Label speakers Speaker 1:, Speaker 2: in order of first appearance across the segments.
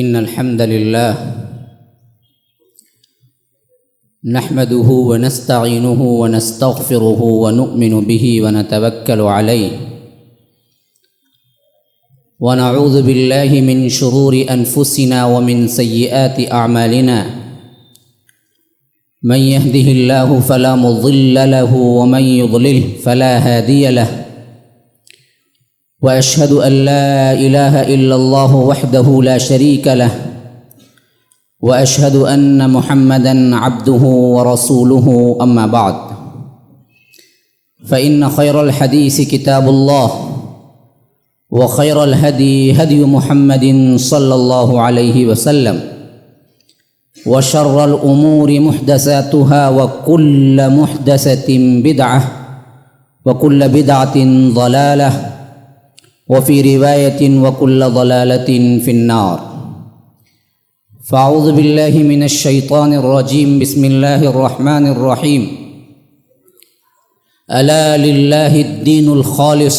Speaker 1: إن الحمد لله نحمده ونستعينه ونستغفره ونؤمن به ونتوكل عليه ونعوذ بالله من شرور أنفسنا ومن سيئات أعمالنا من يهده الله فلا مضل له ومن يضلل فلا هادي له وأشهد أن لا إله إلا الله وحده لا شريك له وأشهد أن محمدًا عبده ورسوله أما بعد فإن خير الحديث كتاب الله وخير الهدي هدي محمد صلى الله عليه وسلم وشر الأمور محدثاتها وكل محدثة بدعة وكل بدعة ضلالة وفي رواية وكل ضلالة في النار فأعوذ بالله من الشيطان الرجيم بسم الله الرحمن الرحيم ألا لله الدين الخالص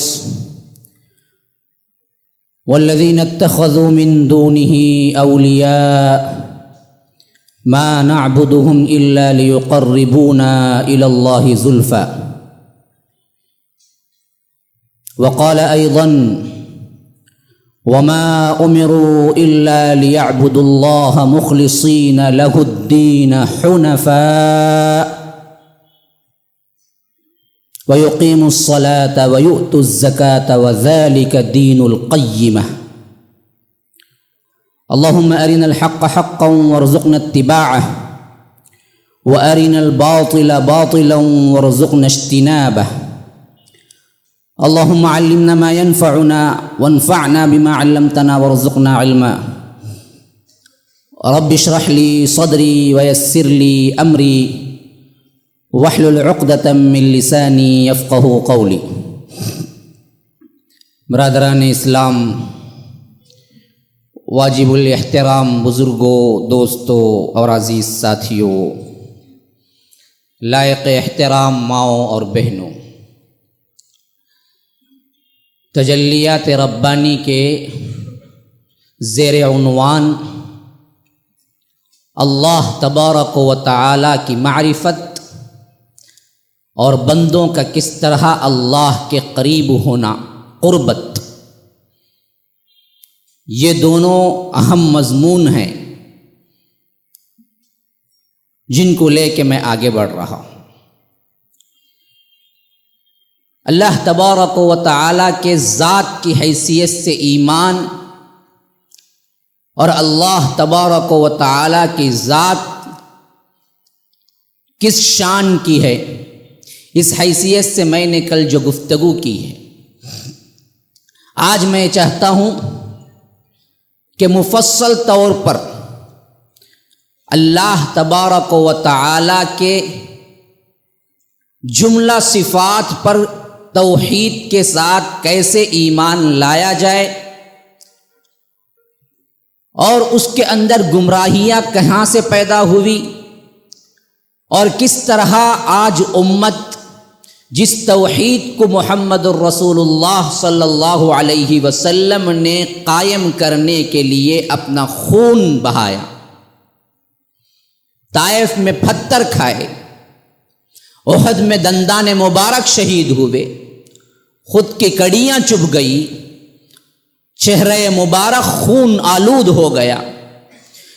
Speaker 1: والذين اتخذوا من دونه أولياء ما نعبدهم إلا ليقربونا إلى الله زلفى وقال أيضا وما أمروا إلا ليعبدوا الله مخلصين له الدين حنفاء ويقيموا الصلاة ويؤتوا الزكاة وذلك دين القيمة اللهم أرنا الحق حقا وارزقنا اتباعه وأرنا الباطل باطلا وارزقنا اجتنابه اللهم علمنا ما ينفعنا وانفعنا بما علمتنا وارزقنا علما رب اشرح لي صدري ويسر لي أمري واحلل عقدة من لساني يفقه قولي برادران اسلام، واجب الاحترام بزرگوں، دوستوں اور عزیز ساتھیوں، لائق احترام ماؤں اور بہنوں، تجلیات ربانی کے زیر عنوان اللہ تبارک و تعالی کی معرفت اور بندوں کا کس طرح اللہ کے قریب ہونا، قربت، یہ دونوں اہم مضمون ہیں جن کو لے کے میں آگے بڑھ رہا ہوں۔ اللہ تبارک و تعالی کے ذات کی حیثیت سے ایمان اور اللہ تبارک و تعالی کی ذات کس شان کی ہے، اس حیثیت سے میں نے کل جو گفتگو کی ہے، آج میں چاہتا ہوں کہ مفصل طور پر اللہ تبارک و تعالی کے جملہ صفات پر توحید کے ساتھ کیسے ایمان لایا جائے اور اس کے اندر گمراہیاں کہاں سے پیدا ہوئی اور کس طرح آج امت جس توحید کو محمد الرسول اللہ صلی اللہ علیہ وسلم نے قائم کرنے کے لیے اپنا خون بہایا، طائف میں پتھر کھائے، احد میں دندان مبارک شہید ہوئے، خود کی کڑیاں چبھ گئی، چہرہ مبارک خون آلود ہو گیا،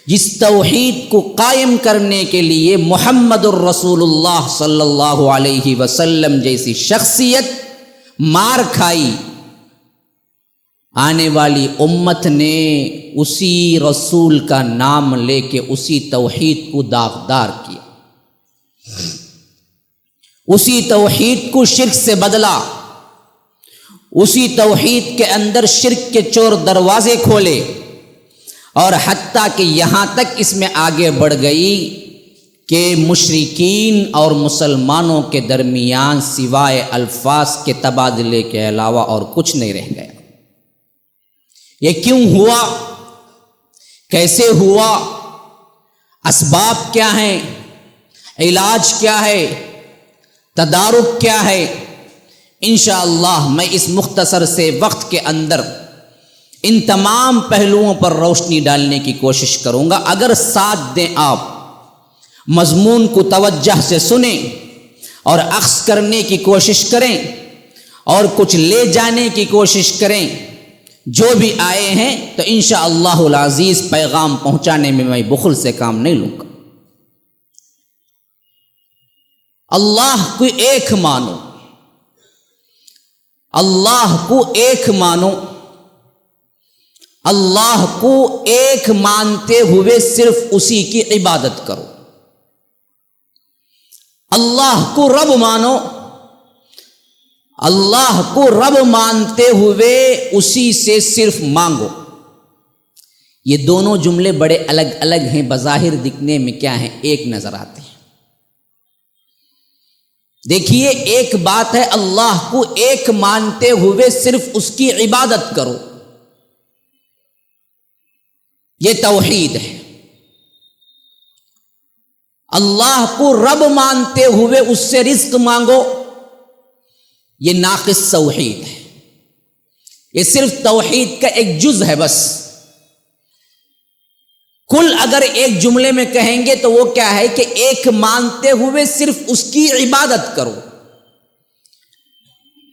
Speaker 1: جس توحید کو قائم کرنے کے لیے محمد الرسول اللہ صلی اللہ علیہ وسلم جیسی شخصیت مار کھائی، آنے والی امت نے اسی رسول کا نام لے کے اسی توحید کو داغدار کیا، اسی توحید کو شرک سے بدلا، اسی توحید کے اندر شرک کے چور دروازے کھولے، اور حتیٰ کہ یہاں تک اس میں آگے بڑھ گئی کہ مشرکین اور مسلمانوں کے درمیان سوائے الفاظ کے تبادلے کے علاوہ اور کچھ نہیں رہ گیا۔ یہ کیوں ہوا؟ کیسے ہوا؟ اسباب کیا ہیں؟ علاج کیا ہے؟ تدارک کیا ہے؟ انشاءاللہ میں اس مختصر سے وقت کے اندر ان تمام پہلوؤں پر روشنی ڈالنے کی کوشش کروں گا۔ اگر ساتھ دیں، آپ مضمون کو توجہ سے سنیں اور اخذ کرنے کی کوشش کریں اور کچھ لے جانے کی کوشش کریں، جو بھی آئے ہیں تو انشاءاللہ العزیز پیغام پہنچانے میں میں بخل سے کام نہیں لوں گا۔ اللہ کو ایک مانو، اللہ کو ایک مانو، اللہ کو ایک مانتے ہوئے صرف اسی کی عبادت کرو۔ اللہ کو رب مانو، اللہ کو رب مانتے ہوئے اسی سے صرف مانگو۔ یہ دونوں جملے بڑے الگ الگ ہیں، بظاہر دکھنے میں کیا ہیں، ایک نظر آتے ہیں۔ دیکھیے، ایک بات ہے اللہ کو ایک مانتے ہوئے صرف اس کی عبادت کرو، یہ توحید ہے۔ اللہ کو رب مانتے ہوئے اس سے رزق مانگو، یہ ناقص توحید ہے۔ یہ صرف توحید کا ایک جز ہے بس۔ کل اگر ایک جملے میں کہیں گے تو وہ کیا ہے کہ ایک مانتے ہوئے صرف اس کی عبادت کرو،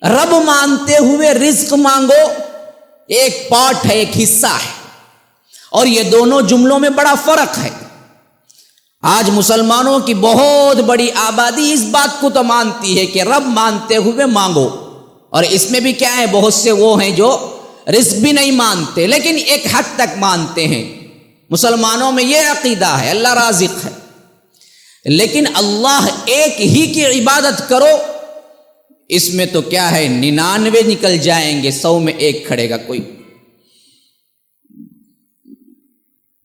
Speaker 1: رب مانتے ہوئے رزق مانگو، ایک پارٹ ہے، ایک حصہ ہے۔ اور یہ دونوں جملوں میں بڑا فرق ہے۔ آج مسلمانوں کی بہت بڑی آبادی اس بات کو تو مانتی ہے کہ رب مانتے ہوئے مانگو، اور اس میں بھی کیا ہے، بہت سے وہ ہیں جو رزق بھی نہیں مانتے لیکن ایک حد تک مانتے ہیں۔ مسلمانوں میں یہ عقیدہ ہے اللہ رازق ہے، لیکن اللہ ایک ہی کی عبادت کرو، اس میں تو کیا ہے 99 نکل جائیں گے، 100 میں ایک کھڑے گا کوئی۔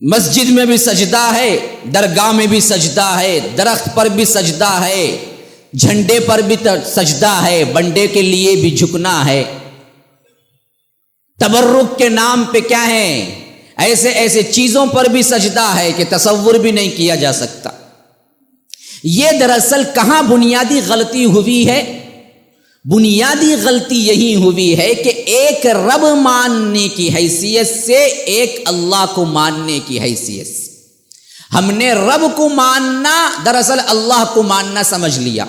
Speaker 1: مسجد میں بھی سجدہ ہے، درگاہ میں بھی سجدہ ہے، درخت پر بھی سجدہ ہے، جھنڈے پر بھی سجدہ ہے، بنڈے کے لیے بھی جھکنا ہے، تبرک کے نام پہ کیا ہے، ایسے ایسے چیزوں پر بھی سجدہ ہے کہ تصور بھی نہیں کیا جا سکتا۔ یہ دراصل کہاں بنیادی غلطی ہوئی ہے؟ بنیادی غلطی یہی ہوئی ہے کہ ایک رب ماننے کی حیثیت سے، ایک اللہ کو ماننے کی حیثیت سے ہم نے رب کو ماننا دراصل اللہ کو ماننا سمجھ لیا،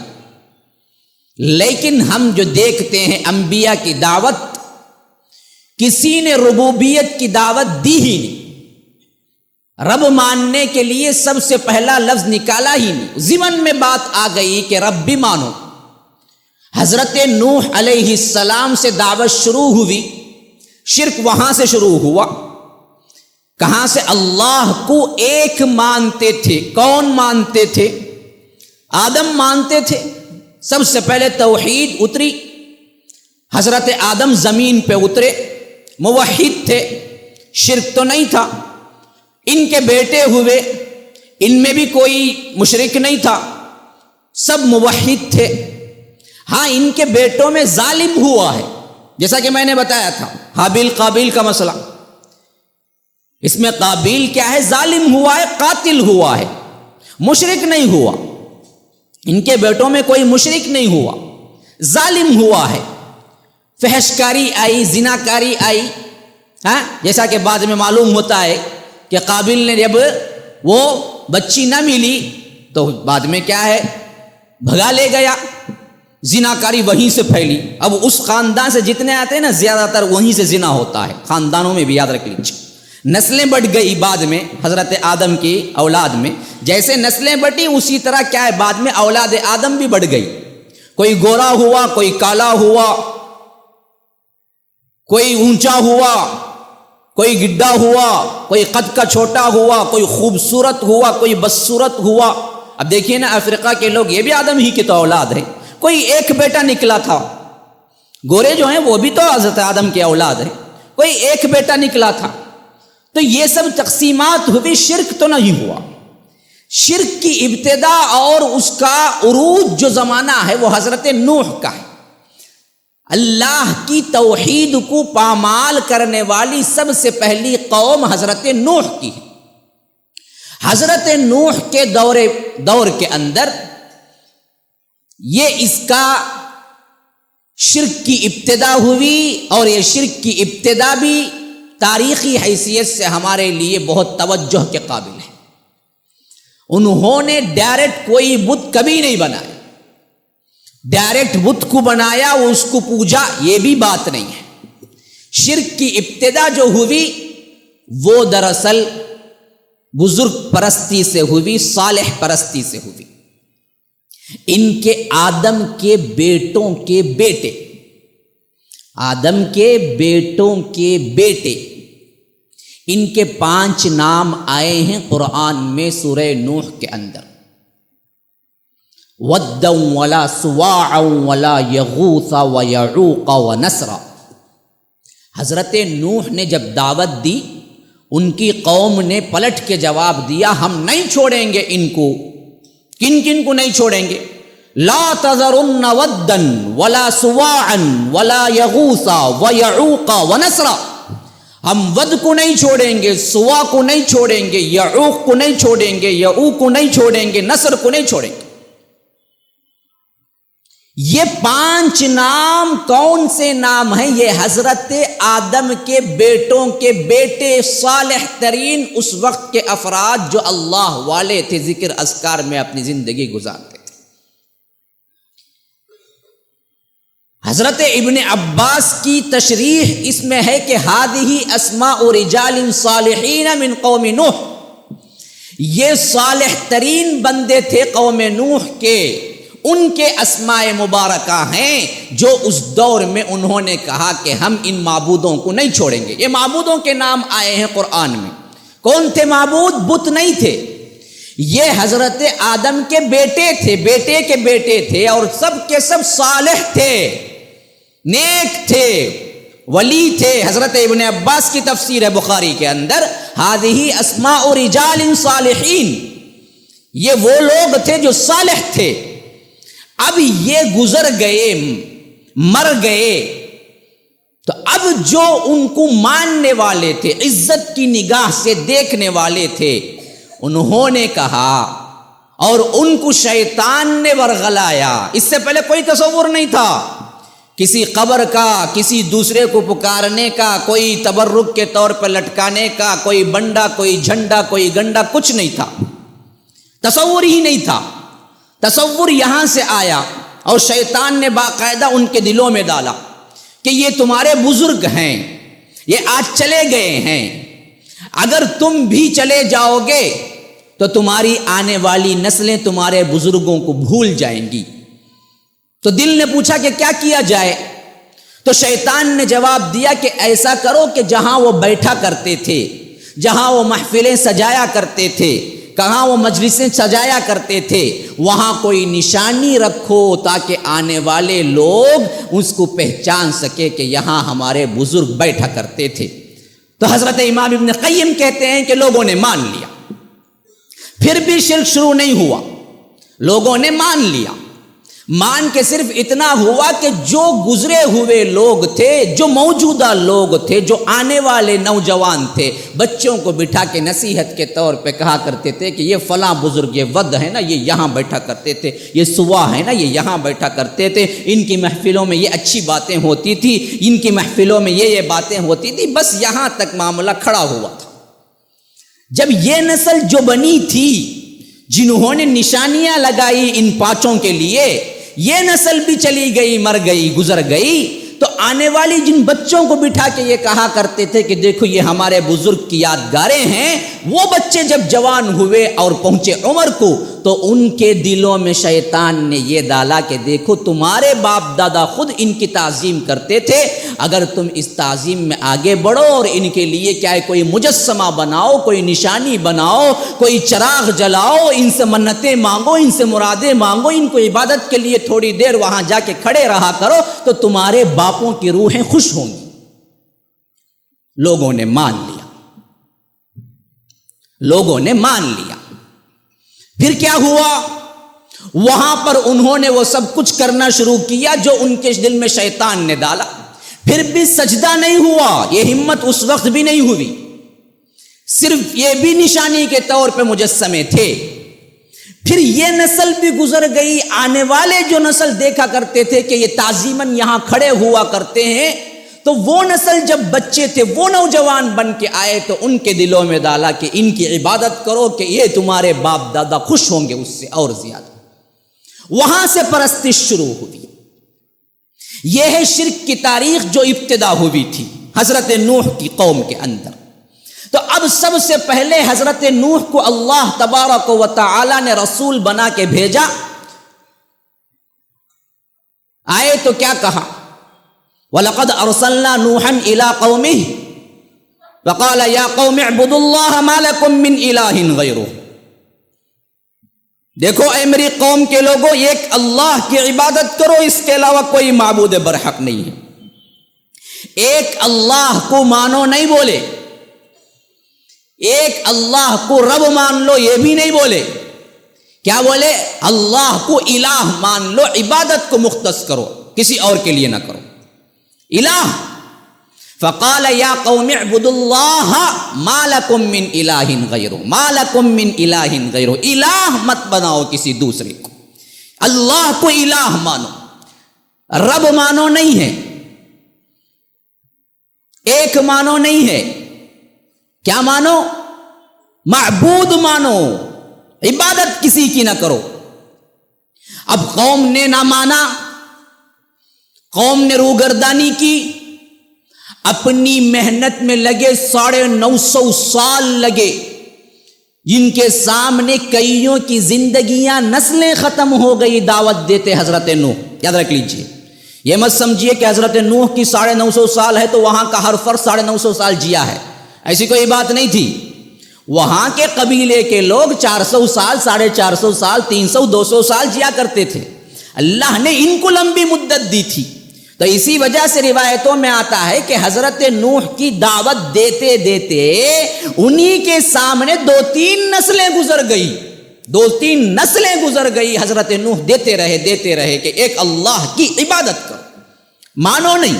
Speaker 1: لیکن ہم جو دیکھتے ہیں انبیاء کی دعوت، کسی نے ربوبیت کی دعوت دی ہی نہیں، رب ماننے کے لیے سب سے پہلا لفظ نکالا ہی نہیں، ضمن میں بات آ گئی کہ رب بھی مانو۔ حضرت نوح علیہ السلام سے دعوت شروع ہوئی، شرک وہاں سے شروع ہوا۔ کہاں سے؟ اللہ کو ایک مانتے تھے۔ کون مانتے تھے؟ آدم مانتے تھے۔ سب سے پہلے توحید اتری، حضرت آدم زمین پہ اترے، موحد تھے، شرک تو نہیں تھا۔ ان کے بیٹے ہوئے، ان میں بھی کوئی مشرک نہیں تھا، سب موحد تھے۔ ہاں، ان کے بیٹوں میں ظالم ہوا ہے، جیسا کہ میں نے بتایا تھا حابیل قابیل کا مسئلہ۔ اس میں قابیل کیا ہے؟ ظالم ہوا ہے، قاتل ہوا ہے، مشرک نہیں ہوا۔ ان کے بیٹوں میں کوئی مشرک نہیں ہوا، ظالم ہوا ہے۔ فحشکاری آئی، زناکاری آئی، ہاں، جیسا کہ بعد میں معلوم ہوتا ہے کہ قابیل نے جب وہ بچی نہ ملی تو بعد میں کیا ہے، بھگا لے گیا۔ زناکاری وہیں سے پھیلی۔ اب اس خاندان سے جتنے آتے ہیں نا، زیادہ تر وہیں سے زنا ہوتا ہے، خاندانوں میں بھی، یاد رکھ لیجیے۔ نسلیں بڑھ گئی بعد میں، حضرت آدم کی اولاد میں جیسے نسلیں بڑھی، اسی طرح کیا ہے، بعد میں اولاد آدم بھی بڑھ گئی۔ کوئی گورا ہوا، کوئی کالا ہوا، کوئی اونچا ہوا، کوئی گڈھا ہوا، کوئی قد کا چھوٹا ہوا، کوئی خوبصورت ہوا، کوئی بدصورت ہوا۔ اب دیکھیے نا، افریقہ کے لوگ یہ بھی آدم ہی کی تو اولاد ہے۔ کوئی ایک بیٹا نکلا تھا، گورے جو ہیں وہ بھی تو حضرت آدم کے اولاد ہیں، کوئی ایک بیٹا نکلا تھا۔ تو یہ سب تقسیمات ہوئی، شرک تو نہیں ہوا۔ شرک کی ابتدا اور اس کا عروج جو زمانہ ہے وہ حضرت نوح کا ہے۔ اللہ کی توحید کو پامال کرنے والی سب سے پہلی قوم حضرت نوح کی ہے۔ حضرت نوح کے دور کے اندر یہ اس کا شرک کی ابتدا ہوئی، اور یہ شرک کی ابتدا بھی تاریخی حیثیت سے ہمارے لیے بہت توجہ کے قابل ہے۔ انہوں نے ڈائریکٹ کوئی بت کبھی نہیں بنایا، ڈائریکٹ بت کو بنایا اس کو پوجا، یہ بھی بات نہیں ہے۔ شرک کی ابتدا جو ہوئی وہ دراصل بزرگ پرستی سے ہوئی، صالح پرستی سے ہوئی۔ ان کے آدم کے بیٹوں کے بیٹے، آدم کے بیٹوں کے بیٹے، ان کے 5 نام آئے ہیں قرآن میں سورہ نوح کے اندر، وَدًّا وَلَا سُوَاعًا وَلَا يَغُوثَ وَيَعُوقَ وَنَسْرًا۔ حضرت نوح نے جب دعوت دی، ان کی قوم نے پلٹ کے جواب دیا، ہم نہیں چھوڑیں گے ان کو۔ کن کن کو نہیں چھوڑیں گے؟ لا تذرن ودا ولا سواعا ولا یغوث ویعوق ونسرا، ہم ود کو نہیں چھوڑیں گے، سوا کو نہیں چھوڑیں گے، یعوق کو نہیں چھوڑیں گے، یعوق کو نہیں چھوڑیں گے، نصر کو نہیں چھوڑیں گے۔ یہ 5 نام کون سے نام ہیں؟ یہ حضرت آدم کے بیٹوں کے بیٹے، صالح ترین اس وقت کے افراد جو اللہ والے تھے، ذکر اذکار میں اپنی زندگی گزارتے تھے۔ حضرت ابن عباس کی تشریح اس میں ہے کہ ہذہ اسماء رجال صالحین من قوم نوح، یہ صالح ترین بندے تھے قوم نوح کے، ان کے اسماء مبارکہ ہیں جو اس دور میں انہوں نے کہا کہ ہم ان معبودوں کو نہیں چھوڑیں گے۔ یہ معبودوں کے نام آئے ہیں قرآن میں۔ کون تھے معبود؟ بت نہیں تھے، یہ حضرت آدم کے بیٹے تھے، بیٹے کے بیٹے تھے، اور سب کے سب صالح تھے، نیک تھے، ولی تھے۔ حضرت ابن عباس کی تفسیر ہے بخاری کے اندر، ہذہ اسماء رجال صالحین، یہ وہ لوگ تھے جو صالح تھے۔ اب یہ گزر گئے، مر گئے، تو اب جو ان کو ماننے والے تھے، عزت کی نگاہ سے دیکھنے والے تھے، انہوں نے کہا، اور ان کو شیطان نے ورغلایا۔ اس سے پہلے کوئی تصور نہیں تھا کسی قبر کا، کسی دوسرے کو پکارنے کا، کوئی تبرک کے طور پر لٹکانے کا، کوئی بنڈا، کوئی جھنڈا، کوئی گنڈا، کچھ نہیں تھا، تصور ہی نہیں تھا۔ تصور یہاں سے آیا اور شیطان نے باقاعدہ ان کے دلوں میں ڈالا کہ یہ تمہارے بزرگ ہیں، یہ آج چلے گئے ہیں، اگر تم بھی چلے جاؤ گے تو تمہاری آنے والی نسلیں تمہارے بزرگوں کو بھول جائیں گی۔ تو دل نے پوچھا کہ کیا کیا جائے؟ تو شیطان نے جواب دیا کہ ایسا کرو کہ جہاں وہ بیٹھا کرتے تھے، جہاں وہ محفلیں سجایا کرتے تھے، کہاں وہ مجلسیں سجایا کرتے تھے، وہاں کوئی نشانی رکھو تاکہ آنے والے لوگ اس کو پہچان سکے کہ یہاں ہمارے بزرگ بیٹھا کرتے تھے۔ تو حضرت امام ابن قیم کہتے ہیں کہ لوگوں نے مان لیا، پھر بھی شرک شروع نہیں ہوا، لوگوں نے مان لیا۔ مان کے صرف اتنا ہوا کہ جو گزرے ہوئے لوگ تھے، جو موجودہ لوگ تھے، جو آنے والے نوجوان تھے، بچوں کو بٹھا کے نصیحت کے طور پہ کہا کرتے تھے کہ یہ فلاں بزرگ، یہ ود ہے نا، یہ یہاں بیٹھا کرتے تھے، یہ سوا ہے نا، یہ یہاں بیٹھا کرتے تھے، ان کی محفلوں میں یہ اچھی باتیں ہوتی تھی، ان کی محفلوں میں یہ باتیں ہوتی تھی، بس یہاں تک معاملہ کھڑا ہوا تھا۔ جب یہ نسل جو بنی تھی، جنہوں نے نشانیاں لگائی ان 5 کے لیے، یہ نسل بھی چلی گئی، مر گئی، گزر گئی، تو آنے والی جن بچوں کو بٹھا کے یہ کہا کرتے تھے کہ دیکھو یہ ہمارے بزرگ کی یادگاریں ہیں، وہ بچے جب جوان ہوئے اور پہنچے عمر کو، تو ان کے دلوں میں شیطان نے یہ ڈالا کہ دیکھو تمہارے باپ دادا خود ان کی تعظیم کرتے تھے، اگر تم اس تعظیم میں آگے بڑھو اور ان کے لیے کیا ہے کوئی مجسمہ بناؤ، کوئی نشانی بناؤ، کوئی چراغ جلاؤ، ان سے منتیں مانگو، ان سے مرادیں مانگو، ان کو عبادت کے لیے تھوڑی دیر وہاں جا کے کھڑے رہا کرو، تو تمہارے باپوں کی روحیں خوش ہوں گی۔ لوگوں نے مان لیا، لوگوں نے مان لیا۔ پھر کیا ہوا؟ وہاں پر انہوں نے وہ سب کچھ کرنا شروع کیا جو ان کے دل میں شیطان نے ڈالا، پھر بھی سجدہ نہیں ہوا، یہ ہمت اس وقت بھی نہیں ہوئی، صرف یہ بھی نشانی کے طور پہ مجسمے تھے۔ پھر یہ نسل بھی گزر گئی، آنے والے جو نسل دیکھا کرتے تھے کہ یہ تعظیماً یہاں کھڑے ہوا کرتے ہیں، تو وہ نسل جب بچے تھے وہ نوجوان بن کے آئے تو ان کے دلوں میں ڈالا کہ ان کی عبادت کرو کہ یہ تمہارے باپ دادا خوش ہوں گے اس سے اور زیادہ. وہاں سے پرستش شروع ہوئی. یہ ہے شرک کی تاریخ جو ابتدا ہوئی تھی حضرت نوح کی قوم کے اندر. تو اب سب سے پہلے حضرت نوح کو اللہ تبارک و تعالی نے رسول بنا کے بھیجا. آئے تو کیا کہا؟ وَلَقَدْ أَرْسَلْنَا نُوحًا إِلَىٰ قَوْمِهِ وَقَالَ يَا قَوْمِ اعْبُدُوا اللَّهَ مَا لَكُم مِّنْ إِلَٰهٍ غَيْرُهُ. دیکھو اے میری قوم کے لوگوں، ایک اللہ کی عبادت کرو، اس کے علاوہ کوئی معبود برحق نہیں ہے. ایک اللہ کو مانو نہیں بولے، ایک اللہ کو رب مان لو یہ بھی نہیں بولے. کیا بولے؟ اللہ کو الہ مان لو، عبادت کو مختص کرو، کسی اور کے لیے نہ کرو. الہ. فقال یا قوم اعبدوا اللہ ما لکم من الہ غیرہ، ما لکم من الہ غیرہ. الہ مت بناؤ کسی دوسرے کو، اللہ کو الہ مانو، رب مانو نہیں ہے، ایک مانو نہیں ہے. کیا مانو؟ معبود مانو، عبادت کسی کی نہ کرو. اب قوم نے نہ مانا، قوم نے روگردانی کی، اپنی محنت میں لگے، 950 سال لگے، جن کے سامنے کئیوں کی زندگیاں، نسلیں ختم ہو گئی دعوت دیتے حضرت نوح. یاد رکھ لیجئے، یہ مت سمجھیے کہ حضرت نوح کی 950 سال ہے تو وہاں کا ہر فرد 950 سال جیا ہے، ایسی کوئی بات نہیں تھی. وہاں کے قبیلے کے لوگ 400 سال، 450 سال، 300، 200 سال جیا کرتے تھے. اللہ نے ان کو لمبی مدت دی تھی. تو اسی وجہ سے روایتوں میں آتا ہے کہ حضرت نوح کی دعوت دیتے دیتے انہی کے سامنے 2-3 نسلیں گزر گئی، 2-3 نسلیں گزر گئی. حضرت نوح دیتے رہے کہ ایک اللہ کی عبادت کرو، مانو نہیں،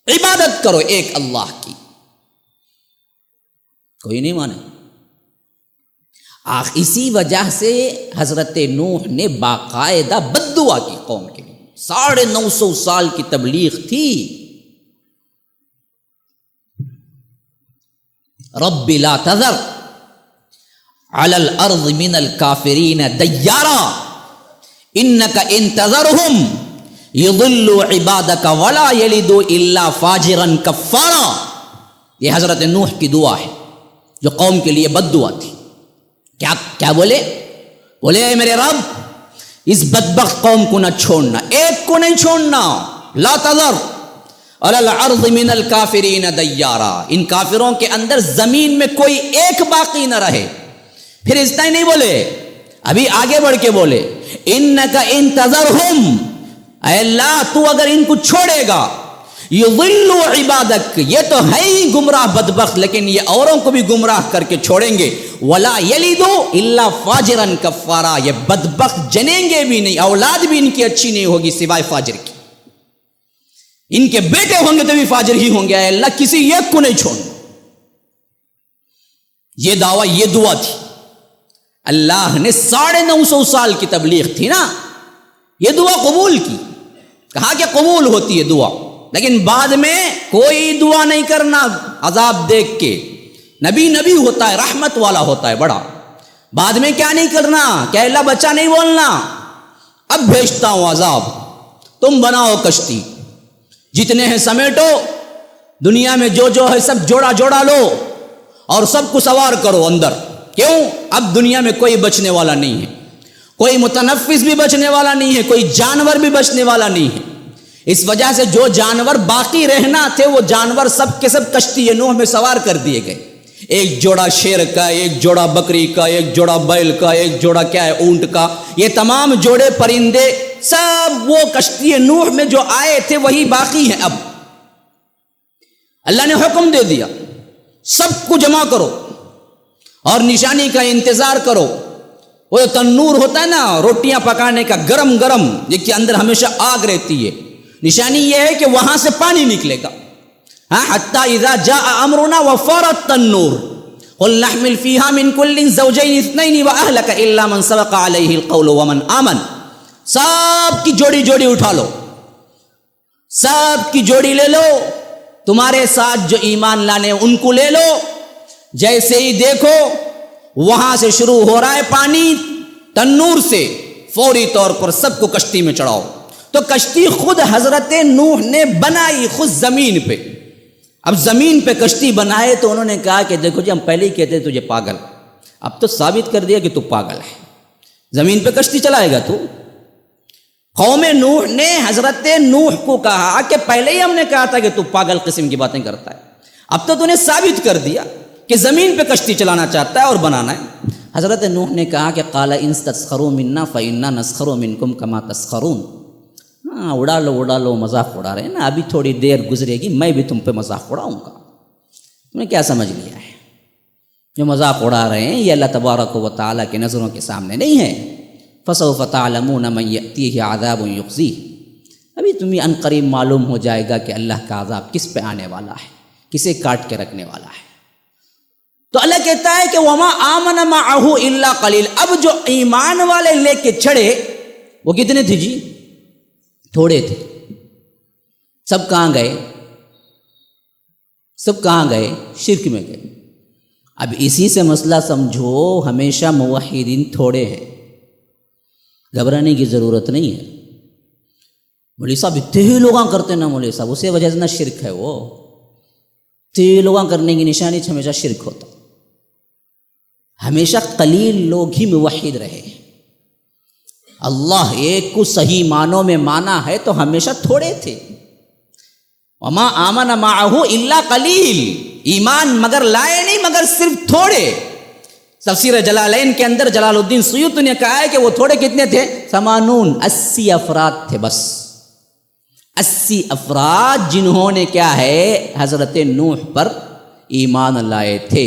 Speaker 1: عبادت کرو ایک اللہ کی. کوئی نہیں مانے. اسی وجہ سے حضرت نوح نے باقاعدہ بددعا کی قوم کے لیے. 950 سال کی تبلیغ تھی. رب لا تذر علی الارض من الکافرین دیارا انک ان تذرہم یضلوا عبادک ولا یلدوا الا فاجرا کفارا. یہ حضرت نوح کی دعا ہے جو قوم کے لیے بد دعا تھی. کیا بولے اے میرے رب، اس بدبخت قوم کو نہ چھوڑنا، ایک کو نہیں چھوڑنا. لا تذر علی الارض من الکافرین دیارا، ان کافروں کے اندر زمین میں کوئی ایک باقی نہ رہے. پھر اتنا ہی نہیں بولے، ابھی آگے بڑھ کے بولے انک ان تذرہم، اے اللہ تو اگر ان کو چھوڑے گا، یضلوا عبادک، یہ تو ہے ہی گمراہ بدبخت، لیکن یہ اوروں کو بھی گمراہ کر کے چھوڑیں گے. ولا یلدوا الا فاجرا کفارا، یہ بدبخت جنیں گے بھی نہیں، اولاد بھی ان کی اچھی نہیں ہوگی سوائے فاجر کی. ان کے بیٹے ہوں گے تو بھی فاجر ہی ہوں گے. اے اللہ کسی ایک کو نہیں چھوڑنا. یہ دعویٰ، یہ دعا تھی. اللہ نے 950 سال کی تبلیغ تھی نا، یہ دعا قبول کی. کہا کہ قبول ہوتی ہے دعا، لیکن بعد میں کوئی دعا نہیں کرنا عذاب دیکھ کے. نبی ہوتا ہے، رحمت والا ہوتا ہے بڑا. بعد میں کیا نہیں کرنا کہ اللہ بچہ نہیں بولنا، اب بھیجتا ہوں عذاب، تم بناؤ کشتی، جتنے ہیں سمیٹو، دنیا میں جو ہے سب جوڑا لو اور سب کو سوار کرو اندر. کیوں؟ اب دنیا میں کوئی بچنے والا نہیں ہے، کوئی متنفس بھی بچنے والا نہیں ہے، کوئی جانور بھی بچنے والا نہیں ہے. اس وجہ سے جو جانور باقی رہنا تھے وہ جانور سب کے سب کشتی نوح میں سوار کر دیے گئے. ایک جوڑا شیر کا، ایک جوڑا بکری کا، ایک جوڑا بیل کا، ایک جوڑا کیا ہے اونٹ کا، یہ تمام جوڑے پرندے سب وہ کشتی نوح میں جو آئے تھے وہی باقی ہیں. اب اللہ نے حکم دے دیا سب کو جمع کرو اور نشانی کا انتظار کرو. وہ تنور ہوتا ہے نا روٹیاں پکانے کا، گرم جس کے اندر ہمیشہ آگ رہتی ہے، نشانی یہ ہے کہ وہاں سے پانی نکلے گا. حتی اذا جاء امرنا وفار التنور قل نحمل فيها من كل زوجين اثنين واهلك الا من سبق عليه القول ومن آمن. سب کی جوڑی اٹھا لو، سب کی جوڑی لے لو، تمہارے ساتھ جو ایمان لانے ان کو لے لو۔ جیسے ہی دیکھو وہاں سے شروع ہو رہا ہے پانی تنور سے، فوری طور پر سب کو کشتی میں چڑھاؤ۔ تو کشتی خود حضرت نوح نے بنائی، خود زمین پہ۔ اب زمین پہ کشتی بنائے تو انہوں نے کہا کہ دیکھو جی ہم پہلے ہی کہتے تجھے پاگل، اب تو ثابت کر دیا کہ تو پاگل ہے، زمین پہ کشتی چلائے گا تو۔ قوم نوح نے حضرت نوح کو کہا کہ پہلے ہی ہم نے کہا تھا کہ تو پاگل قسم کی باتیں کرتا ہے، اب تو نے ثابت کر دیا کہ زمین پہ کشتی چلانا چاہتا ہے اور بنانا ہے۔ حضرت نوح نے کہا کہ قال ان تسخروا منا فإنا نسخر منکم کما تسخرون، ہاں اڑا لو مذاق اڑا رہے ہیں نا، ابھی تھوڑی دیر گزرے گی میں بھی تم پہ مذاق اڑاؤں گا۔ تم نے کیا سمجھ لیا ہے؟ جو مذاق اڑا رہے ہیں یہ اللہ تبارک و تعالیٰ کی نظروں کے سامنے نہیں ہے۔ فسوف تعلمون من یأتیہ عذاب یخزیہ، ابھی تمہیں ان قریب معلوم ہو جائے گا کہ اللہ کا عذاب کس پہ آنے والا ہے، کسے کاٹ کے رکھنے والا ہے۔ تو اللہ کہتا ہے کہ وما آمن معہ الا قلیل، اب جو ایمان والے لے کے چڑھے وہ کتنے تھے جی؟ تھوڑے تھے۔ سب کہاں گئے؟ سب کہاں گئے؟ شرک میں گئے۔ اب اسی سے مسئلہ سمجھو، ہمیشہ موحدین تھوڑے ہیں، گھبرانے کی ضرورت نہیں ہے۔ مولوی صاحب اتنے ہی لوگاں کرتے نا، مولوی صاحب اسے وجہ سے نہ شرک ہے، وہ اتنے لوگاں کرنے کی نشانی سے ہمیشہ شرک ہوتا۔ ہمیشہ قلیل لوگ ہی موحد رہے۔ اللہ ایک کو صحیح معنوں میں مانا ہے تو ہمیشہ تھوڑے تھے۔ وما آمن معہ الا قلیل، ایمان مگر لائے نہیں مگر صرف تھوڑے۔ تفسیر جلالین کے اندر جلال الدین سیوطی نے کہا ہے کہ وہ تھوڑے کتنے تھے؟ 80 افراد تھے بس، 80 افراد جنہوں نے کیا ہے حضرت نوح پر ایمان لائے تھے،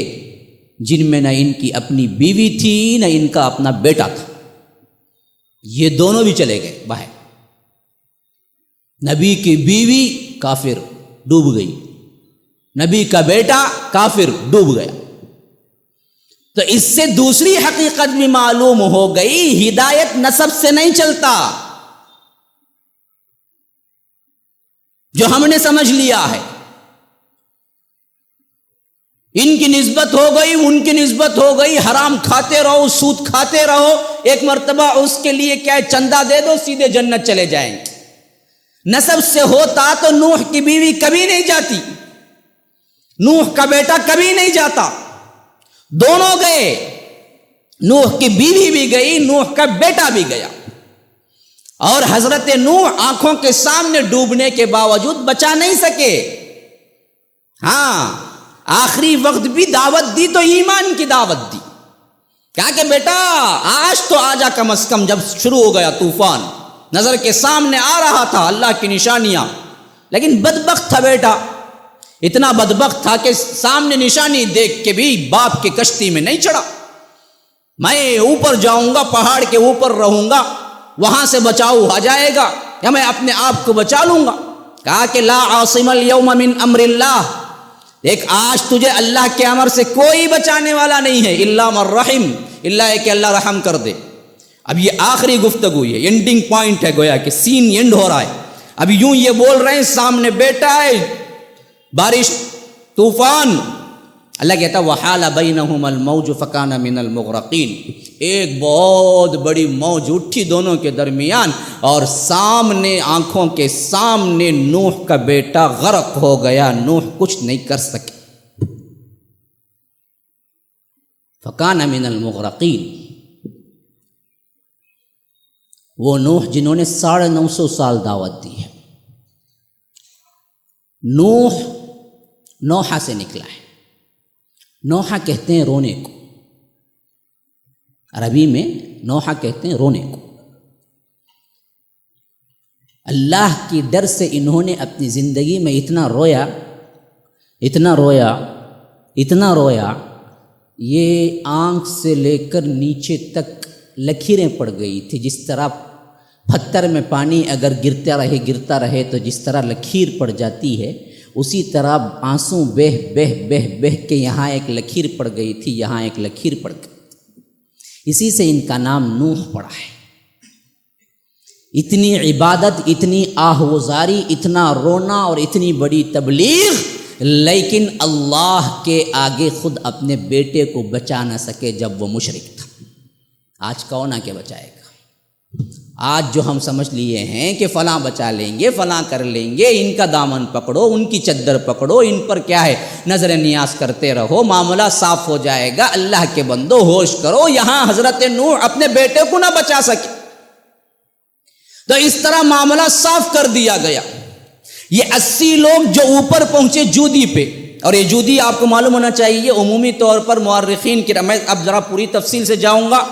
Speaker 1: جن میں نہ ان کی اپنی بیوی تھی نہ ان کا اپنا بیٹا تھا، یہ دونوں بھی چلے گئے باہر۔ نبی کی بیوی کافر ڈوب گئی، نبی کا بیٹا کافر ڈوب گیا۔ تو اس سے دوسری حقیقت بھی معلوم ہو گئی، ہدایت نسب سے نہیں چلتا۔ جو ہم نے سمجھ لیا ہے، ان کی نسبت ہو گئی، ان کی نسبت ہو گئی، حرام کھاتے رہو، سود کھاتے رہو، ایک مرتبہ اس کے لیے کیا چندہ دے دو سیدھے جنت چلے جائیں گے۔ نسب سے ہوتا تو نوح کی بیوی کبھی نہیں جاتی، نوح کا بیٹا کبھی نہیں جاتا، دونوں گئے، نوح کی بیوی بھی گئی، نوح کا بیٹا بھی گیا۔ اور حضرت نوح آنکھوں کے سامنے ڈوبنے کے باوجود بچا نہیں سکے۔ ہاں آخری وقت بھی دعوت دی تو ایمان کی دعوت دی، کہا کہ بیٹا آج تو آجا کم از کم۔ جب شروع ہو گیا طوفان، نظر کے سامنے آ رہا تھا اللہ کی نشانیاں، لیکن بدبخت تھا بیٹا، اتنا بدبخت تھا کہ سامنے نشانی دیکھ کے بھی باپ کی کشتی میں نہیں چڑھا۔ میں اوپر جاؤں گا، پہاڑ کے اوپر رہوں گا، وہاں سے بچاؤ آ جائے گا یا میں اپنے آپ کو بچا لوں گا۔ کہا کہ لا عاصم اليوم من امر اللہ، ایک آج تجھے اللہ کے امر سے کوئی بچانے والا نہیں ہے، الا من رحم، اللہ ہے کہ اللہ رحم کر دے۔ اب یہ آخری گفتگو ہے، اینڈنگ پوائنٹ ہے، گویا کہ سین اینڈ ہو رہا ہے۔ اب یوں یہ بول رہے ہیں، سامنے بیٹا ہے، بارش، طوفان، اللہ کہتا وحال بینہم الموج فکان من المغرقین، ایک بہت بڑی موج اٹھی دونوں کے درمیان اور سامنے آنکھوں کے سامنے نوح کا بیٹا غرق ہو گیا، نوح کچھ نہیں کر سکے۔ فکان من المغرقین، وہ نوح جنہوں نے 950 سال دعوت دی ہے۔ نوح نوحہ سے نکلا ہے، نوحہ کہتے ہیں رونے کو، عربی میں نوحہ کہتے ہیں رونے کو۔ اللہ کی ڈر سے انہوں نے اپنی زندگی میں اتنا رویا، اتنا رویا، اتنا رویا، یہ آنکھ سے لے کر نیچے تک لکیریں پڑ گئی تھی۔ جس طرح پتھر میں پانی اگر گرتا رہے تو جس طرح لکیر پڑ جاتی ہے، اسی طرح آنسوں بہ بہ بہ بہ کے یہاں ایک لکیر پڑ گئی تھی، یہاں ایک لکیر پڑ گئی، اسی سے ان کا نام نوح پڑا ہے۔ اتنی عبادت، اتنی آہوزاری، اتنا رونا اور اتنی بڑی تبلیغ، لیکن اللہ کے آگے خود اپنے بیٹے کو بچا نہ سکے جب وہ مشرک تھا۔ آج کون آ کے بچائے گا؟ آج جو ہم سمجھ لیے ہیں کہ فلاں بچا لیں گے، فلاں کر لیں گے، ان کا دامن پکڑو، ان کی چادر پکڑو، ان پر کیا ہے نظر نیاز کرتے رہو، معاملہ صاف ہو جائے گا، اللہ کے بندو ہوش کرو۔ یہاں حضرت نوح اپنے بیٹے کو نہ بچا سکے تو اس طرح معاملہ صاف کر دیا گیا۔ یہ 80 لوگ جو اوپر پہنچے جودی پہ، اور یہ جودی آپ کو معلوم ہونا چاہیے عمومی طور پر مورخین کی، میں اب ذرا پوری تفصیل سے جاؤں گا،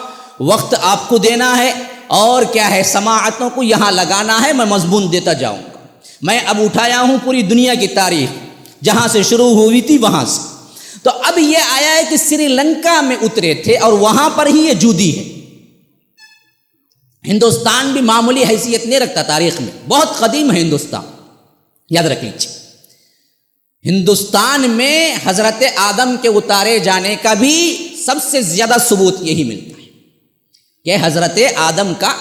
Speaker 1: وقت آپ کو دینا ہے اور کیا ہے سماعتوں کو یہاں لگانا ہے، میں مضمون دیتا جاؤں گا۔ میں اب اٹھایا ہوں پوری دنیا کی تاریخ، جہاں سے شروع ہوئی تھی وہاں سے، تو اب یہ آیا ہے کہ سری لنکا میں اترے تھے اور وہاں پر ہی یہ جودی ہے۔ ہندوستان بھی معمولی حیثیت نہیں رکھتا تاریخ میں، بہت قدیم ہے ہندوستان، یاد رکھ لیجیے۔ ہندوستان میں حضرت آدم کے اتارے جانے کا بھی سب سے زیادہ ثبوت یہی ملتا ہے کہ حضرت آدم کا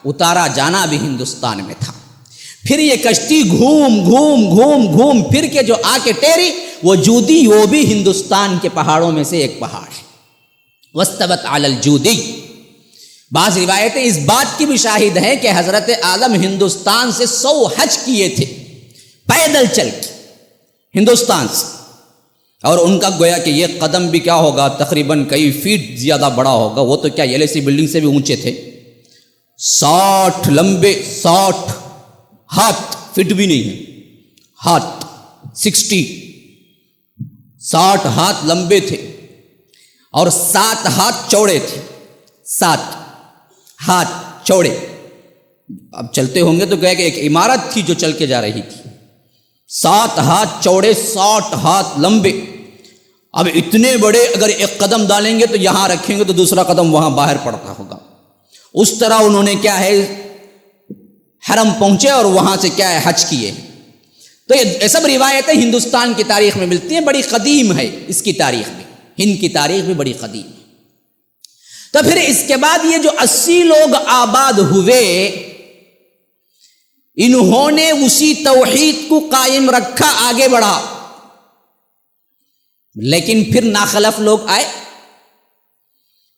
Speaker 1: اتارا جانا بھی ہندوستان میں تھا۔ پھر یہ کشتی گھوم گھوم گھوم گھوم پھر کے جو آ کے ٹیری، وہ جودی، وہ بھی ہندوستان کے پہاڑوں میں سے ایک پہاڑ ہے، واستوت علی الجودی۔ بعض روایتیں اس بات کی بھی شاہد ہیں کہ حضرت آدم ہندوستان سے 100 حج کیے تھے پیدل چل کے ہندوستان سے، اور ان کا گویا کہ یہ قدم بھی کیا ہوگا تقریباً کئی فیٹ زیادہ بڑا ہوگا، وہ تو کیا LIC بلڈنگ سے بھی اونچے تھے، 60 لمبے، 60 ہاتھ، فٹ بھی نہیں ہے، ہاتھ 60 ہاتھ لمبے تھے اور 7 ہاتھ چوڑے تھے، 7 ہاتھ چوڑے۔ اب چلتے ہوں گے تو کہ ایک عمارت تھی جو چل کے جا رہی تھی، 7 ہاتھ چوڑے، 60 ہاتھ لمبے۔ اب اتنے بڑے اگر ایک قدم ڈالیں گے تو یہاں رکھیں گے تو دوسرا قدم وہاں باہر پڑتا ہوگا، اس طرح انہوں نے کیا ہے حرم پہنچے اور وہاں سے کیا ہے حج کیے۔ تو یہ سب روایتیں ہندوستان کی تاریخ میں ملتی ہیں، بڑی قدیم ہے اس کی تاریخ میں، ہند کی تاریخ بھی بڑی قدیم ہے۔ تو پھر اس کے بعد یہ جو 80 لوگ آباد ہوئے، انہوں نے اسی توحید کو قائم رکھا، آگے بڑھا، لیکن پھر ناخلف لوگ آئے،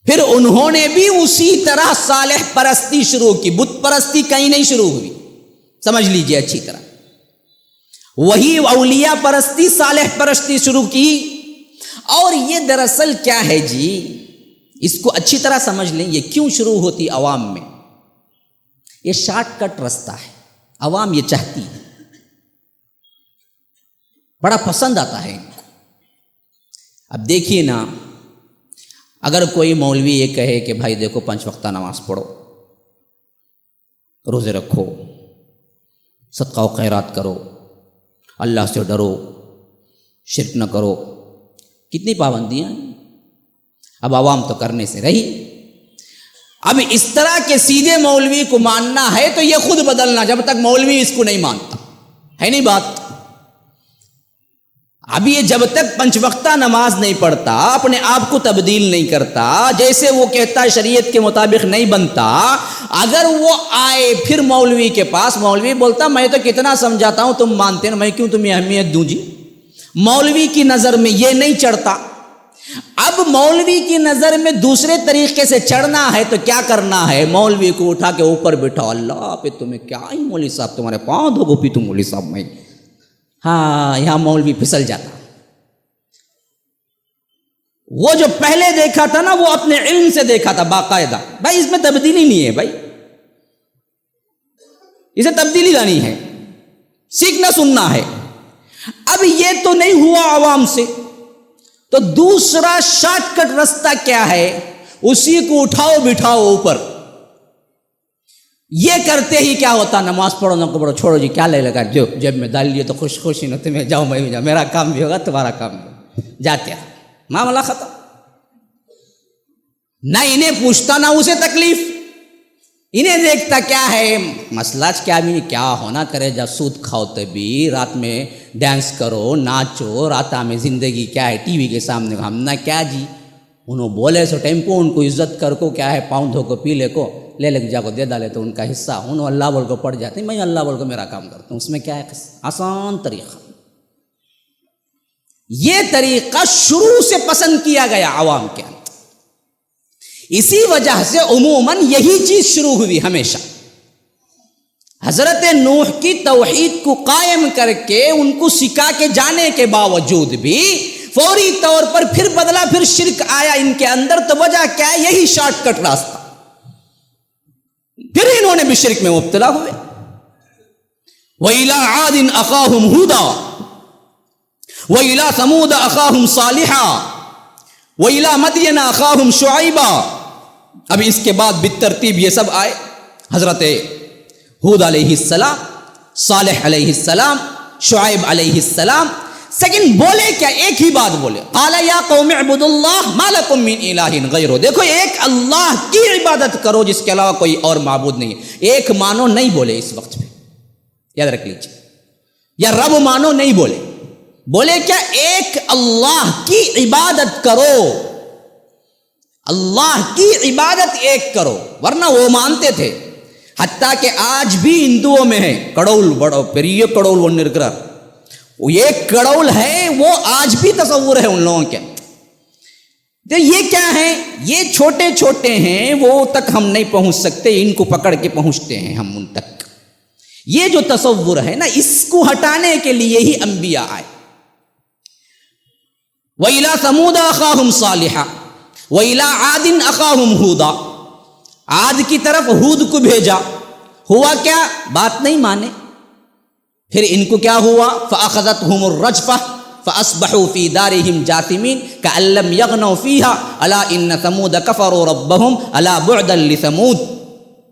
Speaker 1: پھر انہوں نے بھی اسی طرح صالح پرستی شروع کی، بت پرستی کہیں نہیں شروع ہوئی، سمجھ لیجئے اچھی طرح، وہی اولیاء پرستی، صالح پرستی شروع کی۔ اور یہ دراصل کیا ہے جی، اس کو اچھی طرح سمجھ لیں، یہ کیوں شروع ہوتی عوام میں؟ یہ شارٹ کٹ رستہ ہے، عوام یہ چاہتی ہے، بڑا پسند آتا ہے ان کو۔ اب دیکھیے نا، اگر کوئی مولوی یہ کہے کہ بھائی دیکھو 5 وقتہ نماز پڑھو، روزے رکھو، صدقہ و خیرات کرو، اللہ سے ڈرو، شرک نہ کرو، کتنی پابندیاں ہیں، اب عوام تو کرنے سے رہی۔ اب اس طرح کے سیدھے مولوی کو ماننا ہے تو یہ خود بدلنا، جب تک مولوی اس کو نہیں مانتا ہے نہیں بات۔ اب یہ جب تک 5 وقتہ نماز نہیں پڑھتا، اپنے آپ کو تبدیل نہیں کرتا، جیسے وہ کہتا ہے شریعت کے مطابق نہیں بنتا، اگر وہ آئے پھر مولوی کے پاس، مولوی بولتا میں تو کتنا سمجھاتا ہوں تم مانتے نا، میں کیوں تمہیں اہمیت دوں جی، مولوی کی نظر میں یہ نہیں چڑھتا۔ اب مولوی کی نظر میں دوسرے طریقے سے چڑھنا ہے تو کیا کرنا ہے، مولوی کو اٹھا کے اوپر بٹھاؤ، اللہ پہ تمہیں کیا ہی مولوی صاحب، تمہارے پاؤں دھو گو پی تم مولوی صاحب میں، ہاں یہاں مولوی پھسل جاتا۔ وہ جو پہلے دیکھا تھا نا، وہ اپنے علم سے دیکھا تھا باقاعدہ، بھائی اس میں تبدیلی نہیں ہے، بھائی اسے تبدیلی لانی ہے، سیکھنا سننا ہے۔ اب یہ تو نہیں ہوا عوام سے، تو دوسرا شارٹ کٹ رستہ کیا ہے، اسی کو اٹھاؤ بٹھاؤ اوپر۔ یہ کرتے ہی کیا ہوتا، نماز پڑھو نہ پڑھو چھوڑو جی، کیا لے لگا، جو جب میں ڈال لیے تو خوش خوشی نہ تمہیں جاؤ میں بھی جاؤں، میرا کام بھی ہوگا تمہارا کام بھی ہوگا، جاتے ہیں، معاملہ ختم۔ نہ انہیں پوچھتا نہ اسے تکلیف، انہیں دیکھتا کیا ہے مسئلہ، کیا بھی کیا ہونا کرے، جب سود کھاؤ تبھی، رات میں ڈانس کرو، ناچو، رات میں زندگی کیا ہے ٹی وی کے سامنے، ہم نہ کیا جی، انہوں بولے سو ٹیمپو ان کو عزت کر کو کیا ہے پاؤں دھو کو پی لے کو لے لے جا کو دے ڈالے تو ان کا حصہ انہوں اللہ بول کو پڑ جاتے ہیں، میں اللہ بول کو میرا کام کرتا ہوں، اس میں کیا ہے آسان طریقہ۔ یہ طریقہ شروع سے پسند کیا گیا عوام کے اندر، اسی وجہ سے عموماً یہی چیز شروع ہوئی ہمیشہ۔ حضرت نوح کی توحید کو قائم کر کے ان کو سکھا کے جانے کے باوجود بھی فوری طور پر پھر بدلا، پھر شرک آیا ان کے اندر، تو وجہ کیا ہے؟ یہی شارٹ کٹ راستہ، پھر انہوں نے بھی شرک میں مبتلا ہوئے۔ وَإِلَىٰ عَادٍ أَخَاهُمْ هُودًا وَإِلَىٰ ثَمُودَ أَخَاهُمْ صَالِحًا وَإِلَىٰ مَدْيَنَ أَخَاهُمْ شُعَيْبًا۔ اب اس کے بعد بالترتیب یہ سب آئے، حضرت ہود علیہ السلام، صالح علیہ السلام، شعیب علیہ السلام۔ سیکنڈ بولے کیا؟ ایک ہی بات بولے، قال یا قوم اعبدوا اللہ ما لکم من الہ غیرہ۔ دیکھو ایک اللہ کی عبادت کرو جس کے علاوہ کوئی اور معبود نہیں ہے۔ ایک مانو نہیں بولے اس وقت پہ، یاد رکھ لیجیے، یا رب مانو نہیں بولے، بولے کیا؟ ایک اللہ کی عبادت کرو، اللہ کی عبادت ایک کرو، ورنہ وہ مانتے تھے۔ حتیٰ کہ آج بھی ہندوؤں میں ہے کڑول بڑو پریہ کڑول وہ نرگرہ، یہ کڑول ہے، وہ آج بھی تصور ہے ان لوگوں کے۔ تو یہ کیا ہے؟ یہ چھوٹے چھوٹے ہیں، وہ تک ہم نہیں پہنچ سکتے، ان کو پکڑ کے پہنچتے ہیں ہم ان تک۔ یہ جو تصور ہے نا، اس کو ہٹانے کے لیے ہی انبیاء آئے۔ وَإِلَىٰ ثَمُودَ أَخَاهُمْ صَالِحًا وَإِلَىٰ عَادٍ أَخَاهُمْ هُودًا۔ عاد کی طرف ہود کو بھیجا، ہوا کیا؟ بات نہیں مانے، پھر ان کو کیا ہوا؟ فَأَخَذَتْهُمُ الرَّجْفَةُ فَأَصْبَحُوا فِي دَارِهِمْ جَاثِمِينَ كَأَن لَّمْ يَغْنَوْا فِيهَا أَلَا إِنَّ ثَمُودَ كَفَرُوا رَبَّهُمْ أَلَا بُعْدًا لِّثَمُودَ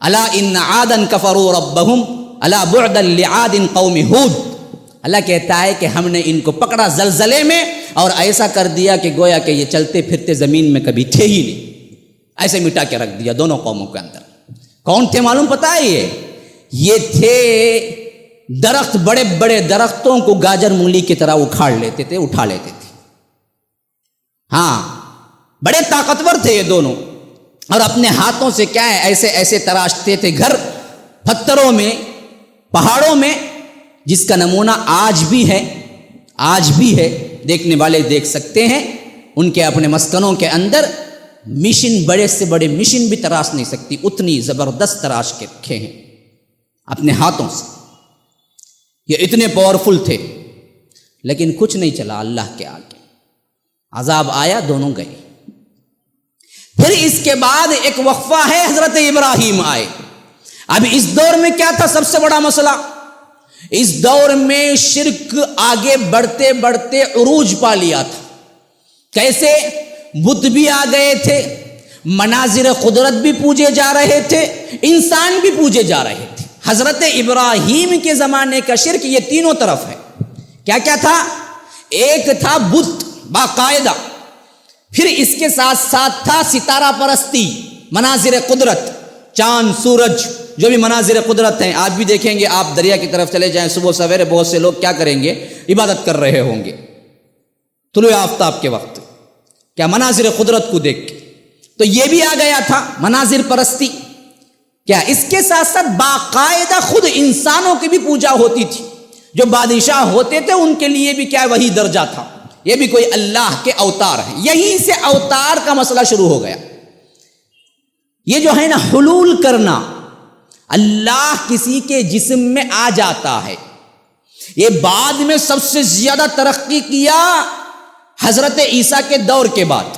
Speaker 1: أَلَا إِنَّ عَادًا كَفَرُوا رَبَّهُمْ أَلَا بُعْدًا لِّعَادٍ قَوْمِ هُودٍ۔ اللہ کہتا ہے کہ ہم نے ان کو پکڑا زلزلے میں اور ایسا کر دیا کہ گویا کہ یہ چلتے پھرتے زمین میں کبھی تھے ہی نہیں، ایسے مٹا کے رکھ دیا دونوں قوموں کے اندر۔ کون تھے معلوم پتہ ہے؟ یہ تھے درخت، بڑے بڑے درختوں کو گاجر مولی کی طرح اکھاڑ لیتے تھے، اٹھا لیتے تھے۔ ہاں، بڑے طاقتور تھے یہ دونوں، اور اپنے ہاتھوں سے کیا ہے ایسے ایسے تراشتے تھے گھر پتھروں میں، پہاڑوں میں، جس کا نمونہ آج بھی ہے، آج بھی ہے، دیکھنے والے دیکھ سکتے ہیں۔ ان کے اپنے مسکنوں کے اندر مشین، بڑے سے بڑے مشین بھی تراش نہیں سکتی، اتنی زبردست تراش کے رکھے ہیں اپنے ہاتھوں سے۔ یہ اتنے پاورفل تھے، لیکن کچھ نہیں چلا اللہ کے آگے، عذاب آیا، دونوں گئے۔ پھر اس کے بعد ایک وقفہ ہے، حضرت ابراہیم آئے۔ اب اس دور میں کیا تھا سب سے بڑا مسئلہ؟ اس دور میں شرک آگے بڑھتے بڑھتے عروج پا لیا تھا۔ کیسے؟ بت بھی آ گئے تھے، مناظر قدرت بھی پوجے جا رہے تھے، انسان بھی پوجے جا رہے تھے۔ حضرت ابراہیم کے زمانے کا شرک یہ تینوں طرف ہے۔ کیا کیا تھا؟ ایک تھا بت باقاعدہ، پھر اس کے ساتھ ساتھ تھا ستارہ پرستی، مناظر قدرت، چاند سورج، جو بھی مناظر قدرت ہیں آج بھی دیکھیں گے آپ، دریا کی طرف چلے جائیں صبح سویرے بہت سے لوگ کیا کریں گے؟ عبادت کر رہے ہوں گے طلوع آفتاب کے وقت، کیا مناظر قدرت کو دیکھ کے۔ تو یہ بھی آ گیا تھا مناظر پرستی۔ کیا اس کے ساتھ ساتھ باقاعدہ خود انسانوں کی بھی پوجا ہوتی تھی، جو بادشاہ ہوتے تھے ان کے لیے بھی کیا وہی درجہ تھا، یہ بھی کوئی اللہ کے اوتار ہیں۔ یہیں سے اوتار کا مسئلہ شروع ہو گیا۔ یہ جو ہے نا حلول کرنا، اللہ کسی کے جسم میں آ جاتا ہے، یہ بعد میں سب سے زیادہ ترقی کیا حضرت عیسیٰ کے دور کے بعد۔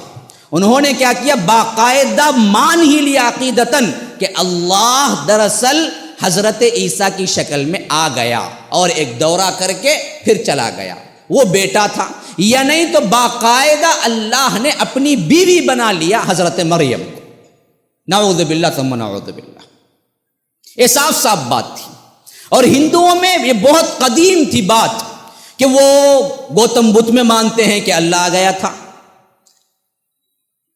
Speaker 1: انہوں نے کیا کیا؟ باقاعدہ مان ہی لیا عقیدتاً کہ اللہ دراصل حضرت عیسیٰ کی شکل میں آ گیا اور ایک دورہ کر کے پھر چلا گیا، وہ بیٹا تھا، یا نہیں تو باقاعدہ اللہ نے اپنی بیوی بنا لیا حضرت مریم کو، نعوذ باللہ ثم نعوذ باللہ۔ یہ صاف صاف بات تھی، اور ہندوؤں میں یہ بہت قدیم تھی بات کہ وہ گوتم بدھ میں مانتے ہیں کہ اللہ آ گیا تھا۔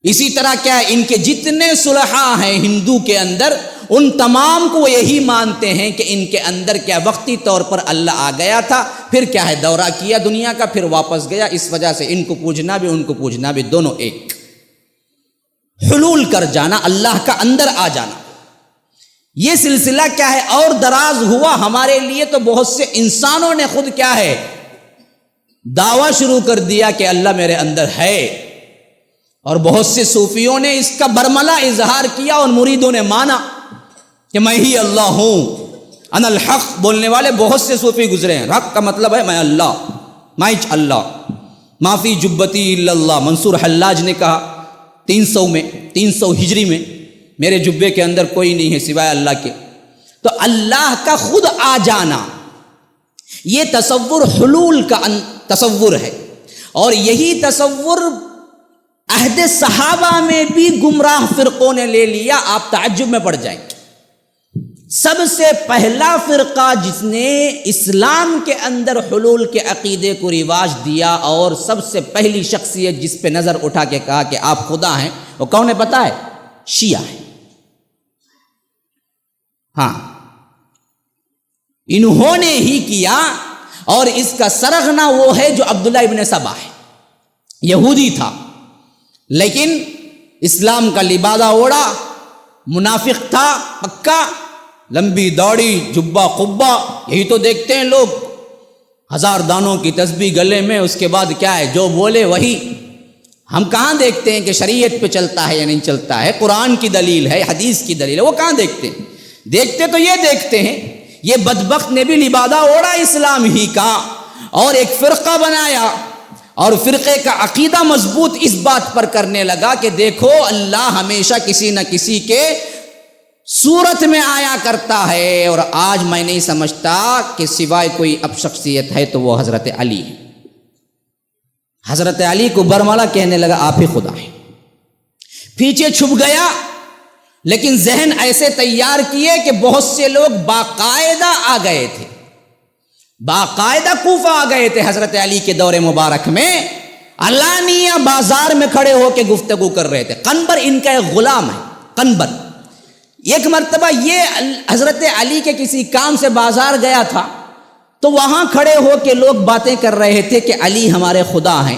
Speaker 1: اسی طرح کیا ہے، ان کے جتنے صلحاء ہیں ہندو کے اندر، ان تمام کو وہ یہی مانتے ہیں کہ ان کے اندر کیا وقتی طور پر اللہ آ گیا تھا، پھر کیا ہے دورہ کیا دنیا کا، پھر واپس گیا۔ اس وجہ سے ان کو پوجنا بھی ان کو پوجنا بھی دونوں ایک۔ حلول کر جانا، اللہ کا اندر آ جانا، یہ سلسلہ کیا ہے اور دراز ہوا ہمارے لیے تو بہت سے انسانوں نے خود کیا ہے دعویٰ شروع کر دیا کہ اللہ میرے اندر ہے، اور بہت سے صوفیوں نے اس کا برملا اظہار کیا اور مریدوں نے مانا کہ میں ہی اللہ ہوں، انا الحق بولنے والے بہت سے صوفی گزرے ہیں۔ حق کا مطلب ہے میں اللہ، میں اللہ، ما فی جبتی الا اللہ۔ منصور حلاج نے کہا 300 ہجری میں میرے جبے کے اندر کوئی نہیں ہے سوائے اللہ کے۔ تو اللہ کا خود آ جانا یہ تصور حلول کا تصور ہے، اور یہی تصور عہد صحابہ میں بھی گمراہ فرقوں نے لے لیا۔ آپ تعجب میں پڑ جائیں گے، سب سے پہلا فرقہ جس نے اسلام کے اندر حلول کے عقیدے کو رواج دیا اور سب سے پہلی شخصیت جس پہ نظر اٹھا کے کہا کہ آپ خدا ہیں، وہ کون ہے پتہ ہے؟ شیعہ ہے۔ ہاں، انہوں نے ہی کیا، اور اس کا سرغنہ وہ ہے جو عبداللہ ابن سبا ہے، یہودی تھا لیکن اسلام کا لبادہ اوڑا، منافق تھا پکا، لمبی داڑھی، جبہ قبہ، یہی تو دیکھتے ہیں لوگ، 1000 دانوں کی تسبیح گلے میں، اس کے بعد کیا ہے جو بولے وہی۔ ہم کہاں دیکھتے ہیں کہ شریعت پہ چلتا ہے یا نہیں چلتا ہے، قرآن کی دلیل ہے، حدیث کی دلیل ہے، وہ کہاں دیکھتے ہیں؟ دیکھتے تو یہ دیکھتے ہیں یہ بدبخت نے بھی لبادہ اوڑا اسلام ہی کا اور ایک فرقہ بنایا، اور فرقے کا عقیدہ مضبوط اس بات پر کرنے لگا کہ دیکھو اللہ ہمیشہ کسی نہ کسی کے صورت میں آیا کرتا ہے، اور آج میں نہیں سمجھتا کہ سوائے کوئی اب شخصیت ہے تو وہ حضرت علی ہے۔ حضرت علی کو برملا کہنے لگا آپ ہی خدا ہے، پیچھے چھپ گیا، لیکن ذہن ایسے تیار کیے کہ بہت سے لوگ باقاعدہ آ گئے تھے، باقاعدہ کوفہ آ گئے تھے حضرت علی کے دور مبارک میں، علانیہ بازار میں کھڑے ہو کے گفتگو کر رہے تھے۔ قنبر ان کا ایک غلام ہے، قنبر۔ ایک مرتبہ یہ حضرت علی کے کسی کام سے بازار گیا تھا، تو وہاں کھڑے ہو کے لوگ باتیں کر رہے تھے کہ علی ہمارے خدا ہیں،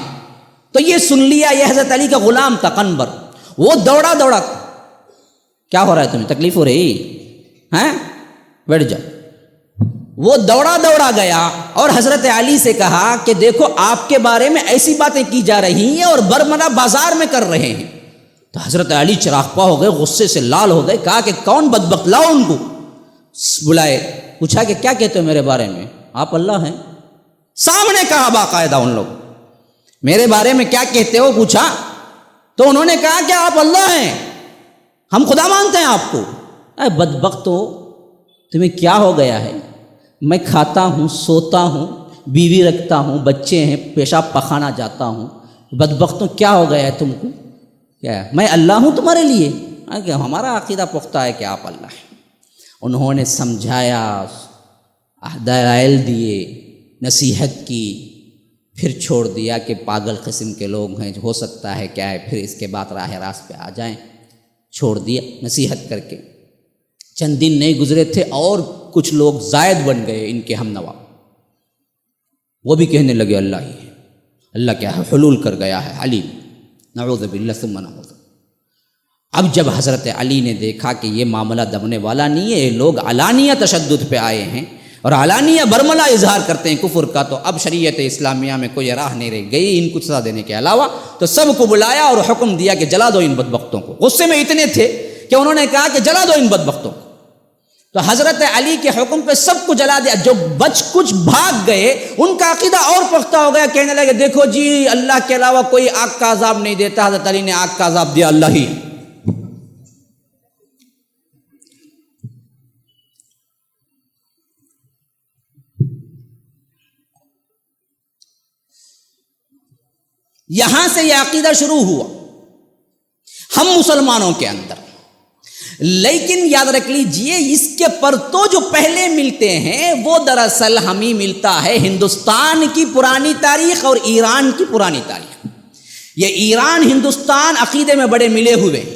Speaker 1: تو یہ سن لیا، یہ حضرت علی کا غلام تھا قنبر، وہ دوڑا کیا ہو رہا ہے تمہیں، تکلیف ہو رہی ہیں، بیٹھ جا۔ وہ دوڑا گیا اور حضرت علی سے کہا کہ دیکھو آپ کے بارے میں ایسی باتیں کی جا رہی ہیں اور برملا بازار میں کر رہے ہیں۔ تو حضرت علی چراغپا ہو گئے، غصے سے لال ہو گئے، کہا کہ کون بدبخت، لاؤ ان کو بلائے، پوچھا کہ کیا کہتے ہو میرے بارے میں، آپ اللہ ہیں؟ سامنے کہا باقاعدہ ان لوگ، میرے بارے میں کیا کہتے ہو پوچھا، تو انہوں نے کہا کہ آپ اللہ ہیں، ہم خدا مانتے ہیں آپ کو۔ اے بدبختو، تمہیں کیا ہو گیا ہے؟ میں کھاتا ہوں، سوتا ہوں، بیوی رکھتا ہوں، بچے ہیں، پیشاب پخانا جاتا ہوں، بدبختوں کیا ہو گیا ہے تم کو؟ کیا میں اللہ ہوں تمہارے لیے؟ کہ ہمارا عقیدہ پختہ ہے کہ آپ اللہ ہیں۔ انہوں نے سمجھایا، دلائل دیے، نصیحت کی، پھر چھوڑ دیا کہ پاگل قسم کے لوگ ہیں، ہو سکتا ہے کیا ہے پھر اس کے بعد راہ راست پہ آ جائیں، چھوڑ دیا نصیحت کر کے۔ چند دن نہیں گزرے تھے اور کچھ لوگ زائد بن گئے ان کے ہم نوا، وہ بھی کہنے لگے اللہ ہی ہے، اللہ کیا ہے، حلول کر گیا ہے علی، نعوذ باللہ ثم نعوذ۔ اب جب حضرت علی نے دیکھا کہ یہ معاملہ دبنے والا نہیں ہے، یہ لوگ علانیہ تشدد پہ آئے ہیں اور علانیہ برملا اظہار کرتے ہیں کفر کا، تو اب شریعت اسلامیہ میں کوئی راہ نہیں رہ گئی ان کو سزا دینے کے علاوہ، تو سب کو بلایا اور حکم دیا کہ جلا دو ان بدبختوں کو۔ غصے میں اتنے تھے کہ انہوں نے کہا کہ جلا دو ان بدبختوں کو، تو حضرت علی کے حکم پہ سب کو جلا دیا۔ جو بچ کچھ بھاگ گئے ان کا عقیدہ اور پختہ ہو گیا، کہنے لگے دیکھو جی اللہ کے علاوہ کوئی آگ کا عذاب نہیں دیتا، حضرت علی نے آگ کا عذاب دیا، اللہ ہی۔ یہاں سے یہ عقیدہ شروع ہوا ہم مسلمانوں کے اندر، لیکن یاد رکھ لیجئے اس کے پرتو جو پہلے ملتے ہیں وہ دراصل ہمیں ملتا ہے ہندوستان کی پرانی تاریخ اور ایران کی پرانی تاریخ۔ یہ ایران ہندوستان عقیدے میں بڑے ملے ہوئے ہیں،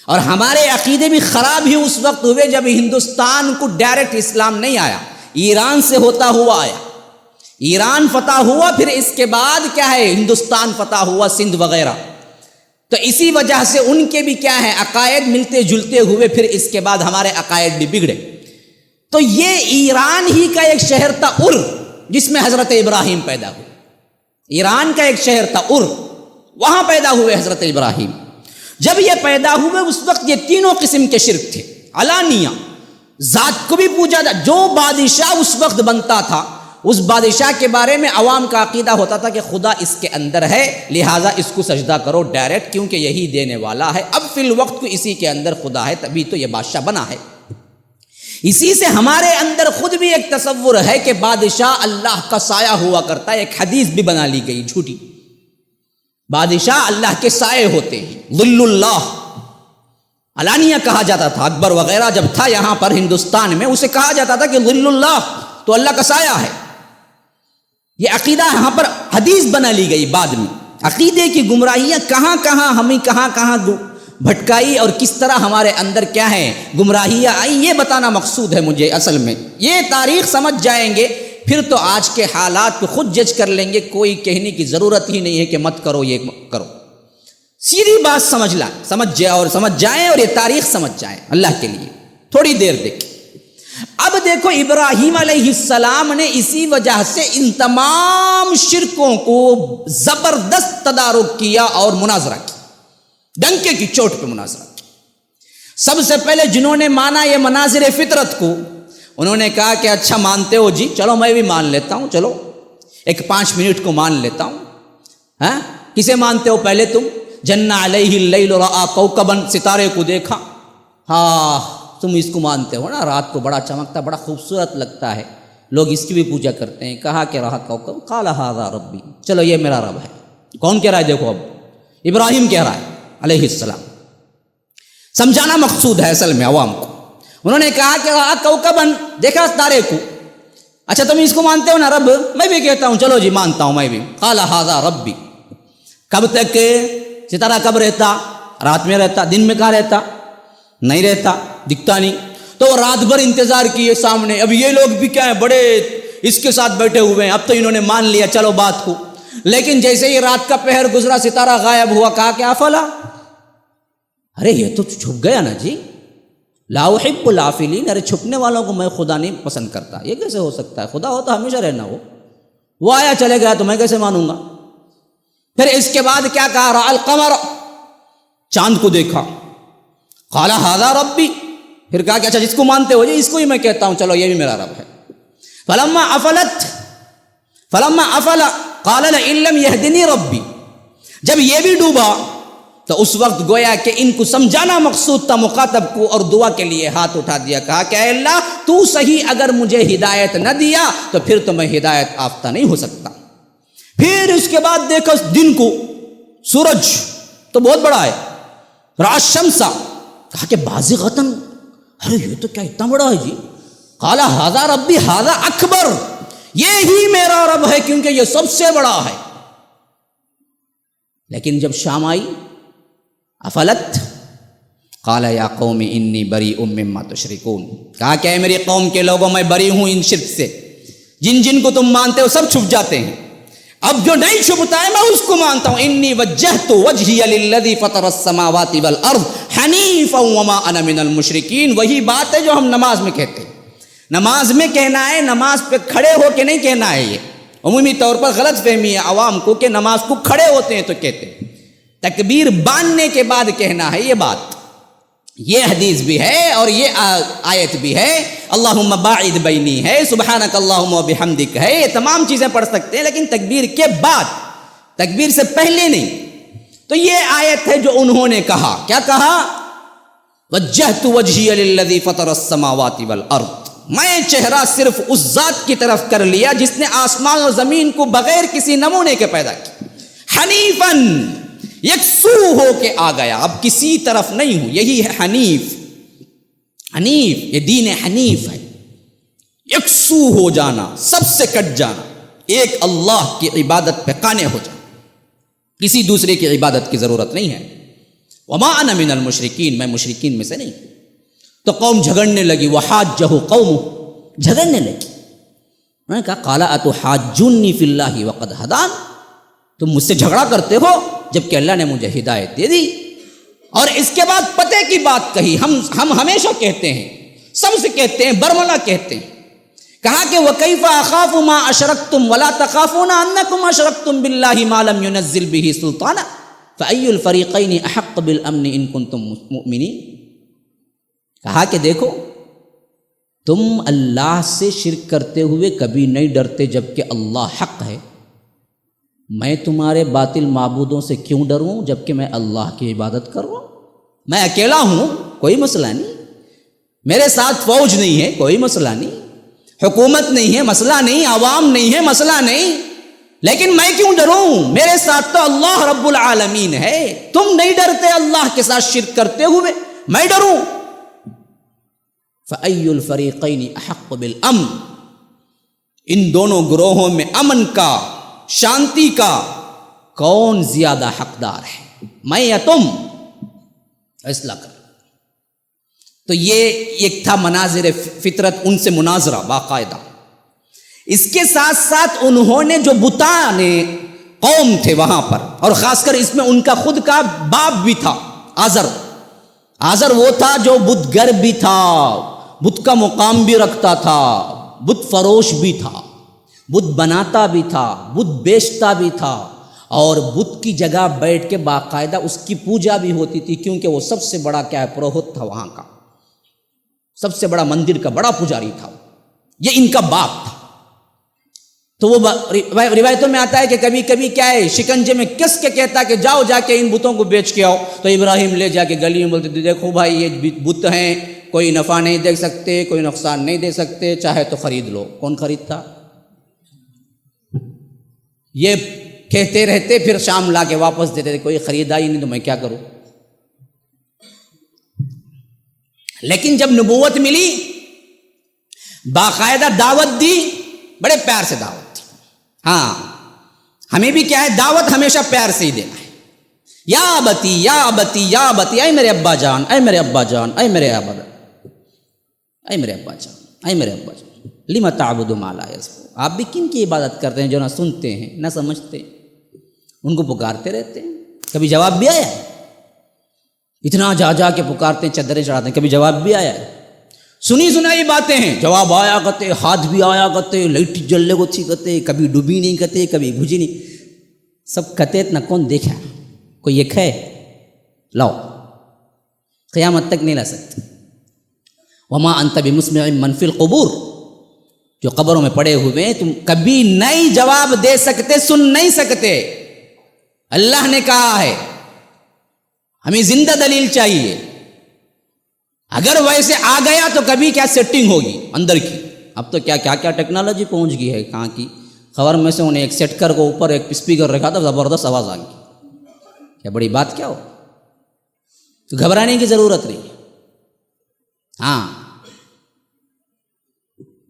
Speaker 1: اور ہمارے عقیدے بھی خراب ہی اس وقت ہوئے جب ہندوستان کو ڈائریکٹ اسلام نہیں آیا، ایران سے ہوتا ہوا آیا، ایران فتح ہوا، پھر اس کے بعد کیا ہے ہندوستان فتح ہوا، سندھ وغیرہ۔ تو اسی وجہ سے ان کے بھی کیا ہے عقائد ملتے جلتے ہوئے پھر اس کے بعد ہمارے عقائد بھی بگڑے. تو یہ ایران ہی کا ایک شہر تھا ار، جس میں حضرت ابراہیم پیدا ہوئے. ایران کا ایک شہر تھا ار، وہاں پیدا ہوئے حضرت ابراہیم. جب یہ پیدا ہوئے اس وقت یہ تینوں قسم کے شرک تھے. علانیہ ذات کو بھی پوجا تھا. جو بادشاہ اس وقت بنتا تھا اس بادشاہ کے بارے میں عوام کا عقیدہ ہوتا تھا کہ خدا اس کے اندر ہے، لہٰذا اس کو سجدہ کرو ڈائریکٹ، کیونکہ یہی دینے والا ہے. اب فی الوقت کو اسی کے اندر خدا ہے، تبھی تو یہ بادشاہ بنا ہے. اسی سے ہمارے اندر خود بھی ایک تصور ہے کہ بادشاہ اللہ کا سایہ ہوا کرتا ہے. ایک حدیث بھی بنا لی گئی جھوٹی، بادشاہ اللہ کے سائے ہوتے ہیں، ظل اللہ. علانیہ کہا جاتا تھا، اکبر وغیرہ جب تھا یہاں پر ہندوستان میں، اسے کہا جاتا تھا کہ ظل اللہ، تو اللہ کا سایہ ہے. یہ عقیدہ یہاں پر حدیث بنا لی گئی. بعد میں عقیدے کی گمراہیاں کہاں کہاں ہمیں کہاں بھٹکائی اور کس طرح ہمارے اندر کیا ہے گمراہیاں آئی، یہ بتانا مقصود ہے مجھے. اصل میں یہ تاریخ سمجھ جائیں گے پھر تو آج کے حالات کو خود جج کر لیں گے. کوئی کہنے کی ضرورت ہی نہیں ہے کہ مت کرو یہ کرو. سیدھی بات سمجھ جائیں اور یہ تاریخ سمجھ جائیں اللہ کے لیے. تھوڑی دیر دیکھیں. اب دیکھو ابراہیم علیہ السلام نے اسی وجہ سے ان تمام شرکوں کو زبردست تدارک کیا اور مناظرہ کیا، ڈنکے کی چوٹ پہ مناظرہ کیا. سب سے پہلے جنہوں نے مانا یہ مناظر فطرت کو، انہوں نے کہا کہ اچھا مانتے ہو جی، چلو میں بھی مان لیتا ہوں، چلو ایک 5 منٹ کو مان لیتا ہوں. ہاں کسے مانتے ہو پہلے تم؟ جن علیہ اللیل رآ کوکبا، ستارے کو دیکھا. ہاں تم اس کو مانتے ہو نا، رات کو بڑا چمکتا بڑا خوبصورت لگتا ہے، لوگ اس کی بھی پوجا کرتے ہیں. کہا کہ رہا کوکب، قال ھذا ربی، چلو یہ میرا رب ہے. کون کہہ رہا ہے؟ دیکھو اب ابراہیم کہہ رہا ہے علیہ السلام. سمجھانا مقصود ہے اصل میں عوام کو. انہوں نے کہا کہ رہا کوکبا، دیکھا ستارے کو. اچھا تم اس کو مانتے ہو نا رب؟ میں بھی کہتا ہوں، چلو جی مانتا ہوں میں بھی. قال ھذا ربی. کب تک ستارہ کب رہتا؟ رات میں رہتا. دن میں کہاں رہتا؟ نہیں رہتا، دکھتا نہیں. تو وہ رات بھر انتظار کیے سامنے. اب یہ لوگ بھی کیا ہیں، بڑے اس کے ساتھ بیٹھے ہوئے ہیں. اب تو انہوں نے مان لیا چلو بات کو. لیکن جیسے ہی رات کا پہر گزرا، ستارہ غائب ہوا. کہا کہ افلا، ارے یہ تو چھپ گیا نا جی. لا احب الافلین، ارے چھپنے والوں کو میں خدا نہیں پسند کرتا. یہ کیسے ہو سکتا ہے؟ خدا ہو تو ہمیشہ رہنا. وہ آیا چلے گیا تو میں کیسے مانوں گا؟ پھر اس کے بعد کیا کہا؟ رأى القمر، چاند کو دیکھا. قال ھذا ربی، پھر کہا کہ اچھا جس کو مانتے ہو جی اس کو ہی میں کہتا ہوں، چلو یہ بھی میرا رب ہے. فلما افل قال لئن لم يهدني ربی، جب یہ بھی ڈوبا تو اس وقت گویا کہ ان کو سمجھانا مقصود تھا مخاطب کو، اور دعا کے لیے ہاتھ اٹھا دیا. کہا کہ اے اللہ تو صحیح اگر مجھے ہدایت نہ دیا تو پھر تو میں ہدایت یافتہ نہیں ہو سکتا. پھر اس کے بعد دیکھو دن کو، سورج تو بہت بڑا ہے. رأى الشمس، کہا کہ بازغتن، ارے یہ تو کیا اتنا بڑا ہے جی. قال ھذا ربی ھذا اکبر، یہی میرا رب ہے کیونکہ یہ سب سے بڑا ہے. لیکن جب شام آئی، افلت قال یا قوم انی بریء مما تشرکون، کہا کہ اے میری قوم کے لوگوں میں بری ہوں ان شرک سے، جن جن کو تم مانتے ہو سب چھپ جاتے ہیں. اب جو نہیں چھپتا ہے میں اس کو مانتا ہوں. انی وجہت وجہی للذی فطر السماوات والارض حنیفا وما انا من المشرکین. وہی بات ہے جو ہم نماز میں کہتے ہیں. نماز میں کہنا ہے، نماز پہ کھڑے ہو کے نہیں کہنا ہے. یہ عمومی طور پر غلط فہمی ہے عوام کو کہ نماز کو کھڑے ہوتے ہیں تو کہتے ہیں. تکبیر باندھنے کے بعد کہنا ہے یہ بات. یہ حدیث بھی ہے اور یہ آیت بھی ہے. اللہم باعد بینی ہے، سبحانک اللہم و بحمدک ہے. یہ تمام چیزیں پڑھ سکتے ہیں لیکن تکبیر کے بعد، تکبیر سے پہلے نہیں. تو یہ آیت ہے جو انہوں نے کہا. کیا کہا؟ وجہت وجہی للذی فطر السماوات والارض، میں چہرہ صرف اس ذات کی طرف کر لیا جس نے آسمان و زمین کو بغیر کسی نمونے کے پیدا کیا. حنیفاً، یکسو ہو کے آ گیا، اب کسی طرف نہیں ہوں. یہی ہے حنیف. حنیف یہ دین حنیف ہے، یکسو ہو جانا، سب سے کٹ جانا، ایک اللہ کی عبادت پہ قانے ہو جانا، کسی دوسرے کی عبادت کی ضرورت نہیں ہے. وما انا من المشرکین، میں مشرکین میں سے نہیں. تو قوم جھگڑنے لگی. وحاجہ قوم، جھگڑنے لگی. میں نے کہا قال اتحاجونی فی اللہ وقد ہدان، تم مجھ سے جھگڑا کرتے ہو جبکہ اللہ نے مجھے ہدایت دے دی۔ اور اس کے بعد پتے کی بات کہی۔ ہم ہمیشہ کہتے ہیں، سب سے کہتے ہیں، برملا کہتے ہیں، کہا کہ وَكَيْفَ أَخَافُ مَا أَشْرَكْتُمْ وَلَا تَخَافُونَ أَنَّكُمْ أَشْرَكْتُمْ بِاللَّهِ مَا لَمْ يُنَزِّلْ بِهِ سُلْطَانًا فَأَيُّ الْفَرِيقَيْنِ أَحَقُّ بِالْأَمْنِ إِن كُنتُم مُؤْمِنِينَ۔ کہا کہ دیکھو تم اللہ سے شرک کرتے ہوئے کبھی نہیں ڈرتے جبکہ اللہ حق ہے، میں تمہارے باطل معبودوں سے کیوں ڈروں جبکہ میں اللہ کی عبادت کر رہا ہوں؟ میں اکیلا ہوں، کوئی مسئلہ نہیں، میرے ساتھ فوج نہیں ہے، کوئی مسئلہ نہیں، حکومت نہیں ہے، مسئلہ نہیں، عوام نہیں ہے، مسئلہ نہیں، لیکن میں کیوں ڈروں؟ میرے ساتھ تو اللہ رب العالمین ہے۔ تم نہیں ڈرتے اللہ کے ساتھ شرک کرتے ہوئے، میں ڈروں؟ فَأَيُّ الْفَرِيقَيْنِ أَحَقُّ بِالْأَمْنِ، ان دونوں گروہوں میں امن کا، شانتی کا کون زیادہ حقدار ہے، میں یا تم؟ فیصلہ کر۔ تو یہ ایک تھا مناظر فطرت، ان سے مناظرہ باقاعدہ۔ اس کے ساتھ ساتھ انہوں نے جو بتانے قوم تھے وہاں پر، اور خاص کر اس میں ان کا خود کا باپ بھی تھا آزر وہ تھا جو بت گر بھی تھا، بت کا مقام بھی رکھتا تھا، بت فروش بھی تھا، بت بناتا بھی تھا، بت بیچتا بھی تھا، اور بت کی جگہ بیٹھ کے باقاعدہ اس کی پوجا بھی ہوتی تھی، کیونکہ وہ سب سے بڑا کیا ہے، پروہت تھا وہاں کا، سب سے بڑا مندر کا بڑا پجاری تھا، یہ ان کا باپ تھا۔ تو وہ روایتوں میں آتا ہے کہ کبھی کبھی کیا ہے، شکنجے میں کس کے کہتا کہ جاؤ جا کے ان بتوں کو بیچ کے آؤ، تو ابراہیم لے جا کے گلی میں بولتے تھے دیکھو بھائی یہ بت ہیں، کوئی نفع نہیں دے سکتے، کوئی نقصان نہیں دے سکتے، چاہے تو خرید لو۔ کون خریدتا؟ یہ کہتے رہتے، پھر شام لا کے واپس دیتے تھے، کوئی خریدا ہی نہیں تو میں کیا کروں؟ لیکن جب نبوت ملی، باقاعدہ دعوت دی، بڑے پیار سے دعوت دی۔ ہاں ہمیں بھی کیا ہے، دعوت ہمیشہ پیار سے ہی دینا ہے۔ یا ابتی یا ابتی یا ابتی، اے میرے ابا جان، اے میرے ابا جان، اے میرے ابا جان، اے میرے ابا جان، اے میرے ابا جان، لم تعبد ما لا يسمع۔ آپ بھی کن کی عبادت کرتے ہیں جو نہ سنتے ہیں نہ سمجھتے ہیں؟ ان کو پکارتے رہتے ہیں، کبھی جواب بھی آیا ہے؟ اتنا جا جا کے پکارتے ہیں، چادریں چڑھاتے ہیں، کبھی جواب بھی آیا ہے؟ سنی سنائی باتیں ہیں، جواب آیا کرتے، ہاتھ بھی آیا کرتے، لائٹ جلنے کو تھی کرتے، کبھی ڈوبی نہیں کرتے، کبھی بجھی نہیں، سب کہتے اتنا کون دیکھا؟ کوئی ایک ہے؟ لاؤ، قیامت تک نہیں لا سکتے۔ وما انت بمسمع من فی القبور، جو قبروں میں پڑے ہوئے ہیں تم کبھی نہیں جواب دے سکتے، سن نہیں سکتے۔ اللہ نے کہا ہے ہمیں زندہ دلیل چاہیے، اگر ویسے آ گیا تو کبھی کیا سیٹنگ ہوگی اندر کی۔ اب تو کیا کیا کیا ٹیکنالوجی پہنچ گئی ہے، کہاں کی خبر میں سے انہیں ایک سیٹ کر کو اوپر ایک اسپیکر رکھا تھا، زبردست آواز آ گئی، کیا بڑی بات کیا ہو؟ تو گھبرانے کی ضرورت نہیں ہے، ہاں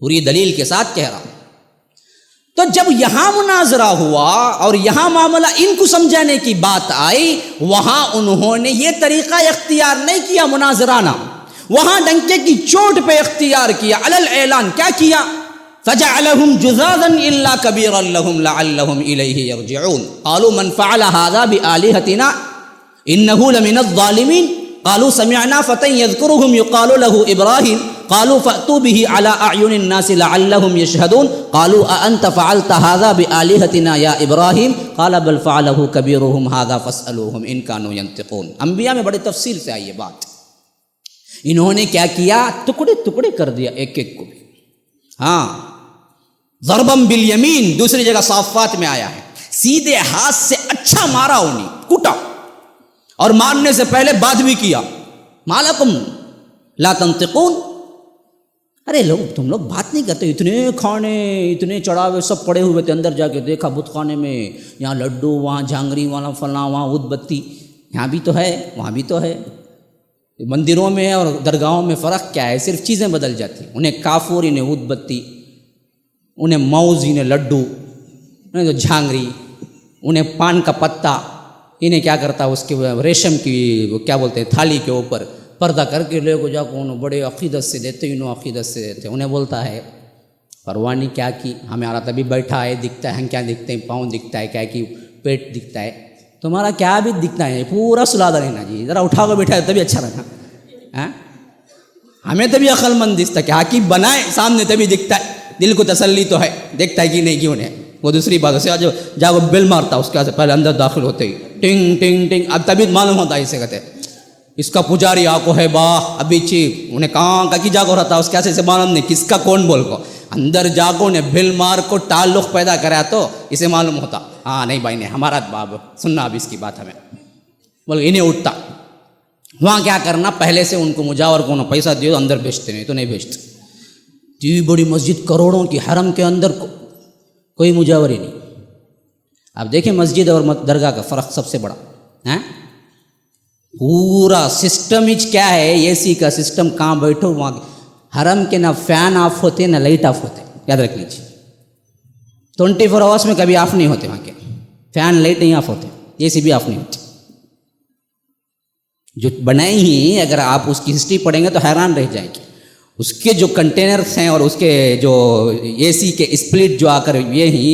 Speaker 1: پوری دلیل کے ساتھ کہہ رہا ہوں۔ تو جب یہاں مناظرہ ہوا اور یہاں معاملہ ان کو سمجھانے کی بات آئی، وہاں انہوں نے یہ طریقہ اختیار نہیں کیا مناظرانہ، وہاں ڈنکے کی چوٹ پہ اختیار کیا، علی الاعلان کیا کیا؟ فجعلهم جذاذا الا كبيرا لهم لعلهم اليه يرجعون قالوا من فعل هذا بآلهتنا انه لمن الظالمين قالوا سمعنا فتى يذكرهم يقال له ابراهيم قالوا فأتوا به على اعين الناس لعلهم يشهدون قالوا أأنت فعلت هذا بآلهتنا يا ابراهيم قال بل فعله كبيرهم هذا فاسألوهم ان كانوا ينطقون۔ انبیاء میں بڑی تفصیل سے آئی یہ بات۔ انہوں نے کیا کیا؟ ٹکڑے ٹکڑے کر دیا ایک ایک کو بھی، ہاں ضربم بالیمین، دوسری جگہ صافات میں آیا ہے، سیدھے ہاتھ سے اچھا مارا، انہیں کوٹا، اور مارنے سے پہلے بات بھی کیا، مالکم لا تنطقون، ارے لوگ تم لوگ بات نہیں کرتے، اتنے کھانے اتنے چڑھاوے سب پڑے ہوئے تھے، اندر جا کے دیکھا بت خانے میں، یہاں لڈو، وہاں جھانگری، وہاں فلاں، وہاں ادھ بتی، یہاں بھی تو ہے وہاں بھی تو ہے۔ مندروں میں اور درگاہوں میں فرق کیا ہے؟ صرف چیزیں بدل جاتی ہیں، انہیں کافور، انہیں ادھ بتی، انہیں موز، انہیں لڈو، انہیں تو جھانگری، انہیں پان کا پتا، انہیں کیا کرتا اس کے ریشم کی وہ کیا بولتے ہیں تھالی کے اوپر پردہ کر کے لے کو جا کو انہوں بڑے عقیدت سے دیتے، انہوں عقیدت سے دیتے، انہیں بولتا ہے پروانی کیا کی، ہمارا تبھی بیٹھا ہے، دکھتا ہے، ہم کیا دکھتے ہیں، پاؤں دکھتا ہے، کیا کہ پیٹ دکھتا ہے، تمہارا کیا بھی دکھنا ہے، پورا سلادا رہنا جی، ذرا اٹھا کے بیٹھا ہے تبھی اچھا رہنا. ہمیں تبھی عقل مند دکھتا کہ حقیق بنائے سامنے تبھی دکھتا ہے، دل کو تسلی تو ہے، دیکھتا ہے کہ نہیں کیوں نہیں. وہ دوسری بات ہے جو جا وہ بل مارتا اس کے پہلے اندر داخل ہوتے ہی ٹنگ ٹنگ ٹنگ، اب تبھی معلوم ہوتا ہے. اسے کہتے ہیں اس کا پجاری آکو ہے با ابھی چیپ انہیں کہاں کی جاگو رہتا اس کیسے سے معلوم نہیں کس کا کون بول کو اندر جاگو نے بل مار کو تعلق پیدا کرا تو اسے معلوم ہوتا ہاں نہیں بھائی نہیں ہمارا باب سننا اب اس کی بات ہمیں بول انہیں اٹھتا. وہاں کیا کرنا، پہلے سے ان کو مجاور کو پیسہ دیو اندر بیچتے، نہیں تو نہیں بیچتے. جی بڑی مسجد کروڑوں کی، حرم کے اندر کوئی مجاور ہی نہیں. اب دیکھیں مسجد اور درگاہ کا فرق سب سے بڑا ہے. پورا سسٹم ہی کیا ہے، اے سی کا سسٹم، کہاں بیٹھو وہاں. حرم کے نہ فین آف ہوتے نہ لائٹ آف ہوتے، یاد رکھ لیجیے. 24 آورس میں کبھی آف نہیں ہوتے وہاں کے فین، لائٹ نہیں آف ہوتے، اے سی بھی آف نہیں ہوتی. جو بنائی ہی اگر آپ اس کی ہسٹری پڑھیں گے تو حیران رہ جائیں گے. اس کے جو کنٹینرس ہیں اور اس کے جو اے سی کے اسپلٹ جو آ کر یہ ہی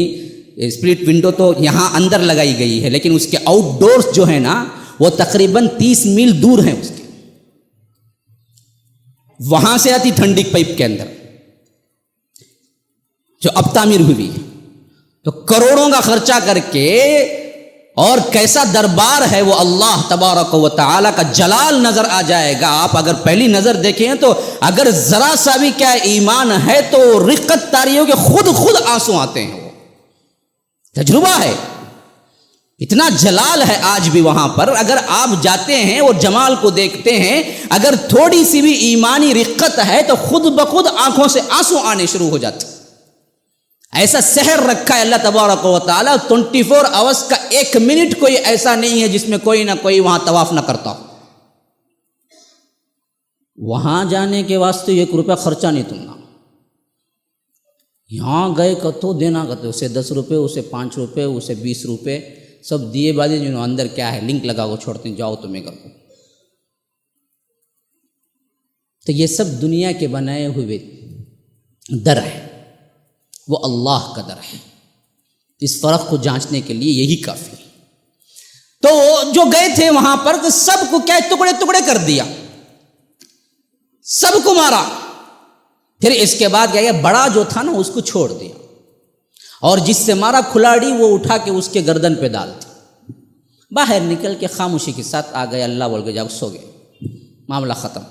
Speaker 1: اسپلٹ ونڈو تو یہاں اندر لگائی گئی ہے، لیکن اس کے آؤٹ ڈورس جو ہیں نا وہ تقریباً 30 میل دور ہیں اس کے. وہاں سے آتی ٹھنڈی پائپ کے اندر جو اب تعمیر ہوئی ہے. تو کروڑوں کا خرچہ کر کے اور کیسا دربار ہے وہ اللہ تبارک و تعالی کا جلال نظر آ جائے گا. آپ اگر پہلی نظر دیکھیں تو اگر ذرا سا بھی کیا ایمان ہے تو رقت طاری ہو کہ خود آنسو آتے ہیں. وہ تجربہ ہے، اتنا جلال ہے آج بھی وہاں پر. اگر آپ جاتے ہیں اور جمال کو دیکھتے ہیں، اگر تھوڑی سی بھی ایمانی رقت ہے تو خود بخود آنکھوں سے آنسو آنے شروع ہو جاتے. ایسا سحر رکھا ہے اللہ تبارک و تعالیٰ. 24 آورس کا 1 منٹ کوئی ایسا نہیں ہے جس میں کوئی نہ کوئی وہاں طواف نہ کرتا ہو. وہاں جانے کے واسطے 1 روپیہ خرچہ نہیں تم نا. یہاں گئے کتو دینا کتو، اسے 10 روپے، اسے 5 روپے، اسے 20 روپے سب دیے بادے جنہوں اندر کیا ہے لنک لگا کو چھوڑتے ہیں، جاؤ تمہیں گھر کو. تو یہ سب دنیا کے بنائے ہوئے در ہے، وہ اللہ کا در ہے. اس فرق کو جانچنے کے لیے یہی کافی ہے. تو جو گئے تھے وہاں پر تو سب کو کیا ٹکڑے ٹکڑے کر دیا، سب کو مارا. پھر اس کے بعد کیا بڑا جو تھا نا اس کو چھوڑ دیا، اور جس سے مارا کھلاڑی وہ اٹھا کے اس کے گردن پہ ڈال دی. باہر نکل کے خاموشی کے ساتھ آ گئے، اللہ بول کے جاؤ سو گئے، معاملہ ختم.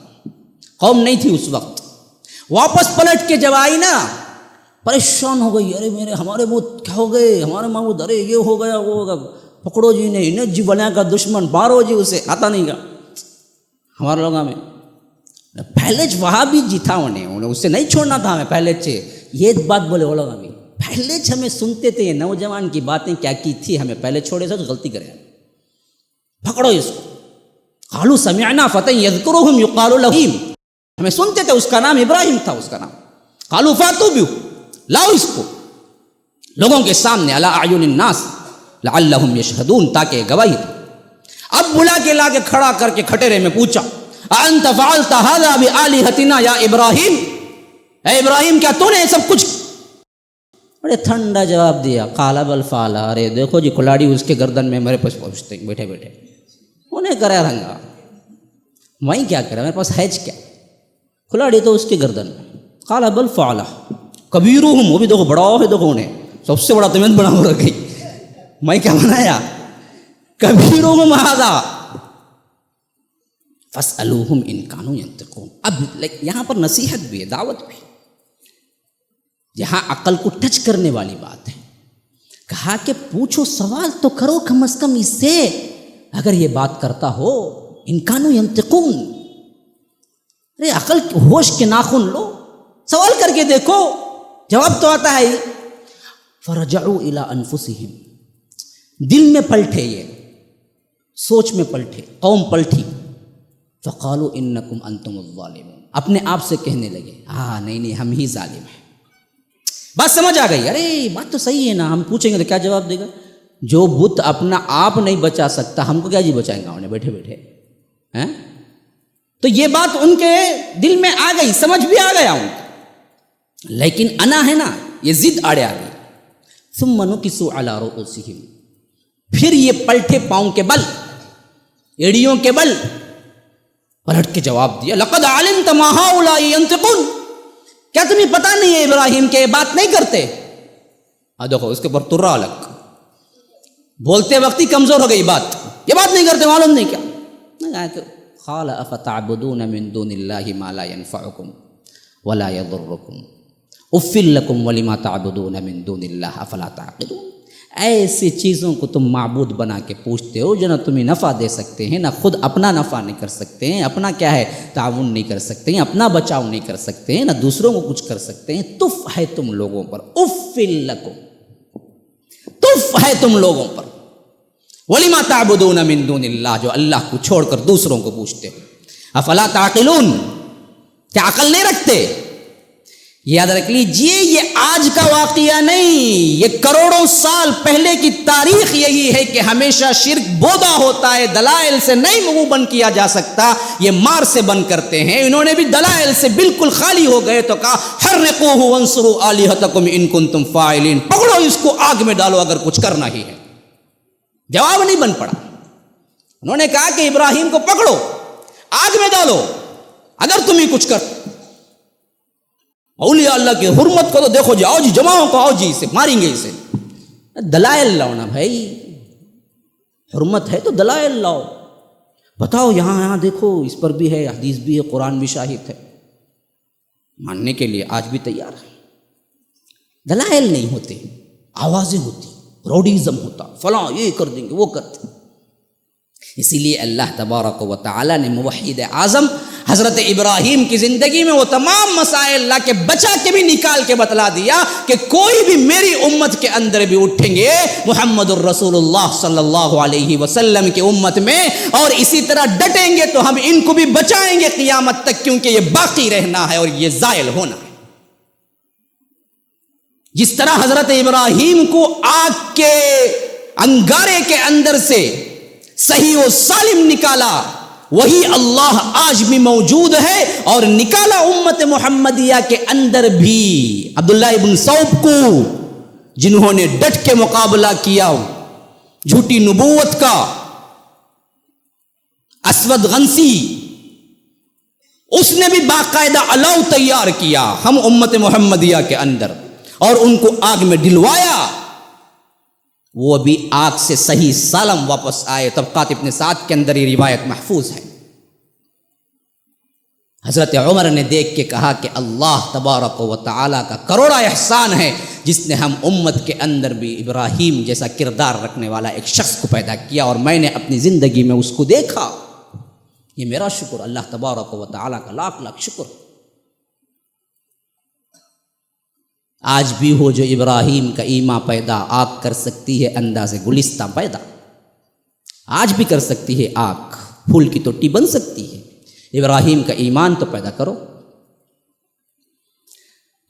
Speaker 1: قوم نہیں تھی اس وقت. واپس پلٹ کے جب آئی نا پریشان ہو گئی، ارے میرے ہمارے وہ کیا ہو گئے، ہمارے محمود ارے یہ ہو گیا وہ ہوگا. پکڑو جی نہیں جی بنا کا دشمن، مارو جی اسے، آتا نہیں گا. ہمارے لوگوں میں پہلے وہاں بھی جی تھا، انہیں اس سے نہیں چھوڑنا تھا ہمیں. پہلے سے یہ بات بولے وہ لوگ ابھی پہلے ہمیں سنتے تھے یہ نوجوان کی باتیں کیا کی تھی، ہمیں پہلے چھوڑے سے تو غلطی کرے. پکڑو اس کو. قالوا سمعنا فتى يذكرهم يقال له، ہمیں سنتے تھے اس کا نام ابراہیم تھا، اس کا نام. قالوا فاتوا به، لاؤ اس کو لوگوں کے سامنے، علی اعین الناس لعلهم يشهدون، تاکہ گواہی دے. اب بلا کے لا کے کھڑا کر کے کھٹیرے میں پوچھا انت فعلت هذا بآلهتنا یا ابراہیم، اے ابراہیم کیا تو نے سب کچھ؟ بڑے ٹھنڈا جواب دیا، قال بل فعل، ارے دیکھو جی کھلاڑی اس کے گردن میں میرے پاس پہنچتے بیٹھے بیٹھے انہیں کرا رنگا، وہیں کیا کرا، میرے پاس ہے کیا، کھلاڑی تو اس کے گردن میں. قال بل فعل کبیرہم، وہ بھی دیکھو بڑا ہے، دیکھو انہیں سب سے بڑا تمہیں بنا ہو رکھی، میں کیا بنایا، کبیرہم ھذا فاسألوہم ان کانوا ینطقون. اب یہاں پر نصیحت بھی ہے، دعوت بھی، یہاں عقل کو ٹچ کرنے والی بات ہے. کہا کہ پوچھو، سوال تو کرو کم از کم اس سے، اگر یہ بات کرتا ہو ان کانوا ینطقون. ارے عقل ہوش کے ناخن لو، سوال کر کے دیکھو، جواب تو آتا ہے. فرجعوا الی انفسہم، دل میں پلٹے، یہ سوچ میں پلٹے، قوم پلٹی. فقالوا انکم انتم الظالمون، اپنے آپ سے کہنے لگے ہاں نہیں ہم ہی ظالم ہیں. بات سمجھ آ گئی، ارے بات تو صحیح ہے نا. ہم پوچھیں گے تو کیا جواب دے گا، جو بت اپنا آپ نہیں بچا سکتا ہم کو کیا جی بچائیں گا انہیں بیٹھے بیٹھے. تو یہ بات ان کے دل میں آ گئی، سمجھ بھی آ گیا ان کو، لیکن انا ہے نا یہ ضد آڑے آ گئی. ثم نکسوا علی رؤوسہم، پھر یہ پلٹے پاؤں کے بل، ایڑیوں کے بل پلٹ کے جواب دیا، لقد علمت ما هؤلاء ينطقون، کیا تمہیں پتا نہیں ہے ابراہیم کہ یہ بات نہیں کرتے؟ دیکھو اس کے اوپر ترا الگ، بولتے وقت ہی کمزور ہو گئی بات، یہ بات نہیں کرتے معلوم نہیں کیا؟ قال افتعبدون من دون اللہ ما لا ينفعكم ولا يضركم اف لكم ولما تعبدون من دون اللہ افلا تعقلون، ایسی چیزوں کو تم معبود بنا کے پوچھتے ہو جو نہ تمہیں نفع دے سکتے ہیں، نہ خود اپنا نفع نہیں کر سکتے ہیں، اپنا کیا ہے تعاون نہیں کر سکتے ہیں، اپنا بچاؤ نہیں کر سکتے ہیں، نہ دوسروں کو کچھ کر سکتے ہیں، تف ہے تم لوگوں پر، اف لکم، تف ہے تم لوگوں پر، وَلِمَا تَعْبُدُونَ مِن دُونِ اللَّهِ، جو اللہ کو چھوڑ کر دوسروں کو پوچھتے ہو، افلا تعقلون، کیا عقل نہیں رکھتے؟ یاد رکھ لیجئے یہ آج کا واقعہ نہیں، یہ کروڑوں سال پہلے کی تاریخ یہی ہے کہ ہمیشہ شرک بودا ہوتا ہے، دلائل سے نہیں منہ بند کیا جا سکتا، یہ مار سے بند کرتے ہیں، انہوں نے بھی دلائل سے بالکل خالی ہو گئے تو کہا حرقوہ وانصروا آلہتکم ان کنتم فاعلین، پکڑو اس کو آگ میں ڈالو اگر کچھ کرنا ہی ہے۔ جواب نہیں بن پڑا، انہوں نے کہا کہ ابراہیم کو پکڑو آگ میں ڈالو اگر تمہیں کچھ کر، اولیاء اللہ کی حرمت کو تو دیکھو جی، آؤ جی جماعوں کو، آؤ جی اسے ماریں گے اسے، دلائل لاؤ نا بھائی، حرمت ہے تو دلائل لاؤ، بتاؤ یہاں دیکھو اس پر بھی ہے، حدیث بھی ہے، قرآن بھی شاہد ہے، ماننے کے لیے آج بھی تیار ہے۔ دلائل نہیں ہوتے، آوازیں ہوتی، روڈیزم ہوتا، فلاں یہ کر دیں گے وہ کرتے، اسی لیے اللہ تبارک و تعالی نے موحد اعظم حضرت ابراہیم کی زندگی میں وہ تمام مسائل لا کے بچا کے بھی نکال کے بتلا دیا کہ کوئی بھی میری امت کے اندر بھی اٹھیں گے محمد الرسول اللہ صلی اللہ علیہ وسلم کی امت میں، اور اسی طرح ڈٹیں گے تو ہم ان کو بھی بچائیں گے قیامت تک، کیونکہ یہ باقی رہنا ہے اور یہ زائل ہونا ہے۔ جس طرح حضرت ابراہیم کو آگ کے انگارے کے اندر سے صحیح و سالم نکالا، وہی اللہ آج بھی موجود ہے اور نکالا امت محمدیہ کے اندر بھی۔ عبداللہ ابن سعود کو جنہوں نے ڈٹ کے مقابلہ کیا جھوٹی نبوت کا، اسود غنسی، اس نے بھی باقاعدہ الاؤ تیار کیا ہم امت محمدیہ کے اندر اور ان کو آگ میں ڈلوایا، وہ بھی آگ سے صحیح سالم واپس آئے۔ طبقات ابن سعد کے اندر یہ روایت محفوظ ہے۔ حضرت عمر نے دیکھ کے کہا کہ اللہ تبارک و تعالیٰ کا کروڑا احسان ہے جس نے ہم امت کے اندر بھی ابراہیم جیسا کردار رکھنے والا ایک شخص کو پیدا کیا، اور میں نے اپنی زندگی میں اس کو دیکھا، یہ میرا شکر، اللہ تبارک و تعالیٰ کا لاکھ لاکھ شکر۔ آج بھی ہو جو ابراہیم کا ایمان پیدا آگ کر سکتی ہے انداز گلستہ پیدا، آج بھی کر سکتی ہے آگ، پھول کی توٹی بن سکتی ہے، ابراہیم کا ایمان تو پیدا کرو۔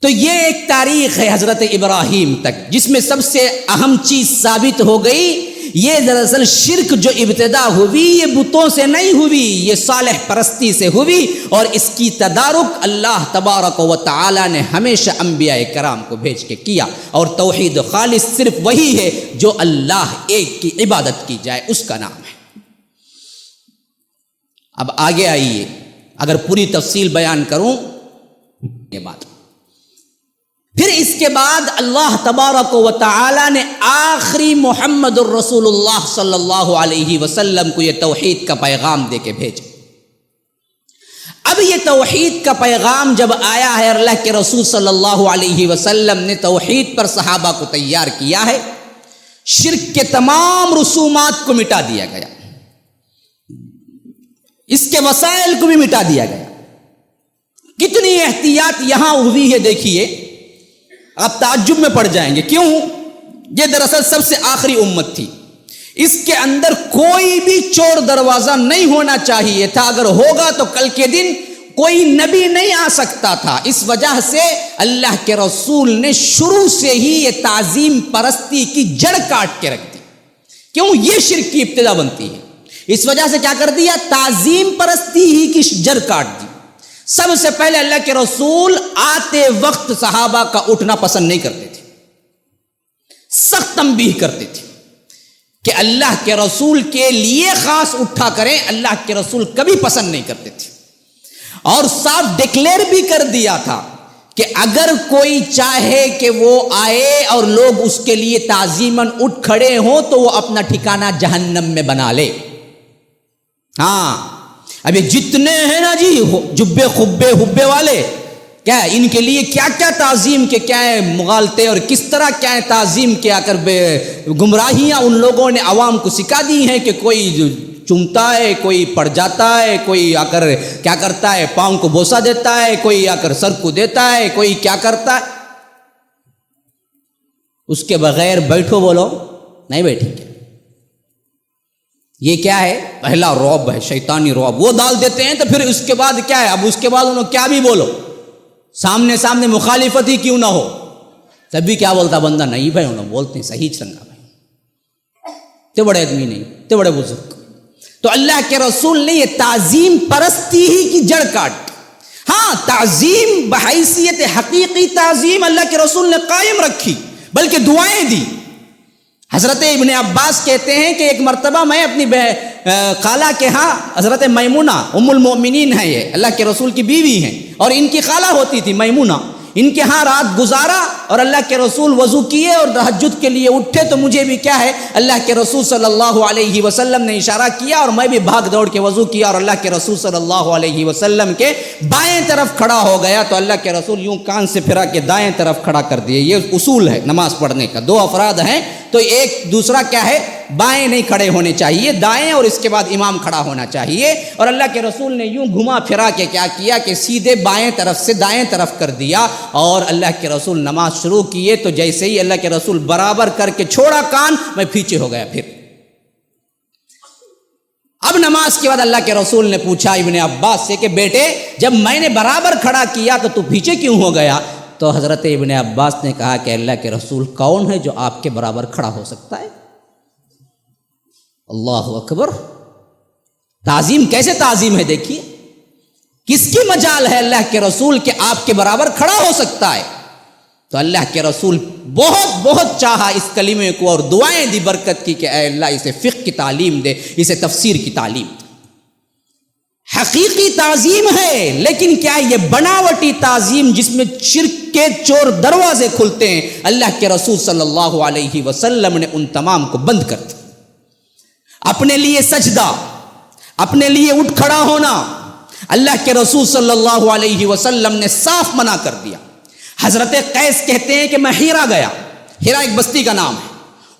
Speaker 1: تو یہ ایک تاریخ ہے حضرت ابراہیم تک، جس میں سب سے اہم چیز ثابت ہو گئی، یہ دراصل شرک جو ابتدا ہوئی یہ بتوں سے نہیں ہوئی، یہ صالح پرستی سے ہوئی، اور اس کی تدارک اللہ تبارک و تعالی نے ہمیشہ انبیاء کرام کو بھیج کے کیا، اور توحید خالص صرف وہی ہے جو اللہ ایک کی عبادت کی جائے، اس کا نام ہے۔ اب آگے آئیے، اگر پوری تفصیل بیان کروں یہ بات، پھر اس کے بعد اللہ تبارک و تعالی نے آخری محمد الرسول اللہ صلی اللہ علیہ وسلم کو یہ توحید کا پیغام دے کے بھیجا۔ اب یہ توحید کا پیغام جب آیا ہے، اللہ کے رسول صلی اللہ علیہ وسلم نے توحید پر صحابہ کو تیار کیا ہے، شرک کے تمام رسومات کو مٹا دیا گیا، اس کے وسائل کو بھی مٹا دیا گیا۔ کتنی احتیاط یہاں ہوئی ہے دیکھیے، آپ تعجب میں پڑ جائیں گے، کیوں؟ یہ دراصل سب سے آخری امت تھی، اس کے اندر کوئی بھی چور دروازہ نہیں ہونا چاہیے تھا، اگر ہوگا تو کل کے دن کوئی نبی نہیں آ سکتا تھا۔ اس وجہ سے اللہ کے رسول نے شروع سے ہی یہ تعظیم پرستی کی جڑ کاٹ کے رکھ دی، کیوں؟ یہ شرک کی ابتدا بنتی ہے، اس وجہ سے کیا کر دیا؟ تعظیم پرستی ہی کی جڑ کاٹ دی۔ سب سے پہلے اللہ کے رسول آتے وقت صحابہ کا اٹھنا پسند نہیں کرتے تھے، سخت تنبیہ کرتے تھے کہ اللہ کے رسول کے لیے خاص اٹھا کریں، اللہ کے رسول کبھی پسند نہیں کرتے تھے، اور صاف ڈکلیئر بھی کر دیا تھا کہ اگر کوئی چاہے کہ وہ آئے اور لوگ اس کے لیے تعظیماً اٹھ کھڑے ہوں تو وہ اپنا ٹھکانہ جہنم میں بنا لے۔ ہاں ابھی جتنے ہیں نا جی جبے خبے حبے والے، کیا ان کے لیے کیا کیا تعظیم کے کیا ہے مغالطے اور کس طرح کیا ہے تعظیم کیا کر گمراہیاں ان لوگوں نے عوام کو سکھا دی ہیں کہ کوئی چومتا ہے، کوئی پڑ جاتا ہے، کوئی آ کر کیا کرتا ہے پاؤں کو بوسہ دیتا ہے، کوئی آ کر سر کو دیتا ہے، کوئی کیا کرتا ہے۔ اس کے بغیر بیٹھو بولو نہیں بیٹھیں گے۔ یہ کیا ہے؟ پہلا رعب ہے، شیطانی رعب وہ ڈال دیتے ہیں، تو پھر اس کے بعد کیا ہے؟ اب اس کے بعد انہوں کیا بھی بولو، سامنے مخالفت ہی کیوں نہ ہو، تب بھی کیا بولتا بندہ؟ نہیں بھائی انہوں بولتے ہیں صحیح چنگا بھائی، تے بڑے آدمی نہیں، تے بڑے بزرگ۔ تو اللہ کے رسول نے یہ تعظیم پرستی ہی کی جڑ کاٹ۔ ہاں تعظیم بحیثیت حقیقی تعظیم اللہ کے رسول نے قائم رکھی، بلکہ دعائیں دی۔ حضرت ابن عباس کہتے ہیں کہ ایک مرتبہ میں اپنی خالہ کے ہاں، حضرت میمونہ ام المؤمنین ہیں، یہ اللہ کے رسول کی بیوی ہیں، اور ان کی خالہ ہوتی تھی میمونہ، ان کے ہاں رات گزارا، اور اللہ کے رسول وضو کیے اور تہجد کے لیے اٹھے، تو مجھے بھی کیا ہے اللہ کے رسول صلی اللہ علیہ وسلم نے اشارہ کیا، اور میں بھی بھاگ دوڑ کے وضو کیا، اور اللہ کے رسول صلی اللہ علیہ وسلم کے بائیں طرف کھڑا ہو گیا، تو اللہ کے رسول یوں کان سے پھرا کے دائیں طرف کھڑا کر دیے۔ یہ اصول ہے نماز پڑھنے کا، دو افراد ہیں تو ایک دوسرا کیا ہے بائیں نہیں کھڑے ہونے چاہیے، دائیں، اور اس کے بعد امام کھڑا ہونا چاہیے۔ اور اللہ کے رسول نے یوں گھما پھرا کے کیا کیا کہ سیدھے بائیں طرف سے دائیں طرف کر دیا، اور اللہ کے رسول نماز شروع کیے تو جیسے ہی اللہ کے رسول برابر کر کے چھوڑا کان، میں پیچھے ہو گیا۔ پھر اب نماز کے بعد اللہ کے رسول نے پوچھا ابن عباس سے کہ بیٹے جب میں نے برابر کھڑا کیا تو پیچھے کیوں ہو گیا؟ تو حضرت ابن عباس نے کہا کہ اللہ کے رسول کون ہے جو آپ کے برابر کھڑا ہو سکتا ہے؟ اللہ اکبر! تعظیم کیسے تعظیم ہے دیکھیے، کس کی مجال ہے اللہ کے رسول کہ آپ کے برابر کھڑا ہو سکتا ہے؟ تو اللہ کے رسول بہت بہت چاہا اس کلمے کو، اور دعائیں دی برکت کی کہ اے اللہ اسے فقہ کی تعلیم دے، اسے تفسیر کی تعلیم دے۔ حقیقی تعظیم ہے، لیکن کیا یہ بناوٹی تعظیم جس میں شرک کے چور دروازے کھلتے ہیں، اللہ کے رسول صلی اللہ علیہ وسلم نے ان تمام کو بند کر دیا۔ اپنے لیے سجدہ، اپنے لیے اٹھ کھڑا ہونا، اللہ کے رسول صلی اللہ علیہ وسلم نے صاف منع کر دیا۔ حضرت قیس کہتے ہیں کہ میں ہیرا گیا، ہیرا ایک بستی کا نام ہے،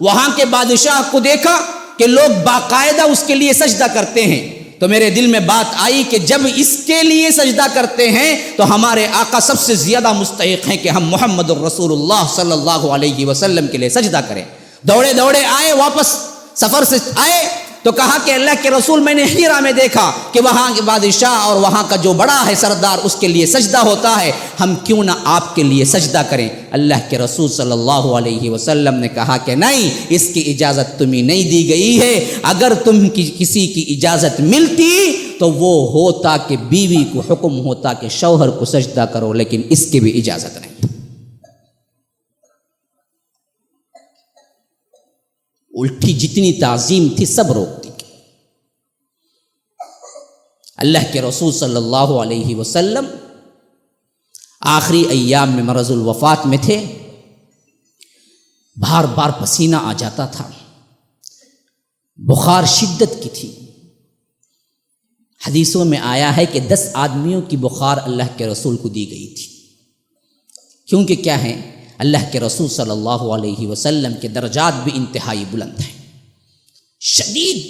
Speaker 1: وہاں کے بادشاہ کو دیکھا کہ لوگ باقاعدہ اس کے لیے سجدہ کرتے ہیں، تو میرے دل میں بات آئی کہ جب اس کے لیے سجدہ کرتے ہیں تو ہمارے آقا سب سے زیادہ مستحق ہیں کہ ہم محمد الرسول اللہ صلی اللہ علیہ وسلم کے لیے سجدہ کریں۔ دوڑے دوڑے آئے، واپس سفر سے آئے تو کہا کہ اللہ کے رسول میں نے ہیرا میں دیکھا کہ وہاں کے بادشاہ اور وہاں کا جو بڑا ہے سردار اس کے لیے سجدہ ہوتا ہے، ہم کیوں نہ آپ کے لیے سجدہ کریں؟ اللہ کے رسول صلی اللہ علیہ وسلم نے کہا کہ نہیں، اس کی اجازت تمہیں نہیں دی گئی ہے، اگر تم کسی کی اجازت ملتی تو وہ ہوتا کہ بیوی کو حکم ہوتا کہ شوہر کو سجدہ کرو، لیکن اس کی بھی اجازت نہیں۔ الٹی جتنی تعظیم تھی سب روک دی۔ اللہ کے رسول صلی اللہ علیہ وسلم آخری ایام میں مرض الوفات میں تھے، بار بار پسینہ آ جاتا تھا، بخار شدت کی تھی۔ حدیثوں میں آیا ہے کہ 10 آدمیوں کی بخار اللہ کے رسول کو دی گئی تھی، کیونکہ کیا ہے اللہ کے رسول صلی اللہ علیہ وسلم کے درجات بھی انتہائی بلند ہیں، شدید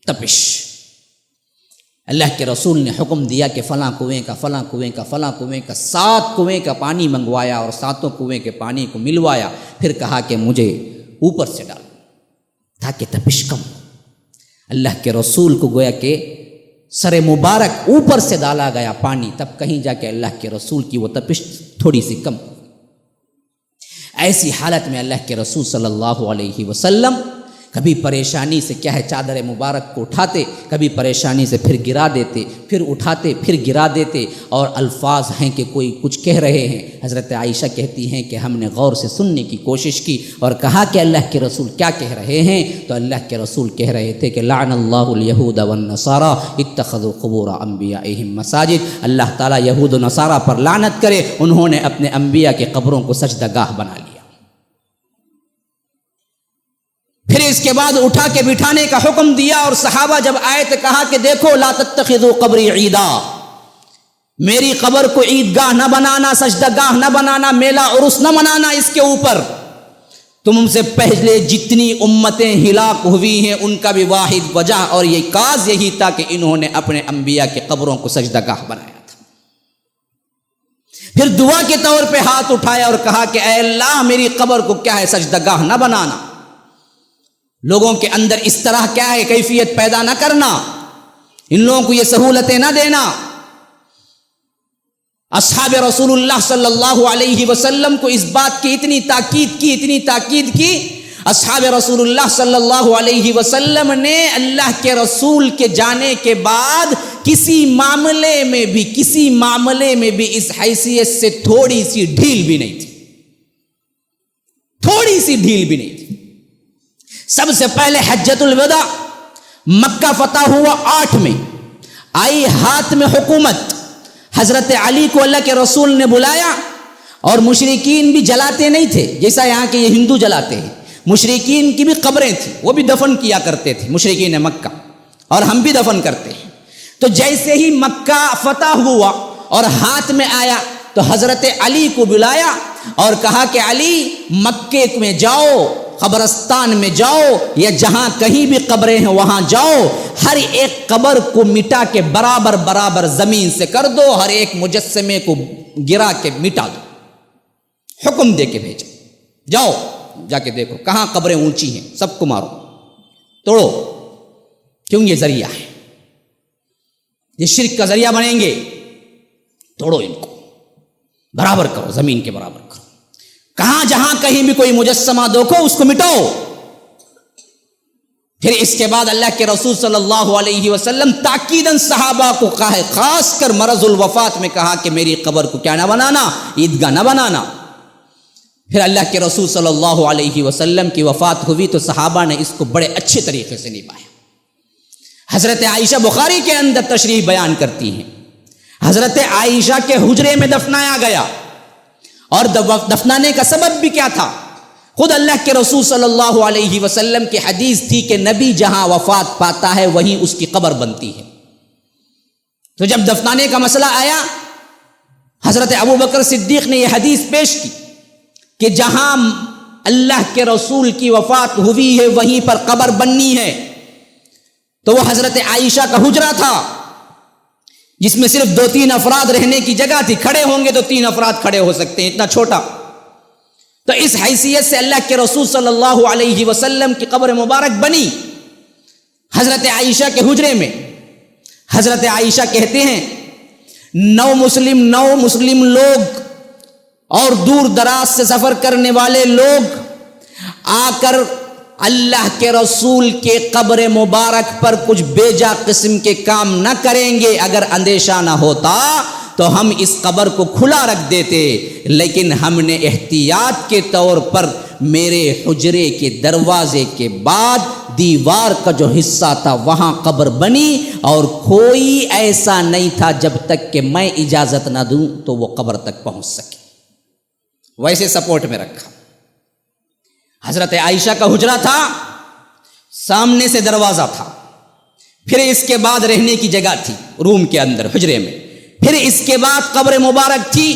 Speaker 1: تپش۔ اللہ کے رسول نے حکم دیا کہ فلاں کنویں کا فلاں کنویں کا فلاں کنویں کا 7 کنویں کا پانی منگوایا اور 7 کنویں کے پانی کو ملوایا، پھر کہا کہ مجھے اوپر سے ڈالو تاکہ تپش کم ہو۔ اللہ کے رسول کو گویا کہ سر مبارک اوپر سے ڈالا گیا پانی، تب کہیں جا کے اللہ کے رسول کی وہ تپش تھوڑی سی کم ہو۔ ایسی حالت میں اللہ کے رسول صلی اللہ علیہ وسلم کبھی پریشانی سے کیا ہے چادر مبارک کو اٹھاتے، کبھی پریشانی سے پھر گرا دیتے، پھر اٹھاتے پھر گرا دیتے، اور الفاظ ہیں کہ کوئی کچھ کہہ رہے ہیں، حضرت عائشہ کہتی ہیں کہ ہم نے غور سے سننے کی کوشش کی اور کہا کہ اللہ کے رسول کیا کہہ رہے ہیں؟ تو اللہ کے رسول کہہ رہے تھے کہ لعن اللہ الیہود والنصارى اتخذوا قبور انبیائہم مساجد، اللہ تعالیٰ یہود و نصارہ پر لعنت کرے، انہوں نے اپنے انبیاء کے قبروں کو سجدہ گاہ بنا لیا۔ پھر اس کے بعد اٹھا کے بٹھانے کا حکم دیا، اور صحابہ جب آئے تو کہا کہ دیکھو لا تتخذوا قبری عیدا، میری قبر کو عید گاہ نہ بنانا، سجدہ گاہ نہ بنانا، میلہ عرس نہ منانا اس کے اوپر۔ تم سے پہلے جتنی امتیں ہلاک ہوئی ہیں ان کا بھی واحد وجہ اور یہ کاز یہی تھا کہ انہوں نے اپنے انبیاء کے قبروں کو سجدہ گاہ بنایا تھا۔ پھر دعا کے طور پہ ہاتھ اٹھایا اور کہا کہ اے اللہ میری قبر کو کیا ہے سجدہ گاہ نہ بنانا، لوگوں کے اندر اس طرح کیا ہے کیفیت پیدا نہ کرنا، ان لوگوں کو یہ سہولتیں نہ دینا۔ اصحاب رسول اللہ صلی اللہ علیہ وسلم کو اس بات کی اتنی تاکید کی، اصحاب رسول اللہ صلی اللہ علیہ وسلم نے اللہ کے رسول کے جانے کے بعد کسی معاملے میں بھی اس حیثیت سے تھوڑی سی ڈھیل بھی نہیں تھی۔ سب سے پہلے حجۃ الوداع، مکہ فتح ہوا 8 میں، آئی ہاتھ میں حکومت، حضرت علی کو اللہ کے رسول نے بلایا، اور مشرکین بھی جلاتے نہیں تھے جیسا یہاں کے یہ ہندو جلاتے ہیں، مشرکین کی بھی قبریں تھیں، وہ بھی دفن کیا کرتے تھے مشرکین مکہ، اور ہم بھی دفن کرتے ہیں۔ تو جیسے ہی مکہ فتح ہوا اور ہاتھ میں آیا تو حضرت علی کو بلایا اور کہا کہ علی مکے میں جاؤ، قبرستان میں جاؤ، یا جہاں کہیں بھی قبریں ہیں وہاں جاؤ، ہر ایک قبر کو مٹا کے برابر زمین سے کر دو، ہر ایک مجسمے کو گرا کے مٹا دو، حکم دے کے بھیجو، جاؤ جا کے دیکھو کہاں قبریں اونچی ہیں، سب کو مارو، توڑو، کیوں یہ ذریعہ ہے، یہ شرک کا ذریعہ بنیں گے، توڑو ان کو، برابر کرو، زمین کے برابر کرو، کہاں جہاں کہیں بھی کوئی مجسمہ دیکھو اس کو مٹاؤ۔ پھر اس کے بعد اللہ کے رسول صلی اللہ علیہ وسلم تاکیداً صحابہ کو کہا ہے، خاص کر مرض الوفات میں کہا کہ میری قبر کو کیا نہ بنانا، عیدگاہ نہ بنانا۔ پھر اللہ کے رسول صلی اللہ علیہ وسلم کی وفات ہوئی تو صحابہ نے اس کو بڑے اچھے طریقے سے نبھایا۔ حضرت عائشہ بخاری کے اندر تشریح بیان کرتی ہیں، حضرت عائشہ کے حجرے میں دفنایا گیا، اور دفنانے کا سبب بھی کیا تھا؟ خود اللہ کے رسول صلی اللہ علیہ وسلم کی حدیث تھی کہ نبی جہاں وفات پاتا ہے وہیں اس کی قبر بنتی ہے۔ تو جب دفنانے کا مسئلہ آیا، حضرت ابوبکر صدیق نے یہ حدیث پیش کی کہ جہاں اللہ کے رسول کی وفات ہوئی ہے وہیں پر قبر بننی ہے۔ تو وہ حضرت عائشہ کا حجرہ تھا جس میں صرف 2-3 افراد رہنے کی جگہ تھی، کھڑے ہوں گے تو 3 افراد کھڑے ہو سکتے ہیں، اتنا چھوٹا۔ تو اس حیثیت سے اللہ کے رسول صلی اللہ علیہ وسلم کی قبر مبارک بنی حضرت عائشہ کے حجرے میں۔ حضرت عائشہ کہتے ہیں 9 مسلم لوگ اور دور دراز سے سفر کرنے والے لوگ آ کر اللہ کے رسول کے قبر مبارک پر کچھ بیجا قسم کے کام نہ کریں گے، اگر اندیشہ نہ ہوتا تو ہم اس قبر کو کھلا رکھ دیتے، لیکن ہم نے احتیاط کے طور پر میرے حجرے کے دروازے کے بعد دیوار کا جو حصہ تھا وہاں قبر بنی، اور کوئی ایسا نہیں تھا جب تک کہ میں اجازت نہ دوں تو وہ قبر تک پہنچ سکے، ویسے سپورٹ میں رکھا۔ حضرت عائشہ کا حجرہ تھا، سامنے سے دروازہ تھا، پھر اس کے بعد رہنے کی جگہ تھی روم کے اندر حجرے میں، پھر اس کے بعد قبر مبارک تھی،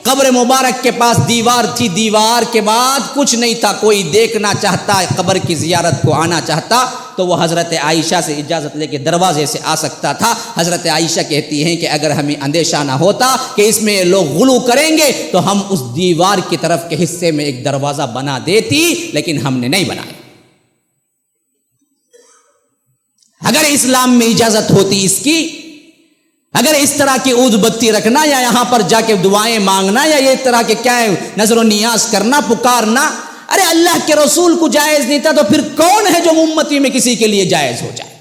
Speaker 1: قبر مبارک کے پاس دیوار تھی، دیوار کے بعد کچھ نہیں تھا، کوئی دیکھنا چاہتا قبر کی زیارت کو آنا چاہتا تو وہ حضرت عائشہ سے اجازت لے کے دروازے سے آ سکتا تھا۔ حضرت عائشہ کہتی ہیں کہ اگر ہمیں اندیشہ نہ ہوتا کہ اس میں لوگ غلو کریں گے تو ہم اس دیوار کی طرف کے حصے میں ایک دروازہ بنا دیتی، لیکن ہم نے نہیں بنایا۔ اگر اسلام میں اجازت ہوتی اس کی، اگر اس طرح کی عود بتی رکھنا یا یہاں پر جا کے دعائیں مانگنا یا یہ طرح کے کیا ہے نظر و نیاز کرنا، پکارنا، ارے اللہ کے رسول کو جائز نہیں تھا تو پھر کون ہے جو امتی میں کسی کے لیے جائز ہو جائے؟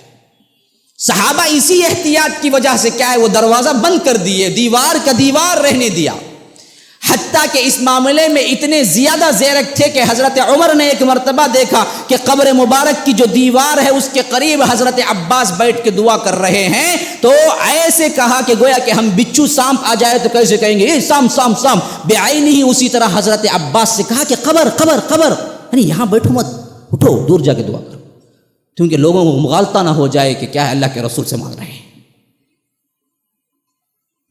Speaker 1: صحابہ اسی احتیاط کی وجہ سے کیا ہے وہ دروازہ بند کر دیے، دیوار کا دیوار رہنے دیا، حتیٰ کہ اس معاملے میں اتنے زیادہ زیرک تھے کہ حضرت عمر نے ایک مرتبہ دیکھا کہ قبر مبارک کی جو دیوار ہے اس کے قریب حضرت عباس بیٹھ کے دعا کر رہے ہیں، تو ایسے کہا کہ گویا کہ ہم بچھو سانپ آ جائے تو کیسے کہیں گے سانپ سانپ سانپ، بعین ہی اسی طرح حضرت عباس سے کہا کہ قبر قبر قبر، یعنی یہاں بیٹھو مت، اٹھو دور جا کے دعا کرو، کیونکہ لوگوں کو مغالطہ نہ ہو جائے کہ کیا ہے اللہ کے رسول سے مانگ رہے ہیں۔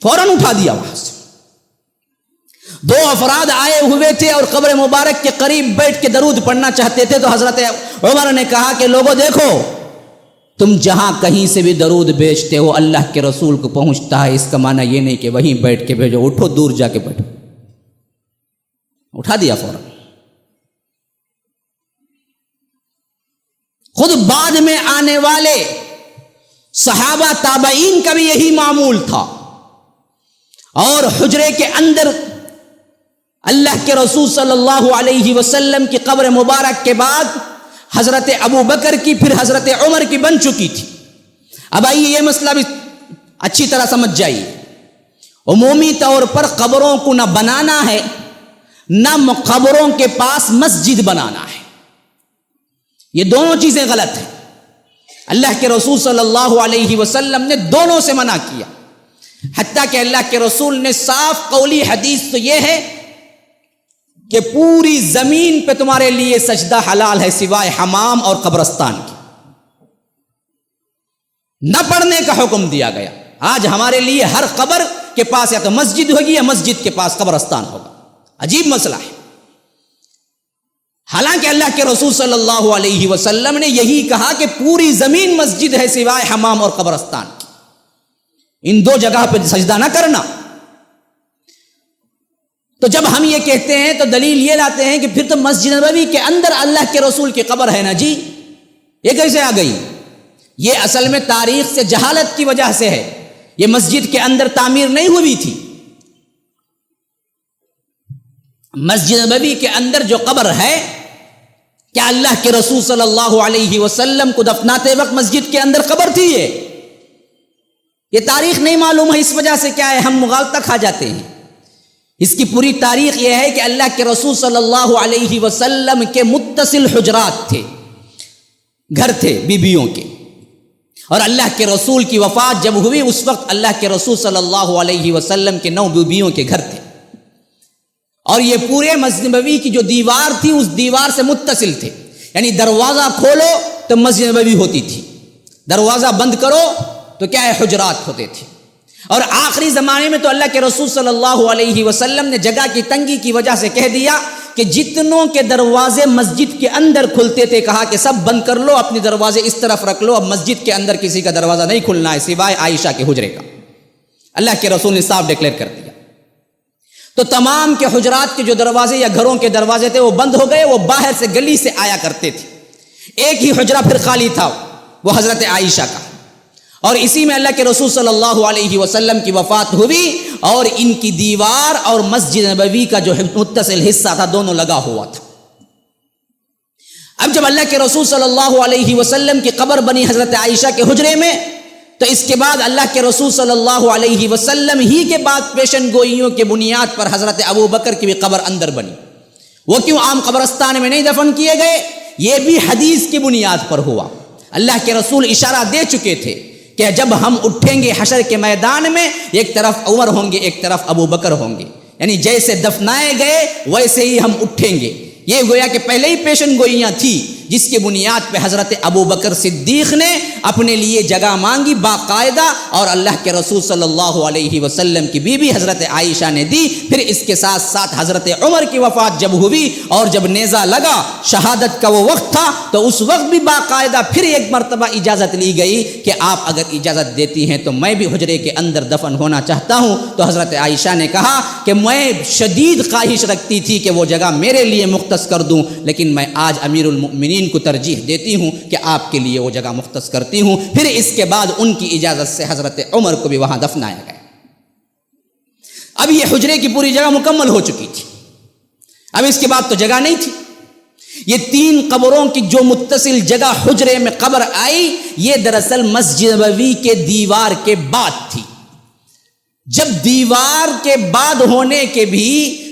Speaker 1: فوراً اٹھا دیا وہاں سے۔ دو افراد آئے ہوئے تھے اور قبر مبارک کے قریب بیٹھ کے درود پڑھنا چاہتے تھے، تو حضرت عمر نے کہا کہ لوگوں دیکھو، تم جہاں کہیں سے بھی درود بھیجتے ہو اللہ کے رسول کو پہنچتا ہے، اس کا معنی یہ نہیں کہ وہیں بیٹھ کے بھیجو، اٹھو دور جا کے بیٹھو۔ اٹھا دیا فوراً۔ خود بعد میں آنے والے صحابہ تابعین کا بھی یہی معمول تھا، اور حجرے کے اندر اللہ کے رسول صلی اللہ علیہ وسلم کی قبر مبارک کے بعد حضرت ابو بکر کی پھر حضرت عمر کی بن چکی تھی۔ اب آئیے یہ مسئلہ بھی اچھی طرح سمجھ جائیے۔ عمومی طور پر قبروں کو نہ بنانا ہے نہ قبروں کے پاس مسجد بنانا ہے، یہ دونوں چیزیں غلط ہیں۔ اللہ کے رسول صلی اللہ علیہ وسلم نے دونوں سے منع کیا، حتیٰ کہ اللہ کے رسول نے صاف قولی حدیث تو یہ ہے کہ پوری زمین پہ تمہارے لیے سجدہ حلال ہے سوائے حمام اور قبرستان کی، نہ پڑھنے کا حکم دیا گیا۔ آج ہمارے لیے ہر قبر کے پاس یا تو مسجد ہوگی یا مسجد کے پاس قبرستان ہوگا، عجیب مسئلہ ہے۔ حالانکہ اللہ کے رسول صلی اللہ علیہ وسلم نے یہی کہا کہ پوری زمین مسجد ہے سوائے حمام اور قبرستان کی، ان دو جگہ پہ سجدہ نہ کرنا۔ تو جب ہم یہ کہتے ہیں تو دلیل یہ لاتے ہیں کہ پھر تو مسجد نبوی کے اندر اللہ کے رسول کی قبر ہے نا جی، یہ کیسے آ گئی؟ یہ اصل میں تاریخ سے جہالت کی وجہ سے ہے، یہ مسجد کے اندر تعمیر نہیں ہوئی تھی۔ مسجد نبوی کے اندر جو قبر ہے، کیا اللہ کے رسول صلی اللہ علیہ وسلم کو دفناتے وقت مسجد کے اندر قبر تھی؟ یہ تاریخ نہیں معلوم ہے، اس وجہ سے کیا ہے ہم مغالطہ کھا جاتے ہیں۔ اس کی پوری تاریخ یہ ہے کہ اللہ کے رسول صلی اللہ علیہ وسلم کے متصل حجرات تھے، گھر تھے بیویوں کے، اور اللہ کے رسول کی وفات جب ہوئی اس وقت اللہ کے رسول صلی اللہ علیہ وسلم کے 9 بیویوں کے گھر تھے، اور یہ پورے مسجد نبوی کی جو دیوار تھی اس دیوار سے متصل تھے، یعنی دروازہ کھولو تو مسجد نبوی ہوتی تھی، دروازہ بند کرو تو کیا ہے حجرات ہوتے تھے۔ اور آخری زمانے میں تو اللہ کے رسول صلی اللہ علیہ وسلم نے جگہ کی تنگی کی وجہ سے کہہ دیا کہ جتنوں کے دروازے مسجد کے اندر کھلتے تھے کہا کہ سب بند کر لو، اپنے دروازے اس طرف رکھ لو، اب مسجد کے اندر کسی کا دروازہ نہیں کھلنا ہے سوائے عائشہ کے حجرے کا۔ اللہ کے رسول نے صاف ڈکلیئر کر دیا۔ تو تمام کے حجرات کے جو دروازے یا گھروں کے دروازے تھے وہ بند ہو گئے، وہ باہر سے گلی سے آیا کرتے تھے۔ ایک ہی حجرہ پھر خالی تھا، وہ حضرت عائشہ کا، اور اسی میں اللہ کے رسول صلی اللہ علیہ وسلم کی وفات ہوئی، اور ان کی دیوار اور مسجد نبوی کا جو متصل حصہ تھا دونوں لگا ہوا تھا۔ اب جب اللہ کے رسول صلی اللہ علیہ وسلم کی قبر بنی حضرت عائشہ کے حجرے میں، تو اس کے بعد اللہ کے رسول صلی اللہ علیہ وسلم ہی کے بعد پیشن گوئیوں کے بنیاد پر حضرت ابو بکر کی بھی قبر اندر بنی۔ وہ کیوں عام قبرستان میں نہیں دفن کیے گئے؟ یہ بھی حدیث کی بنیاد پر ہوا۔ اللہ کے رسول اشارہ دے چکے تھے کہ جب ہم اٹھیں گے حشر کے میدان میں، ایک طرف عمر ہوں گے ایک طرف ابو بکر ہوں گے، یعنی جیسے دفنائے گئے ویسے ہی ہم اٹھیں گے۔ یہ گویا کہ پہلے ہی پیشن گوئیاں تھی، جس کے بنیاد پہ حضرت ابو بکر صدیق نے اپنے لیے جگہ مانگی باقاعدہ، اور اللہ کے رسول صلی اللہ علیہ وسلم کی بیوی حضرت عائشہ نے دی۔ پھر اس کے ساتھ ساتھ حضرت عمر کی وفات جب ہوئی اور جب نیزہ لگا شہادت کا وہ وقت تھا، تو اس وقت بھی باقاعدہ پھر ایک مرتبہ اجازت لی گئی کہ آپ اگر اجازت دیتی ہیں تو میں بھی حجرے کے اندر دفن ہونا چاہتا ہوں۔ تو حضرت عائشہ نے کہا کہ میں شدید خواہش رکھتی تھی کہ وہ جگہ میرے لیے مختص کر دوں، لیکن میں آج امیر المؤمنین کو ترجیح دیتی ہوں کہ آپ کے لیے وہ جگہ مختص کرتی ہوں۔ پھر اس کے بعد ان کی اجازت سے حضرت عمر کو بھی وہاں دفنایا گیا۔ اب یہ حجرے کی پوری جگہ مکمل ہو چکی تھی، اب اس کے بعد تو جگہ نہیں تھی۔ یہ 3 قبروں کی جو متصل جگہ حجرے میں قبر آئی، یہ دراصل مسجد نبوی کے دیوار کے بعد تھی۔ جب دیوار کے بعد ہونے کے بھی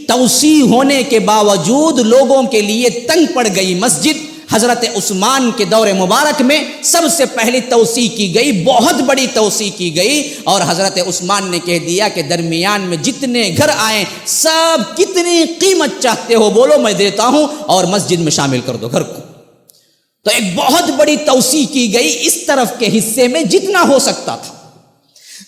Speaker 1: توسیع ہونے کے باوجود لوگوں کے لیے تنگ پڑ گئی مسجد، حضرت عثمان کے دور مبارک میں سب سے پہلی توسیع کی گئی، بہت بڑی توسیع کی گئی، اور حضرت عثمان نے کہہ دیا کہ درمیان میں جتنے گھر آئیں سب کتنی قیمت چاہتے ہو بولو میں دیتا ہوں، اور مسجد میں شامل کر دو گھر کو۔ تو ایک بہت بڑی توسیع کی گئی اس طرف کے حصے میں جتنا ہو سکتا تھا۔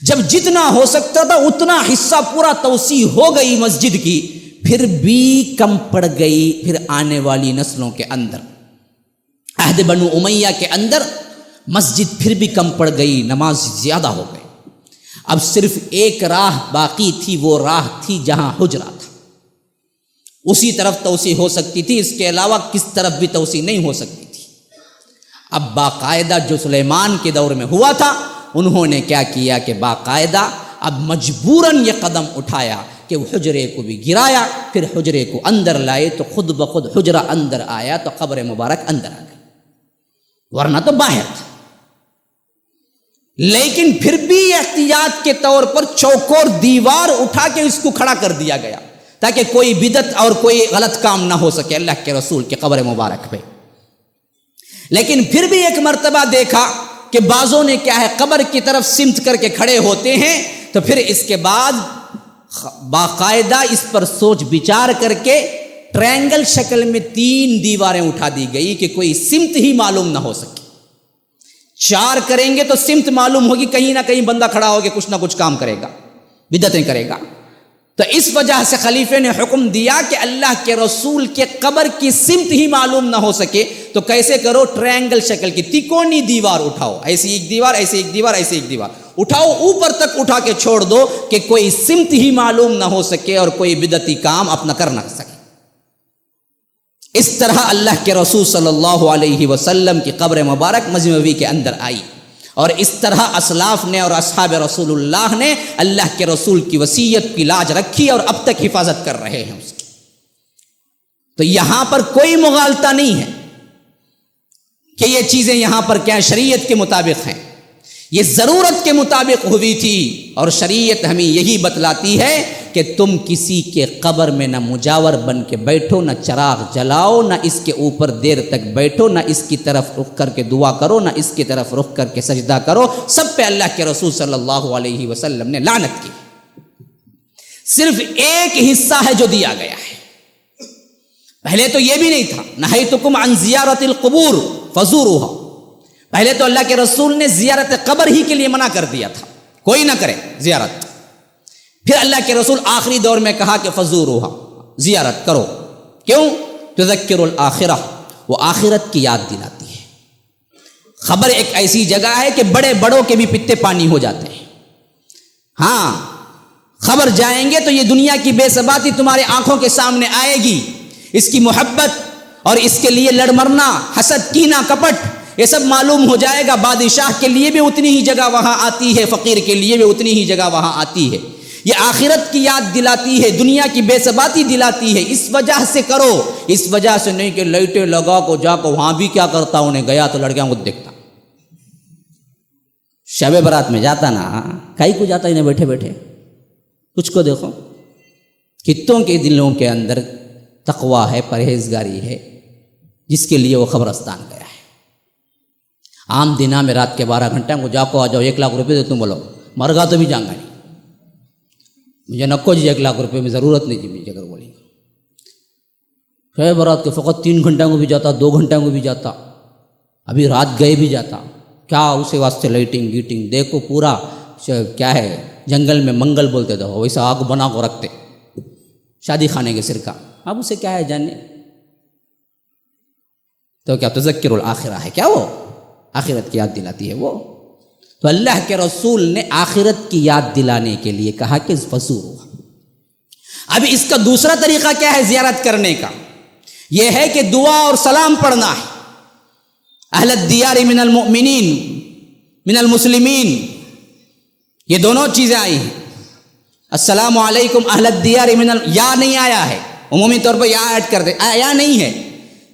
Speaker 1: جب جتنا ہو سکتا تھا اتنا حصہ پورا توسیع ہو گئی مسجد کی، پھر بھی کم پڑ گئی پھر آنے والی نسلوں کے اندر۔ عہد بنو امیہ کے اندر مسجد پھر بھی کم پڑ گئی، نماز زیادہ ہو گئی۔ اب صرف ایک راہ باقی تھی، وہ راہ تھی جہاں حجرہ تھا، اسی طرف توسیع ہو سکتی تھی، اس کے علاوہ کس طرف بھی توسیع نہیں ہو سکتی تھی۔ اب باقاعدہ جو سلیمان کے دور میں ہوا تھا، انہوں نے کیا کیا کہ باقاعدہ اب مجبوراً یہ قدم اٹھایا کہ وہ حجرے کو بھی گرایا، پھر حجرے کو اندر لائے تو خود بخود حجرہ اندر آیا تو قبر مبارک اندر آ گئی، ورنہ تو باہر تھا۔ لیکن پھر بھی احتیاط کے طور پر چوکور دیوار اٹھا کے اس کو کھڑا کر دیا گیا تاکہ کوئی بدعت اور کوئی غلط کام نہ ہو سکے اللہ کے رسول کے قبر مبارک پہ۔ لیکن پھر بھی ایک مرتبہ دیکھا کہ بعضوں نے کیا ہے قبر کی طرف سمت کر کے کھڑے ہوتے ہیں، تو پھر اس کے بعد باقاعدہ اس پر سوچ بچار کر کے ٹرائنگل شکل میں 3 دیواریں اٹھا دی گئی کہ کوئی سمت ہی معلوم نہ ہو سکے۔ 4 کریں گے تو سمت معلوم ہوگی، کہیں نہ کہیں بندہ کھڑا ہو کے کچھ نہ کچھ کام کرے گا، بدعتیں کرے گا۔ تو اس وجہ سے خلیفے نے حکم دیا کہ اللہ کے رسول کے قبر کی سمت ہی معلوم نہ ہو سکے تو کیسے کرو، ٹرائنگل شکل کی تکونی دیوار اٹھاؤ، ایسی ایک دیوار، ایسی ایک دیوار، ایسی ایک دیوار اٹھاؤ، اوپر تک اٹھا کے چھوڑ دو کہ کوئی سمت ہی معلوم نہ ہو سکے اور کوئی بدعتی کام اپنا کر نہ سکے۔ اس طرح اللہ کے رسول صلی اللہ علیہ وسلم کی قبر مبارک مسجد نبوی کے اندر آئی، اور اس طرح اسلاف نے اور اصحاب رسول اللہ نے اللہ کے رسول کی وصیت کی لاج رکھی اور اب تک حفاظت کر رہے ہیں اس کی۔ تو یہاں پر کوئی مغالطہ نہیں ہے کہ یہ چیزیں یہاں پر کیا شریعت کے مطابق ہیں، یہ ضرورت کے مطابق ہوئی تھی، اور شریعت ہمیں یہی بتلاتی ہے کہ تم کسی کے قبر میں نہ مجاور بن کے بیٹھو، نہ چراغ جلاؤ، نہ اس کے اوپر دیر تک بیٹھو، نہ اس کی طرف رخ کر کے دعا کرو، نہ اس کی طرف رخ کر کے سجدہ کرو۔ سب پہ اللہ کے رسول صلی اللہ علیہ وسلم نے لعنت کی۔ صرف ایک حصہ ہے جو دیا گیا ہے، پہلے تو یہ بھی نہیں تھا، نہیتکم عن زیارت القبور فزوروها، پہلے تو اللہ کے رسول نے زیارت قبر ہی کے لیے منع کر دیا تھا، کوئی نہ کرے زیارت۔ پھر اللہ کے رسول آخری دور میں کہا کہ فزوروها، زیارت کرو، کیوں؟ تذکر الآخرہ، وہ آخرت کی یاد دلاتی ہے۔ خبر ایک ایسی جگہ ہے کہ بڑے بڑوں کے بھی پتے پانی ہو جاتے ہیں۔ ہاں، خبر جائیں گے تو یہ دنیا کی بے ثباتی تمہارے آنکھوں کے سامنے آئے گی، اس کی محبت اور اس کے لیے لڑ مرنا، حسد، کینہ، کپٹ، یہ سب معلوم ہو جائے گا۔ بادشاہ کے لیے بھی اتنی ہی جگہ وہاں آتی ہے، فقیر کے لیے بھی اتنی ہی جگہ وہاں آتی ہے۔ یہ آخرت کی یاد دلاتی ہے، دنیا کی بے ثباتی دلاتی ہے، اس وجہ سے کرو، اس وجہ سے نہیں کہ لائٹیں لگا کو جا کو وہاں بھی کیا کرتا ہوں، نے گیا تو لڑکیاں کو دیکھتا، شب برات میں جاتا نا، کئی کو جاتا انہیں بیٹھے بیٹھے، کچھ کو دیکھو کتوں کے دلوں کے اندر تقویٰ ہے، پرہیزگاری ہے، جس کے لیے وہ قبرستان گیا ہے۔ عام دنوں میں رات کے 12 گھنٹے کو جا کو آ جاؤ، 1 لاکھ روپے دے تم بولو مرگا تو بھی جاؤں گا نہیں، مجھے نکو جی 1 لاکھ روپے میں ضرورت نہیں جی مجھے، اگر بولیں گے شب برات کے فقط 3 گھنٹوں کو بھی جاتا، 2 گھنٹوں کو بھی جاتا، ابھی رات گئے بھی جاتا، کیا اسے واسطے لائٹنگ گیٹنگ دیکھو، پورا کیا ہے جنگل میں منگل بولتے تھے ویسا آگ بنا کو رکھتے، شادی خانے کے سرکہ، اب اسے کیا ہے جاننے، تو کیا تذکر الآخرہ ہے کیا، وہ آخرت کی یاد دلاتی ہے وہ۔ تو اللہ کے رسول نے آخرت کی یاد دلانے کے لیے کہا کہ فزوروا۔ اب اس کا دوسرا طریقہ کیا ہے زیارت کرنے کا، یہ ہے کہ دعا اور سلام پڑھنا ہے۔ اہل الدیار من المؤمنین من المسلمین، یہ دونوں چیزیں آئی ہیں۔ السلام علیکم اہل الدیار من یا نہیں آیا ہے، عمومی طور پر یا ایڈ کر دے، یا نہیں ہے،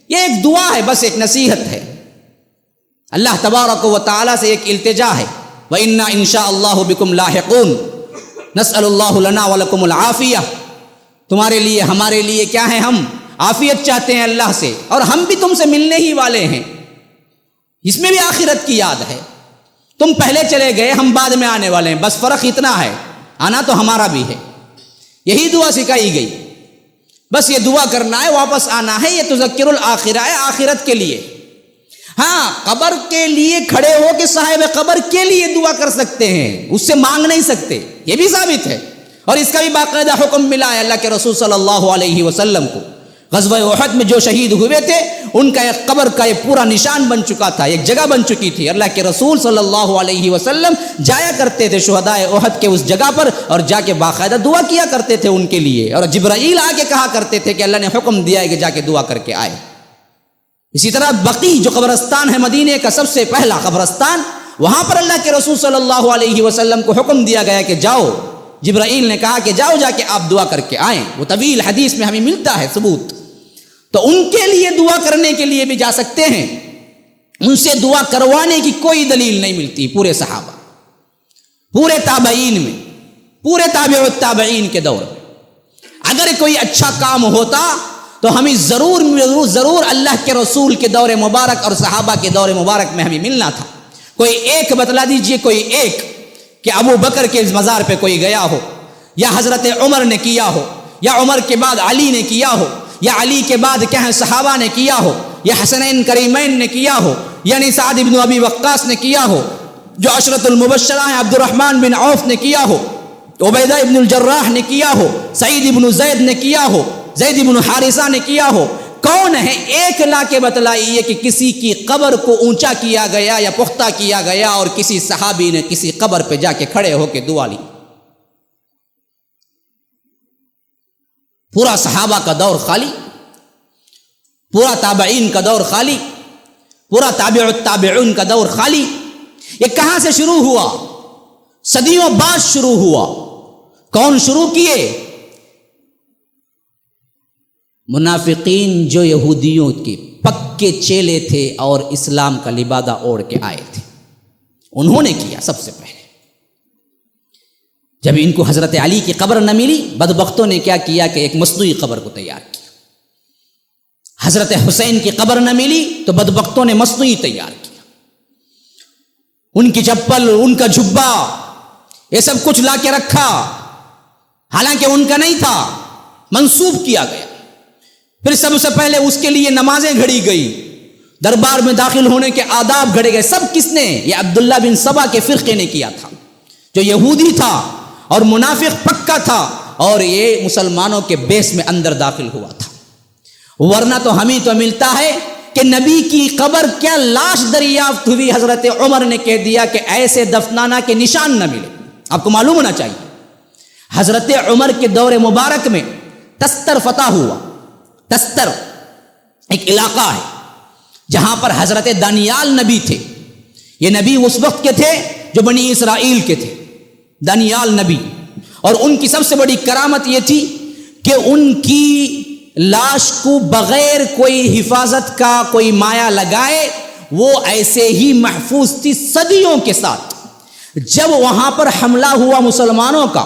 Speaker 1: یہ ایک دعا ہے، بس ایک نصیحت ہے، اللہ تبارک و تعالیٰ سے ایک التجا ہے، وَإِنَّا إِن شَاءَ اللَّهُ بِكُمْ لَاحِقُونَ نَسْأَلُ اللَّهُ لَنَا وَلَكُمُ الْعَافِيَةَ، تمہارے لیے ہمارے لیے کیا ہے، ہم عافیت چاہتے ہیں اللہ سے، اور ہم بھی تم سے ملنے ہی والے ہیں۔ اس میں بھی آخرت کی یاد ہے، تم پہلے چلے گئے، ہم بعد میں آنے والے ہیں، بس فرق اتنا ہے، آنا تو ہمارا بھی ہے۔ یہی دعا سکھائی گئی، بس یہ دعا کرنا ہے، واپس آنا ہے، یہ تذکر الآخرہ ہے، آخرت کے لیے۔ ہاں، قبر کے لیے کھڑے ہو کے صاحب قبر کے لیے دعا کر سکتے ہیں، اس سے مانگ نہیں سکتے، یہ بھی ثابت ہے، اور اس کا بھی باقاعدہ حکم ملا ہے اللہ کے رسول صلی اللہ علیہ وسلم کو۔ غزوہ احد میں جو شہید ہوئے تھے ان کا ایک قبر کا ایک پورا نشان بن چکا تھا، ایک جگہ بن چکی تھی، اللہ کے رسول صلی اللہ علیہ وسلم جایا کرتے تھے شہدائے احد کے اس جگہ پر، اور جا کے باقاعدہ دعا کیا کرتے تھے ان کے لیے، اور جبرائیل آ کے کہا کرتے تھے کہ اللہ نے حکم دیا ہے کہ جا کے دعا کر کے آئے۔ اسی طرح بقیع جو قبرستان ہے مدینے کا سب سے پہلا قبرستان، وہاں پر اللہ کے رسول صلی اللہ علیہ وسلم کو حکم دیا گیا کہ جاؤ، جبرائیل نے کہا کہ جاؤ، جا کے آپ دعا کر کے آئیں، وہ طویل حدیث میں ہمیں ملتا ہے ثبوت۔ تو ان کے لیے دعا کرنے کے لیے بھی جا سکتے ہیں، ان سے دعا کروانے کی کوئی دلیل نہیں ملتی پورے صحابہ، پورے تابعین میں، پورے تابع التابعین کے دور میں۔ اگر کوئی اچھا کام ہوتا تو ہمیں ضرور اللہ کے رسول کے دور مبارک اور صحابہ کے دور مبارک میں ہمیں ملنا تھا۔ کوئی ایک بتلا دیجئے، کوئی ایک، کہ ابو بکر کے مزار پہ کوئی گیا ہو، یا حضرت عمر نے کیا ہو، یا عمر کے بعد علی نے کیا ہو، یا علی کے بعد کیا ہے صحابہ نے کیا ہو، یا حسنین کریمین نے کیا ہو، یعنی سعد بن ابی وقاص نے کیا ہو، جو عشرۃ المبشرہ ہیں عبد الرحمن بن عوف نے کیا ہو، عبیدہ ابن الجراح نے کیا ہو، سعید ابن زید نے کیا ہو، زید بن حارثہ نے کیا ہو۔ کون ہے ایک لا کے بتلائیے کہ کسی کی قبر کو اونچا کیا گیا یا پختہ کیا گیا اور کسی صحابی نے کسی قبر پہ جا کے کھڑے ہو کے دعا لی؟ پورا صحابہ کا دور خالی، پورا تابعین کا دور خالی، پورا تابع التابعین کا دور خالی۔ یہ کہاں سے شروع ہوا؟ صدیوں بعد شروع ہوا۔ کون شروع کیے؟ منافقین جو یہودیوں کے پکے چیلے تھے اور اسلام کا لبادہ اوڑھ کے آئے تھے، انہوں نے کیا سب سے پہلے۔ جب ان کو حضرت علی کی قبر نہ ملی، بدبختوں نے کیا کیا کہ ایک مصنوعی قبر کو تیار کیا۔ حضرت حسین کی قبر نہ ملی تو بدبختوں نے مصنوعی تیار کیا، ان کی چپل، ان کا جھبا، یہ سب کچھ لا کے رکھا، حالانکہ ان کا نہیں تھا، منسوب کیا گیا۔ پھر سب سے پہلے اس کے لیے نمازیں گھڑی گئی، دربار میں داخل ہونے کے آداب گھڑے گئے۔ سب کس نے؟ یہ عبداللہ بن سبا کے فرقے نے کیا تھا، جو یہودی تھا اور منافق پکا تھا، اور یہ مسلمانوں کے بیس میں اندر داخل ہوا تھا۔ ورنہ تو ہمیں تو ملتا ہے کہ نبی کی قبر کیا لاش دریافت ہوئی، حضرت عمر نے کہہ دیا کہ ایسے دفنانا کے نشان نہ ملے۔ آپ کو معلوم ہونا چاہیے حضرت عمر کے دور مبارک میں تستر فتح ہوا۔ تستر ایک علاقہ ہے جہاں پر حضرت دانیال نبی تھے۔ یہ نبی اس وقت کے تھے جو بنی اسرائیل کے تھے، دانیال نبی، اور ان کی سب سے بڑی کرامت یہ تھی کہ ان کی لاش کو بغیر کوئی حفاظت کا، کوئی مایا لگائے، وہ ایسے ہی محفوظ تھی صدیوں کے ساتھ۔ جب وہاں پر حملہ ہوا مسلمانوں کا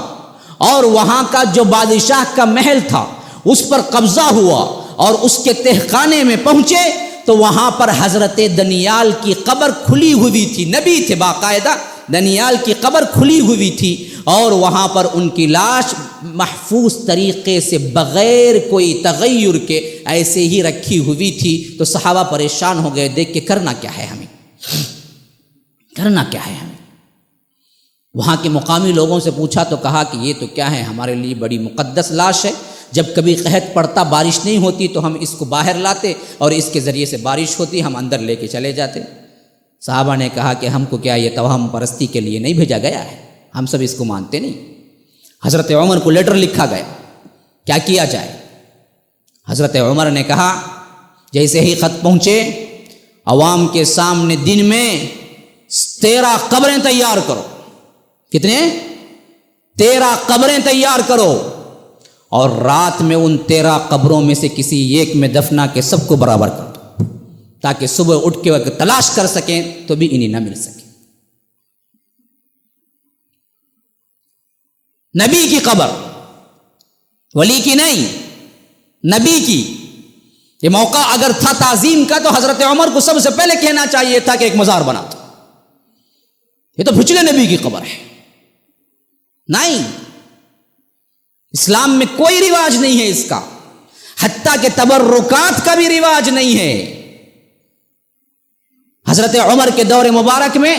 Speaker 1: اور وہاں کا جو بادشاہ کا محل تھا اس پر قبضہ ہوا اور اس کے تہخانے میں پہنچے تو وہاں پر حضرت دانیال کی قبر کھلی ہوئی تھی۔ نبی تھے باقاعدہ، دانیال کی قبر کھلی ہوئی تھی اور وہاں پر ان کی لاش محفوظ طریقے سے بغیر کوئی تغیر کے ایسے ہی رکھی ہوئی تھی۔ تو صحابہ پریشان ہو گئے دیکھ کے، کرنا کیا ہے ہمیں، کرنا کیا ہے ہمیں۔ وہاں کے مقامی لوگوں سے پوچھا تو کہا کہ یہ تو کیا ہے، ہمارے لیے بڑی مقدس لاش ہے، جب کبھی قحط پڑتا، بارش نہیں ہوتی تو ہم اس کو باہر لاتے اور اس کے ذریعے سے بارش ہوتی، ہم اندر لے کے چلے جاتے۔ صحابہ نے کہا کہ ہم کو کیا یہ توہم پرستی کے لیے نہیں بھیجا گیا ہے، ہم سب اس کو مانتے نہیں۔ حضرت عمر کو لیٹر لکھا گیا، کیا کیا جائے؟ حضرت عمر نے کہا جیسے ہی خط پہنچے، عوام کے سامنے دن میں 13 قبریں تیار کرو۔ کتنے؟ 13 قبریں تیار کرو، اور رات میں ان 13 قبروں میں سے کسی ایک میں دفنا کے سب کو برابر کر دو۔ تاکہ صبح اٹھ کے وقت تلاش کر سکیں تو بھی انہیں نہ مل سکے۔ نبی کی قبر، ولی کی نہیں، نبی کی۔ یہ موقع اگر تھا تعظیم کا تو حضرت عمر کو سب سے پہلے کہنا چاہیے تھا کہ ایک مزار بنا دو، یہ تو پچھلے نبی کی قبر ہے۔ نہیں، اسلام میں کوئی رواج نہیں ہے اس کا، حتیٰ کہ تبرکات کا بھی رواج نہیں ہے۔ حضرت عمر کے دور مبارک میں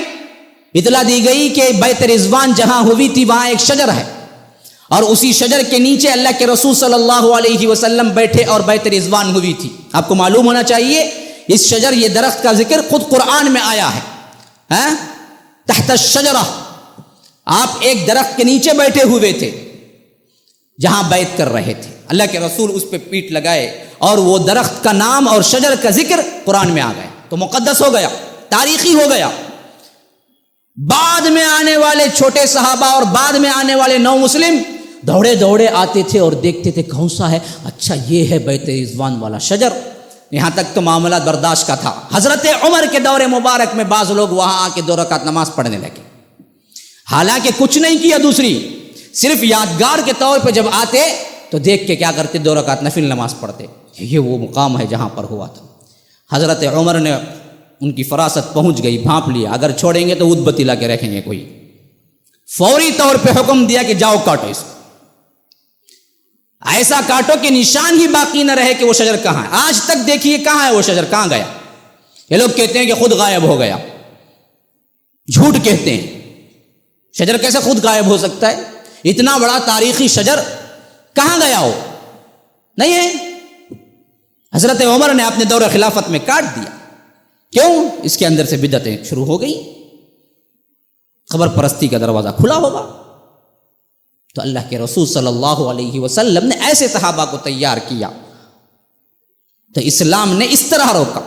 Speaker 1: اطلاع دی گئی کہ بیت رضوان جہاں ہوئی تھی وہاں ایک شجر ہے، اور اسی شجر کے نیچے اللہ کے رسول صلی اللہ علیہ وسلم بیٹھے اور بیت رضوان ہوئی تھی۔ آپ کو معلوم ہونا چاہیے اس شجر، یہ درخت کا ذکر خود قرآن میں آیا ہے، تحت الشجرہ، آپ ایک درخت کے نیچے بیٹھے ہوئے تھے جہاں بیعت کر رہے تھے، اللہ کے رسول اس پہ پیٹ لگائے اور وہ درخت کا نام اور شجر کا ذکر قرآن میں آ گیا، تو مقدس ہو گیا، تاریخی ہو گیا۔ بعد میں آنے والے چھوٹے صحابہ اور بعد میں آنے والے نو مسلم دوڑے دوڑے آتے تھے اور دیکھتے تھے کون سا ہے، اچھا یہ ہے بیت رضوان والا شجر۔ یہاں تک تو معاملہ برداشت کا تھا۔ حضرت عمر کے دور مبارک میں بعض لوگ وہاں آ کے 2 رکعت نماز پڑھنے لگے، حالانکہ کچھ نہیں کیا، دوسری صرف یادگار کے طور پہ جب آتے تو دیکھ کے کیا کرتے، 2 رکعت نفل نماز پڑھتے۔ یہ وہ مقام ہے جہاں پر ہوا تھا۔ حضرت عمر نے، ان کی فراست پہنچ گئی، بھانپ لیا، اگر چھوڑیں گے تو اود بتی لا کے رکھیں گے کوئی۔ فوری طور پہ حکم دیا کہ جاؤ کاٹو اس کو، ایسا کاٹو کہ نشان ہی باقی نہ رہے کہ وہ شجر کہاں ہے۔ آج تک دیکھیے کہاں ہے وہ شجر، کہاں گیا؟ یہ لوگ کہتے ہیں کہ خود غائب ہو گیا، جھوٹ کہتے ہیں۔ شجر کیسے خود غائب ہو سکتا ہے؟ اتنا بڑا تاریخی شجر کہاں گیا ہو؟ نہیں ہے۔ حضرت عمر نے اپنے دور خلافت میں کاٹ دیا۔ کیوں؟ اس کے اندر سے بدعتیں شروع ہو گئی، قبر پرستی کا دروازہ کھلا ہوگا۔ تو اللہ کے رسول صلی اللہ علیہ وسلم نے ایسے صحابہ کو تیار کیا، تو اسلام نے اس طرح روکا۔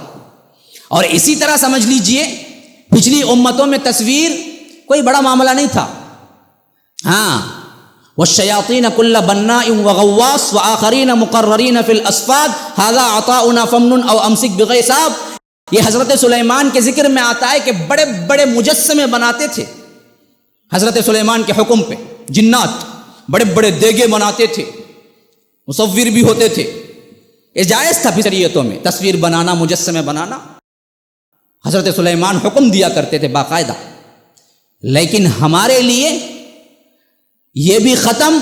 Speaker 1: اور اسی طرح سمجھ لیجئے پچھلی امتوں میں تصویر کوئی بڑا معاملہ نہیں تھا۔ ہاں، والشیاطین کل بناء وغواص وآخرین مقررین فی الاسفاد ھذا عطاؤنا فمنن او امسک بغیر حساب۔ یہ حضرت سلیمان کے ذکر میں آتا ہے کہ بڑے بڑے مجسمے بناتے تھے حضرت سلیمان کے حکم پہ، جنات بڑے بڑے دیگے بناتے تھے، مصور بھی ہوتے تھے۔ یہ جائز تھا شریعتوں میں تصویر بنانا، مجسمے بنانا، حضرت سلیمان حکم دیا کرتے تھے باقاعدہ۔ لیکن ہمارے لیے یہ بھی ختم،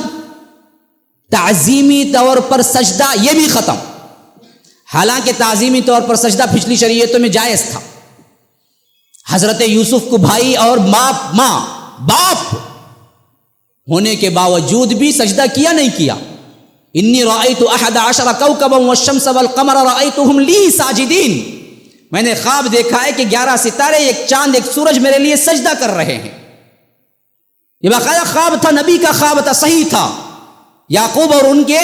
Speaker 1: تعظیمی طور پر سجدہ یہ بھی ختم۔ حالانکہ تعظیمی طور پر سجدہ پچھلی شریعتوں میں جائز تھا۔ حضرت یوسف کو بھائی اور باپ ہونے کے باوجود بھی سجدہ کیا نہیں کیا۔ انی رأیت 11 کوکبا والشمس والقمر رأیتهم لی ساجدین، میں نے خواب دیکھا ہے کہ 11 ستارے، ایک چاند، ایک سورج میرے لیے سجدہ کر رہے ہیں۔ یہ باقاعدہ خواب تھا، نبی کا خواب تھا، صحیح تھا۔ یعقوب اور ان کے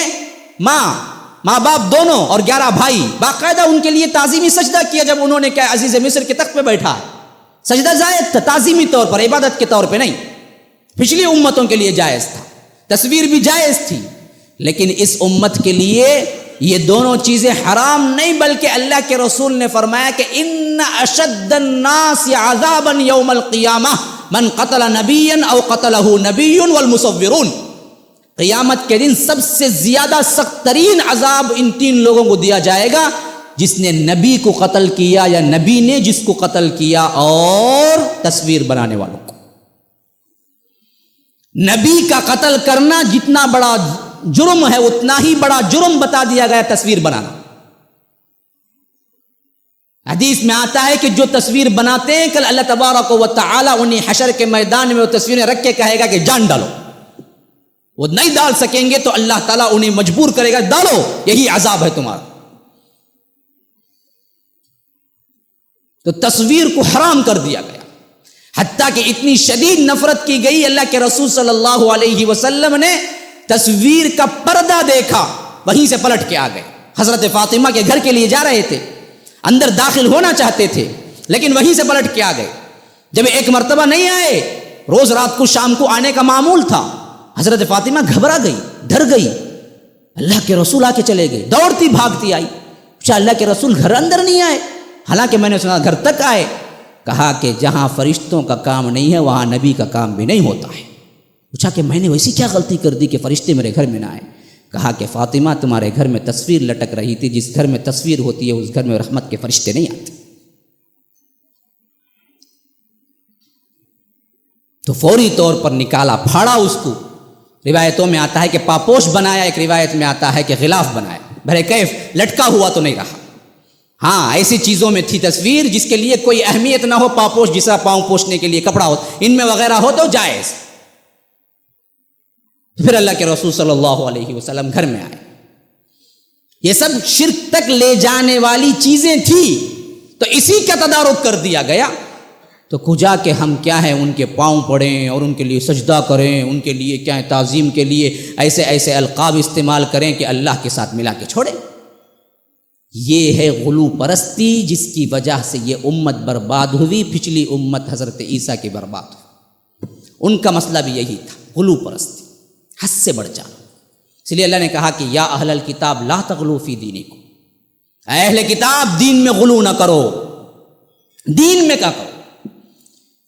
Speaker 1: ماں باپ دونوں اور 11 بھائی باقاعدہ ان کے لیے تعظیمی سجدہ کیا جب انہوں نے کہا عزیز مصر کے تخت پہ بیٹھا ہے۔ سجدہ زائد تھا، تعظیمی طور پر، عبادت کے طور پہ نہیں۔ پچھلی امتوں کے لیے جائز تھا، تصویر بھی جائز تھی، لیکن اس امت کے لیے یہ دونوں چیزیں حرام نہیں، بلکہ اللہ کے رسول نے فرمایا کہ ان اشد الناس عذابا یوم القیامہ من قتل نبیا او قتلہ نبی والمصورون۔ قیامت کے دن سب سے زیادہ سخت ترین عذاب ان 3 لوگوں کو دیا جائے گا، جس نے نبی کو قتل کیا یا نبی نے جس کو قتل کیا، اور تصویر بنانے والوں کو۔ نبی کا قتل کرنا جتنا بڑا جرم ہے اتنا ہی بڑا جرم بتا دیا گیا تصویر بنانا۔ حدیث میں آتا ہے کہ جو تصویر بناتے ہیں کل اللہ تبارک و تعالی انہیں حشر کے میدان میں وہ تصویریں رکھ کے کہے گا کہ جان ڈالو، وہ نہیں ڈال سکیں گے تو اللہ تعالیٰ انہیں مجبور کرے گا ڈالو، یہی عذاب ہے تمہارا۔ تو تصویر کو حرام کر دیا گیا، حتیٰ کہ اتنی شدید نفرت کی گئی، اللہ کے رسول صلی اللہ علیہ وسلم نے تصویر کا پردہ دیکھا، وہیں سے پلٹ کے آ گئے۔ حضرت فاطمہ کے گھر کے لیے جا رہے تھے، اندر داخل ہونا چاہتے تھے، لیکن وہیں سے پلٹ کے آ گئے۔ جب ایک مرتبہ نہیں آئے، روز رات کو شام کو آنے کا معمول تھا، حضرت فاطمہ گھبرا گئی، ڈر گئی۔ اللہ کے رسول آ کے چلے گئے، دوڑتی بھاگتی آئی، اللہ کے رسول گھر اندر نہیں آئے۔ حالانکہ میں نے سنا گھر تک آئے. کہا کہ جہاں فرشتوں کا کام نہیں ہے وہاں نبی کا کام بھی نہیں ہوتا ہے. پوچھا کہ میں نے ویسی کیا غلطی کر دی کہ فرشتے میرے گھر میں نہ آئے؟ کہا کہ فاطمہ تمہارے گھر میں تصویر لٹک رہی تھی، جس گھر میں تصویر ہوتی ہے اس گھر میں رحمت کے فرشتے نہیں آتے. تو فوری طور پر نکالا، پھاڑا اس کو. روایتوں میں آتا ہے کہ پاپوش بنایا، ایک روایت میں آتا ہے کہ غلاف بنایا. بھرے کیف لٹکا ہوا تو نہیں رہا. ہاں ایسی چیزوں میں تھی تصویر جس کے لیے کوئی اہمیت نہ ہو، پاپوش جسا پاؤں پوچھنے کے لیے کپڑا ہو، ان میں وغیرہ ہو تو جائز. پھر اللہ کے رسول صلی اللہ علیہ وسلم گھر میں آئے. یہ سب شرک تک لے جانے والی چیزیں تھیں، تو اسی کا تدارک کر دیا گیا. تو کجا کہ ہم کیا ہے ان کے پاؤں پڑیں اور ان کے لیے سجدہ کریں، ان کے لیے کیا ہے تعظیم کے لیے ایسے ایسے القاب استعمال کریں کہ اللہ کے ساتھ ملا کے چھوڑیں. یہ ہے غلو پرستی جس کی وجہ سے یہ امت برباد ہوئی. پچھلی امت حضرت عیسیٰ کی برباد ہوئی. ان کا مسئلہ بھی یہی تھا، غلو پرستی، حد سے بڑھ جانا. اس لیے اللہ نے کہا کہ یا اہل الکتاب لا تغلو فی دینکم، اے اہل کتاب دین میں غلو نہ کرو. دین میں کیا کرو؟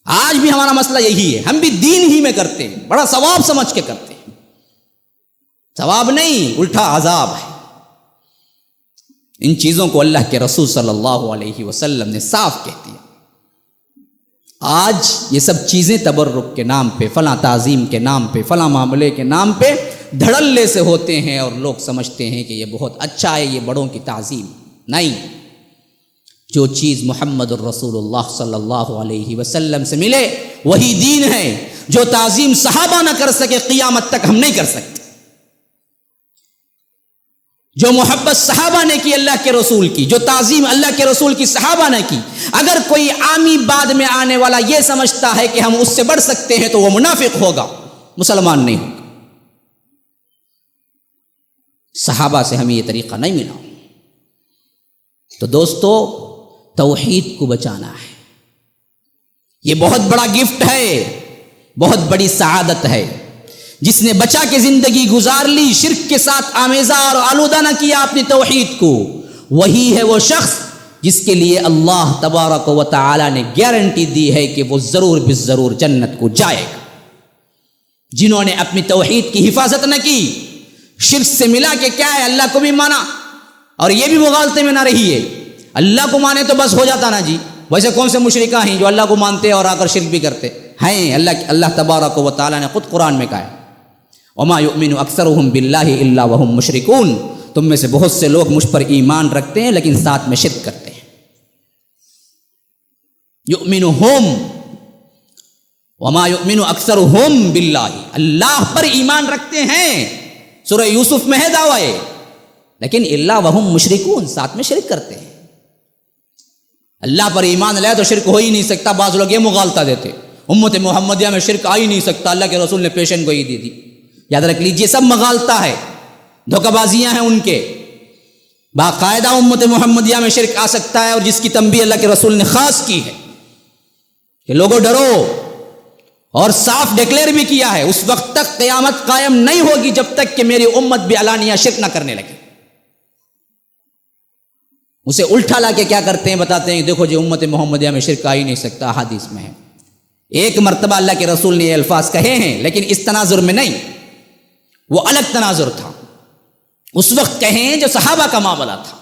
Speaker 1: آج بھی ہمارا مسئلہ یہی ہے، ہم بھی دین ہی میں کرتے ہیں، بڑا ثواب سمجھ کے کرتے ہیں. ثواب نہیں، الٹا عذاب ہے. ان چیزوں کو اللہ کے رسول صلی اللہ علیہ وسلم نے صاف کہہ دیا. آج یہ سب چیزیں تبرک کے نام پہ، فلاں تعظیم کے نام پہ، فلاں معاملے کے نام پہ دھڑلے سے ہوتے ہیں اور لوگ سمجھتے ہیں کہ یہ بہت اچھا ہے، یہ بڑوں کی تعظیم. نہیں، جو چیز محمد الرسول اللہ صلی اللہ علیہ وسلم سے ملے وہی دین ہے. جو تعظیم صحابہ نہ کر سکے قیامت تک ہم نہیں کر سکتے. جو محبت صحابہ نے کی اللہ کے رسول کی، جو تعظیم اللہ کے رسول کی صحابہ نے کی، اگر کوئی عامی بعد میں آنے والا یہ سمجھتا ہے کہ ہم اس سے بڑھ سکتے ہیں تو وہ منافق ہوگا، مسلمان نہیں ہوگا. صحابہ سے ہمیں یہ طریقہ نہیں ملا. تو دوستو توحید کو بچانا ہے. یہ بہت بڑا گفٹ ہے، بہت بڑی سعادت ہے. جس نے بچا کے زندگی گزار لی، شرک کے ساتھ آمیزہ اور آلودہ نہ کیا اپنی توحید کو، وہی ہے وہ شخص جس کے لیے اللہ تبارک و تعالی نے گارنٹی دی ہے کہ وہ ضرور بالضرور جنت کو جائے گا. جنہوں نے اپنی توحید کی حفاظت نہ کی، شرک سے ملا کہ کیا ہے اللہ کو بھی مانا اور یہ بھی مغالطے میں نہ رہی ہے. اللہ کو مانے تو بس ہو جاتا نا جی. ویسے کون سے مشرکہ ہیں جو اللہ کو مانتے اور آ کر شرک بھی کرتے ہیں؟ اللہ تبارک و تعالی نے خود قرآن میں کہا ہے وما یؤمن اکثرهم باللہ الا وهم مشرکون، تم میں سے بہت سے لوگ مجھ پر ایمان رکھتے ہیں لیکن ساتھ میں شرک کرتے ہیں. یؤمنهم وما یؤمن اکثرهم باللہ، اللہ پر ایمان رکھتے ہیں. سورہ یوسف میں ہے دعویٰ، لیکن الا وهم مشرکون، ساتھ میں شرک کرتے ہیں. اللہ پر ایمان لائے تو شرک ہو ہی نہیں سکتا. بعض لوگ یہ مغالطہ دیتے امت محمدیہ میں شرک آ ہی نہیں سکتا، اللہ کے رسول نے پیشن گوئی دی دی. یاد رکھ لیجئے سب مغالطہ ہے، دھوکہ بازیاں ہیں ان کے. باقاعدہ امت محمدیہ میں شرک آ سکتا ہے، اور جس کی تنبیہ اللہ کے رسول نے خاص کی ہے کہ لوگوں ڈرو، اور صاف ڈکلیئر بھی کیا ہے اس وقت تک قیامت قائم نہیں ہوگی جب تک کہ میری امت بھی علانیہ شرک نہ کرنے لگے. اسے الٹا لا کے کیا کرتے ہیں، بتاتے ہیں دیکھو جی امت محمدیہ میں شرک آ ہی نہیں سکتا، حدیث میں ہے. ایک مرتبہ اللہ کے رسول نے یہ الفاظ کہے ہیں لیکن اس تناظر میں نہیں، وہ الگ تناظر تھا. اس وقت کہیں جو صحابہ کا معاملہ تھا،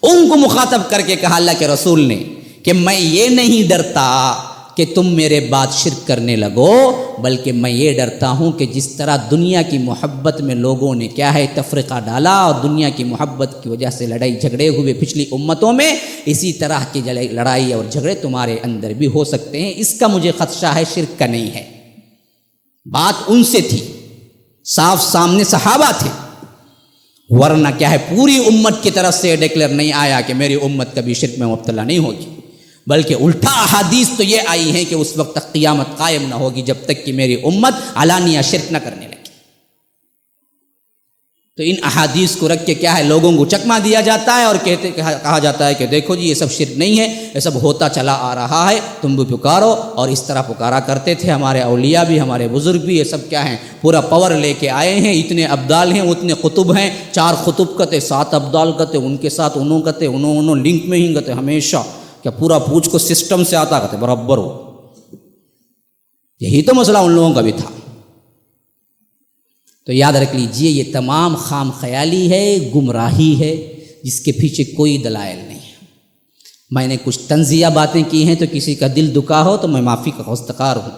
Speaker 1: ان کو مخاطب کر کے کہا اللہ کے رسول نے کہ میں یہ نہیں ڈرتا کہ تم میرے بعد شرک کرنے لگو، بلکہ میں یہ ڈرتا ہوں کہ جس طرح دنیا کی محبت میں لوگوں نے کیا ہے تفرقہ ڈالا اور دنیا کی محبت کی وجہ سے لڑائی جھگڑے ہوئے پچھلی امتوں میں، اسی طرح کی لڑائی اور جھگڑے تمہارے اندر بھی ہو سکتے ہیں. اس کا مجھے خدشہ ہے، شرک کا نہیں ہے. بات ان سے تھی، صاف سامنے صحابہ تھے، ورنہ کیا ہے پوری امت کی طرف سے ڈکلیئر نہیں آیا کہ میری امت کبھی شرک میں مبتلا نہیں ہوگی، بلکہ الٹا احادیث تو یہ آئی ہیں کہ اس وقت تک قیامت قائم نہ ہوگی جب تک کہ میری امت علانیہ شرک نہ کرنے لگی. تو ان احادیث کو رکھ کے کیا ہے لوگوں کو چکما دیا جاتا ہے اور کہا جاتا ہے کہ دیکھو جی یہ سب شرک نہیں ہے، یہ سب ہوتا چلا آ رہا ہے، تم بھی پکارو. اور اس طرح پکارا کرتے تھے ہمارے اولیاء بھی، ہمارے بزرگ بھی. یہ سب کیا ہیں، پورا پاور لے کے آئے ہیں. اتنے ابدال ہیں، اتنے قطب ہیں، 4 قطب کتے، 7 ابدال کتے، ان کے ساتھ انہوں کتے، انہوں لنک میں ہی کتے ہمیشہ. کیا پورا پوچھ کو سسٹم سے آتا کتے برابر ہو. یہی تو مسئلہ ان لوگوں کا بھی تھا. تو یاد رکھ لیجئے یہ تمام خام خیالی ہے، گمراہی ہے، جس کے پیچھے کوئی دلائل نہیں ہے. میں نے کچھ طنزیہ باتیں کی ہیں تو کسی کا دل دکھا ہو تو میں معافی کا خواستگار ہوں.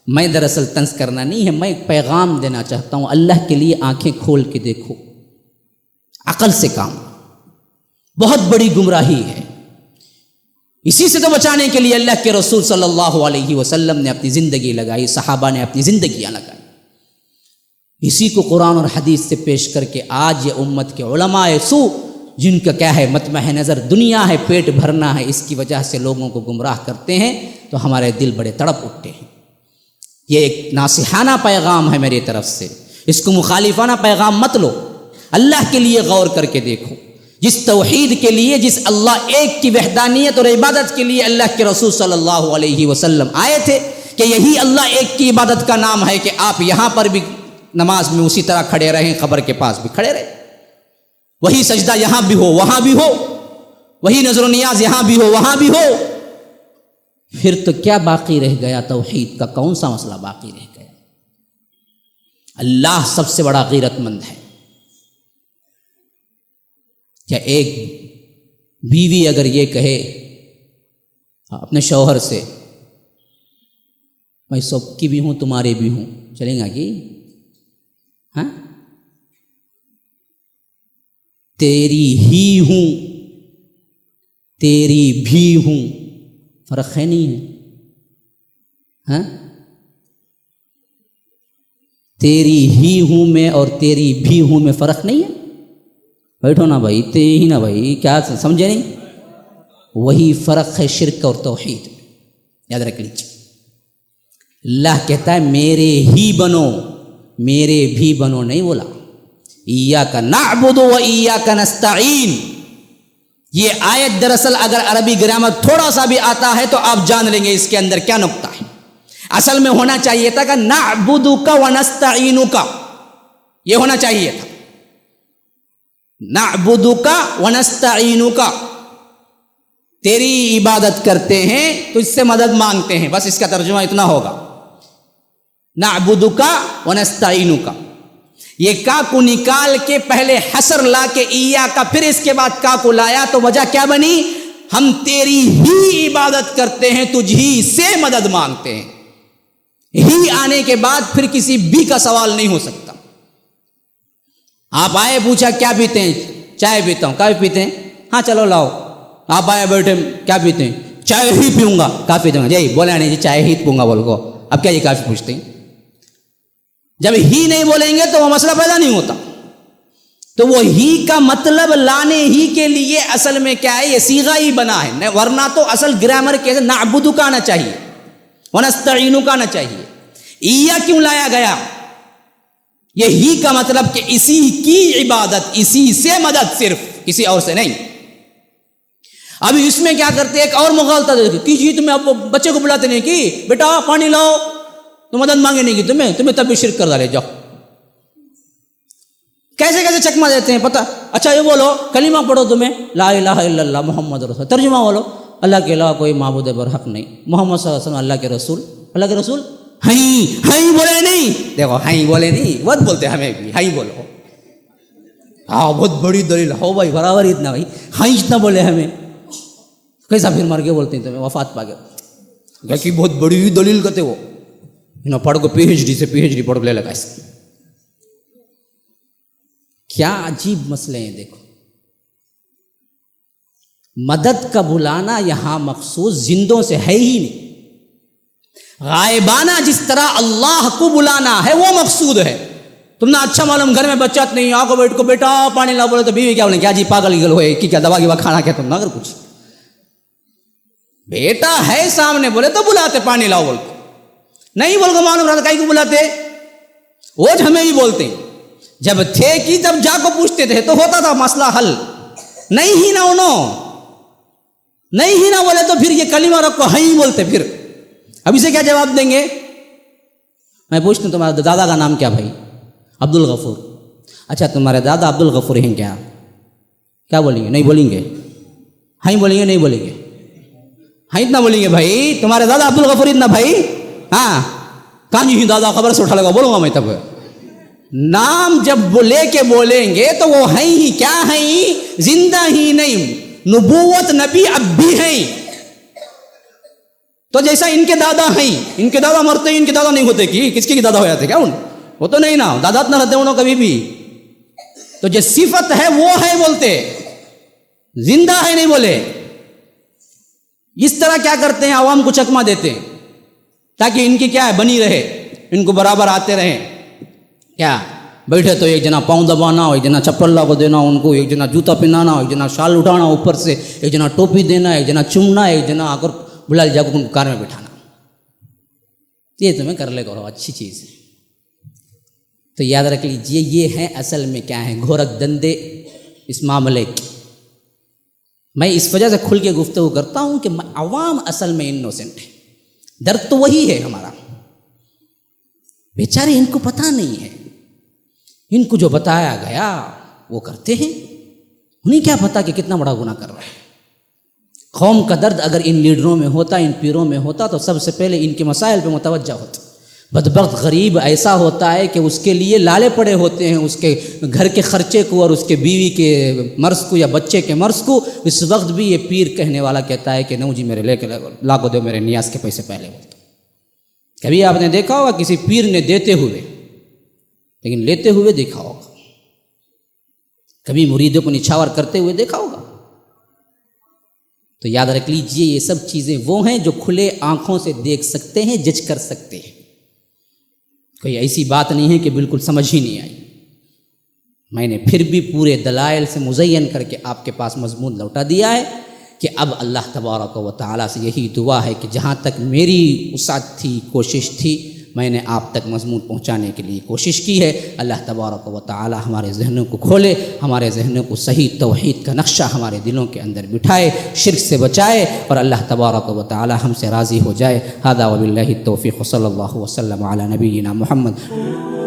Speaker 1: میں دراصل طنز کرنا نہیں ہے، میں ایک پیغام دینا چاہتا ہوں. اللہ کے لیے آنکھیں کھول کے دیکھو، عقل سے کام. بہت بڑی گمراہی ہے. اسی سے تو بچانے کے لیے اللہ کے رسول صلی اللہ علیہ وسلم نے اپنی زندگی لگائی، صحابہ نے اپنی زندگیاں لگائی. اسی کو قرآن اور حدیث سے پیش کر کے آج یہ امت کے علماء سو، جن کا کیا ہے مطمع نظر دنیا ہے، پیٹ بھرنا ہے، اس کی وجہ سے لوگوں کو گمراہ کرتے ہیں تو ہمارے دل بڑے تڑپ اٹھتے ہیں. یہ ایک ناصحانہ پیغام ہے میری طرف سے، اس کو مخالفانہ پیغام مت لو. اللہ کے لیے غور کر کے دیکھو. جس توحید کے لیے، جس اللہ ایک کی وحدانیت اور عبادت کے لیے اللہ کے رسول صلی اللہ علیہ وسلم آئے تھے کہ یہی اللہ ایک کی عبادت کا نام ہے کہ آپ یہاں پر بھی نماز میں اسی طرح کھڑے رہیں، قبر کے پاس بھی کھڑے رہیں، وہی سجدہ یہاں بھی ہو وہاں بھی ہو، وہی نظر و نیاز یہاں بھی ہو وہاں بھی ہو. پھر تو کیا باقی رہ گیا؟ توحید کا کون سا مسئلہ باقی رہ گیا؟ اللہ سب سے بڑا غیرت مند ہے. کیا ایک بیوی اگر یہ کہے اپنے شوہر سے میں سب کی بھی ہوں تمہارے بھی ہوں، چلیں گا کہ ہاں تیری ہی ہوں تیری بھی ہوں، فرق ہے نہیں ہے؟ ہاں تیری ہی ہوں میں اور تیری بھی ہوں میں فرق نہیں ہے؟ بیٹھو نا بھائی، تے ہی نا بھائی، کیا سمجھے نہیں؟ وہی فرق ہے شرک اور توحید. یاد رکھ لیجیے. اللہ کہتا ہے میرے ہی بنو، میرے بھی بنو نہیں بولا. ایاک نعبد و ایاک نستعین. یہ آیت دراصل اگر عربی گرامر تھوڑا سا بھی آتا ہے تو آپ جان لیں گے اس کے اندر کیا نقطہ ہے. اصل میں ہونا چاہیے تھا کہ نعبدک و نستعینک، یہ ہونا چاہیے تھا. نعبدک و نستعینک، تیری عبادت کرتے ہیں تو اس سے مدد مانگتے ہیں، بس اس کا ترجمہ اتنا ہوگا. نعبدک و نستعینک. یہ کا کو نکال کے پہلے حسر لا کے ایا کا، پھر اس کے بعد کا کو لایا تو وجہ کیا بنی؟ ہم تیری ہی عبادت کرتے ہیں، تجھ ہی سے مدد مانگتے ہیں. ہی آنے کے بعد پھر کسی بھی کا سوال نہیں ہو سکتا. آپ آئے پوچھا کیا پیتے ہیں؟ چائے پیتا ہوں. کافی پیتے ہیں؟ ہاں چلو لاؤ. آپ آئے بیٹھے کیا پیتے ہیں؟ چائے ہی پیوں گا. کافی پیوں گا جی، بولا نہیں جی چائے ہی پیوں گا بول کو. اب کیا یہ کافی پوچھتے ہیں؟ جب ہی نہیں بولیں گے تو وہ مسئلہ پیدا نہیں ہوتا. تو وہ ہی کا مطلب لانے ہی کے لیے اصل میں کیا ہے؟ یہ صیغہ ہی بنا ہے، ورنہ تو اصل گرامر کے نعبدو کا آنا چاہیے، ونستعینو کا آنا چاہیے. ایا کیوں لایا گیا؟ یہ ہی کا مطلب کہ اسی کی عبادت، اسی سے مدد، صرف کسی اور سے نہیں. ابھی اس میں کیا کرتے ایک اور مغالطہ کیجیے. تمہیں اب بچے کو بلاتے نہیں کہ بیٹا پانی لاؤ، تو مدد مانگے نہیں کی تمہیں تب بھی شرک کر ڈالے. جاؤ کیسے کیسے چکما دیتے ہیں پتہ. اچھا یہ بولو کلمہ پڑھو، تمہیں لا الہ الا اللہ محمد رسول. ترجمہ بولو اللہ کے علاوہ کوئی معبود برحق نہیں، محمد صلی اللہ علیہ وسلم اللہ کے رسول. اللہ کے رسول ہائیں بولے نہیں. دیکھو ہائیں بولے نہیں، بہت بولتے ہمیں بھی ہائیں بولو. ہاں بہت بڑی دلیل ہو بھائی، برابر اتنا بھائی ہائیں اتنا بولے ہمیں. کیسا پھر مر کے بولتے ہیں تمہیں وفات پا گئے کہ بہت بڑی دلیل کرتے وہ پڑھ کو پی ایچ ڈی سے پی ایچ ڈی پڑھ کو لے لگا. اس کیا عجیب مسئلے ہیں. دیکھو مدد کا بلانا یہاں مخصوص زندوں سے ہے ہی نہیں. غائبانہ جس طرح اللہ کو بلانا ہے وہ مقصود ہے. تم نے اچھا معلوم گھر میں بچت نہیں، آ کو بیٹھ کو بیٹا پانی لا بولے تو بیوی کیا بولیں کیا جی پاگل گل ہوئے کہ کیا دوا کی کھانا کیا تم نہ. اگر کچھ بیٹا ہے سامنے بولے تو بلاتے پانی لاؤ بول کو. نہیں بول کو معلوم رہتا کہیں کو بلاتے، وہ ہمیں ہی بولتے ہیں. جب تھے کہ جب جا کو پوچھتے تھے تو ہوتا تھا مسئلہ حل. نہیں ہی نہ بولے تو پھر یہ کلمہ رکھو ہی بولتے. پھر اب اسے کیا جواب دیں گے؟ میں پوچھتا ہوں تمہارے دادا کا نام کیا بھائی؟ عبد الغفور. اچھا تمہارے دادا عبد الغفور ہیں کیا بولیں گے؟ نہیں بولیں گے. ہاں بولیں گے؟ نہیں بولیں گے. ہاں اتنا بولیں گے بھائی تمہارے دادا عبد الغفور اتنا بھائی. ہاں کہاں جی دادا خبر سے اٹھا لگا بولوں گا میں. تب نام جب لے کے بولیں گے تو وہ ہیں ہی کیا ہیں؟ زندہ ہی نہیں. نبوت نبی اب بھی ہیں. تو جیسا ان کے دادا ہیں، ان کے دادا مرتے ہیں، ان کے دادا نہیں ہوتے کہ کس کے دادا ہو جاتے کیا؟ وہ تو نہیں نا، دادا نہ رہتے انہوں کبھی بھی. تو جو صفت ہے وہ ہے بولتے، زندہ ہے نہیں بولے. اس طرح کیا کرتے ہیں؟ عوام کو چکما دیتے ہیں تاکہ ان کی کیا ہے بنی رہے، ان کو برابر آتے رہیں. کیا بیٹھے تو ایک جنا پاؤں دبانا، ایک جنا چپل لا کو دینا ان کو، ایک جنا جوتا پہنانا، ایک جنا شال اٹھانا اوپر سے، ایک جنا ٹوپی دینا، ایک جنا چومنا، ایک جنا آ کر بلا جا کو ان کو کار میں بٹھانا. یہ تمہیں کر لے کرو، اچھی چیز ہے. تو یاد رکھ لیجئے یہ ہیں اصل میں کیا ہیں؟ گھورک دندے اس معاملے کی. میں اس وجہ سے کھل کے گفتگو کرتا ہوں کہ عوام اصل میں انوسنٹ ہے. درد تو وہی ہے ہمارا. بیچارے ان کو پتہ نہیں ہے، ان کو جو بتایا گیا وہ کرتے ہیں. انہیں کیا پتا کہ کتنا بڑا گناہ کر رہے ہیں. قوم کا درد اگر ان لیڈروں میں ہوتا، ان پیروں میں ہوتا تو سب سے پہلے ان کے مسائل پہ متوجہ ہوتا. بدبخت غریب ایسا ہوتا ہے کہ اس کے لیے لالے پڑے ہوتے ہیں، اس کے گھر کے خرچے کو اور اس کے بیوی کے مرض کو یا بچے کے مرض کو. اس وقت بھی یہ پیر کہنے والا کہتا ہے کہ نو جی میرے لے کے لا کو دو، میرے نیاز کے پیسے پہلے بولتا. کبھی آپ نے دیکھا ہوگا کسی پیر نے دیتے ہوئے، لیکن لیتے ہوئے دیکھا ہوگا. کبھی مریدوں کو نچھاور کرتے ہوئے دیکھا ہوگا. تو یاد رکھ لیجئے یہ سب چیزیں وہ ہیں جو کھلے آنکھوں سے دیکھ سکتے ہیں، جج کر سکتے ہیں. کوئی ایسی بات نہیں ہے کہ بالکل سمجھ ہی نہیں آئی. میں نے پھر بھی پورے دلائل سے مزین کر کے آپ کے پاس مضمون لوٹا دیا ہے کہ اب اللہ تبارک و تعالیٰ سے یہی دعا ہے کہ جہاں تک میری وسعت تھی، کوشش تھی، میں نے آپ تک مضمون پہنچانے کے لیے کوشش کی ہے. اللہ تبارک و تعالی ہمارے ذہنوں کو کھولے، ہمارے ذہنوں کو صحیح توحید کا نقشہ ہمارے دلوں کے اندر بٹھائے، شرک سے بچائے، اور اللہ تبارک و تعالی ہم سے راضی ہو جائے. ھذا وباللہ التوفیق، صلی اللہ وسلم علی نبینا محمد.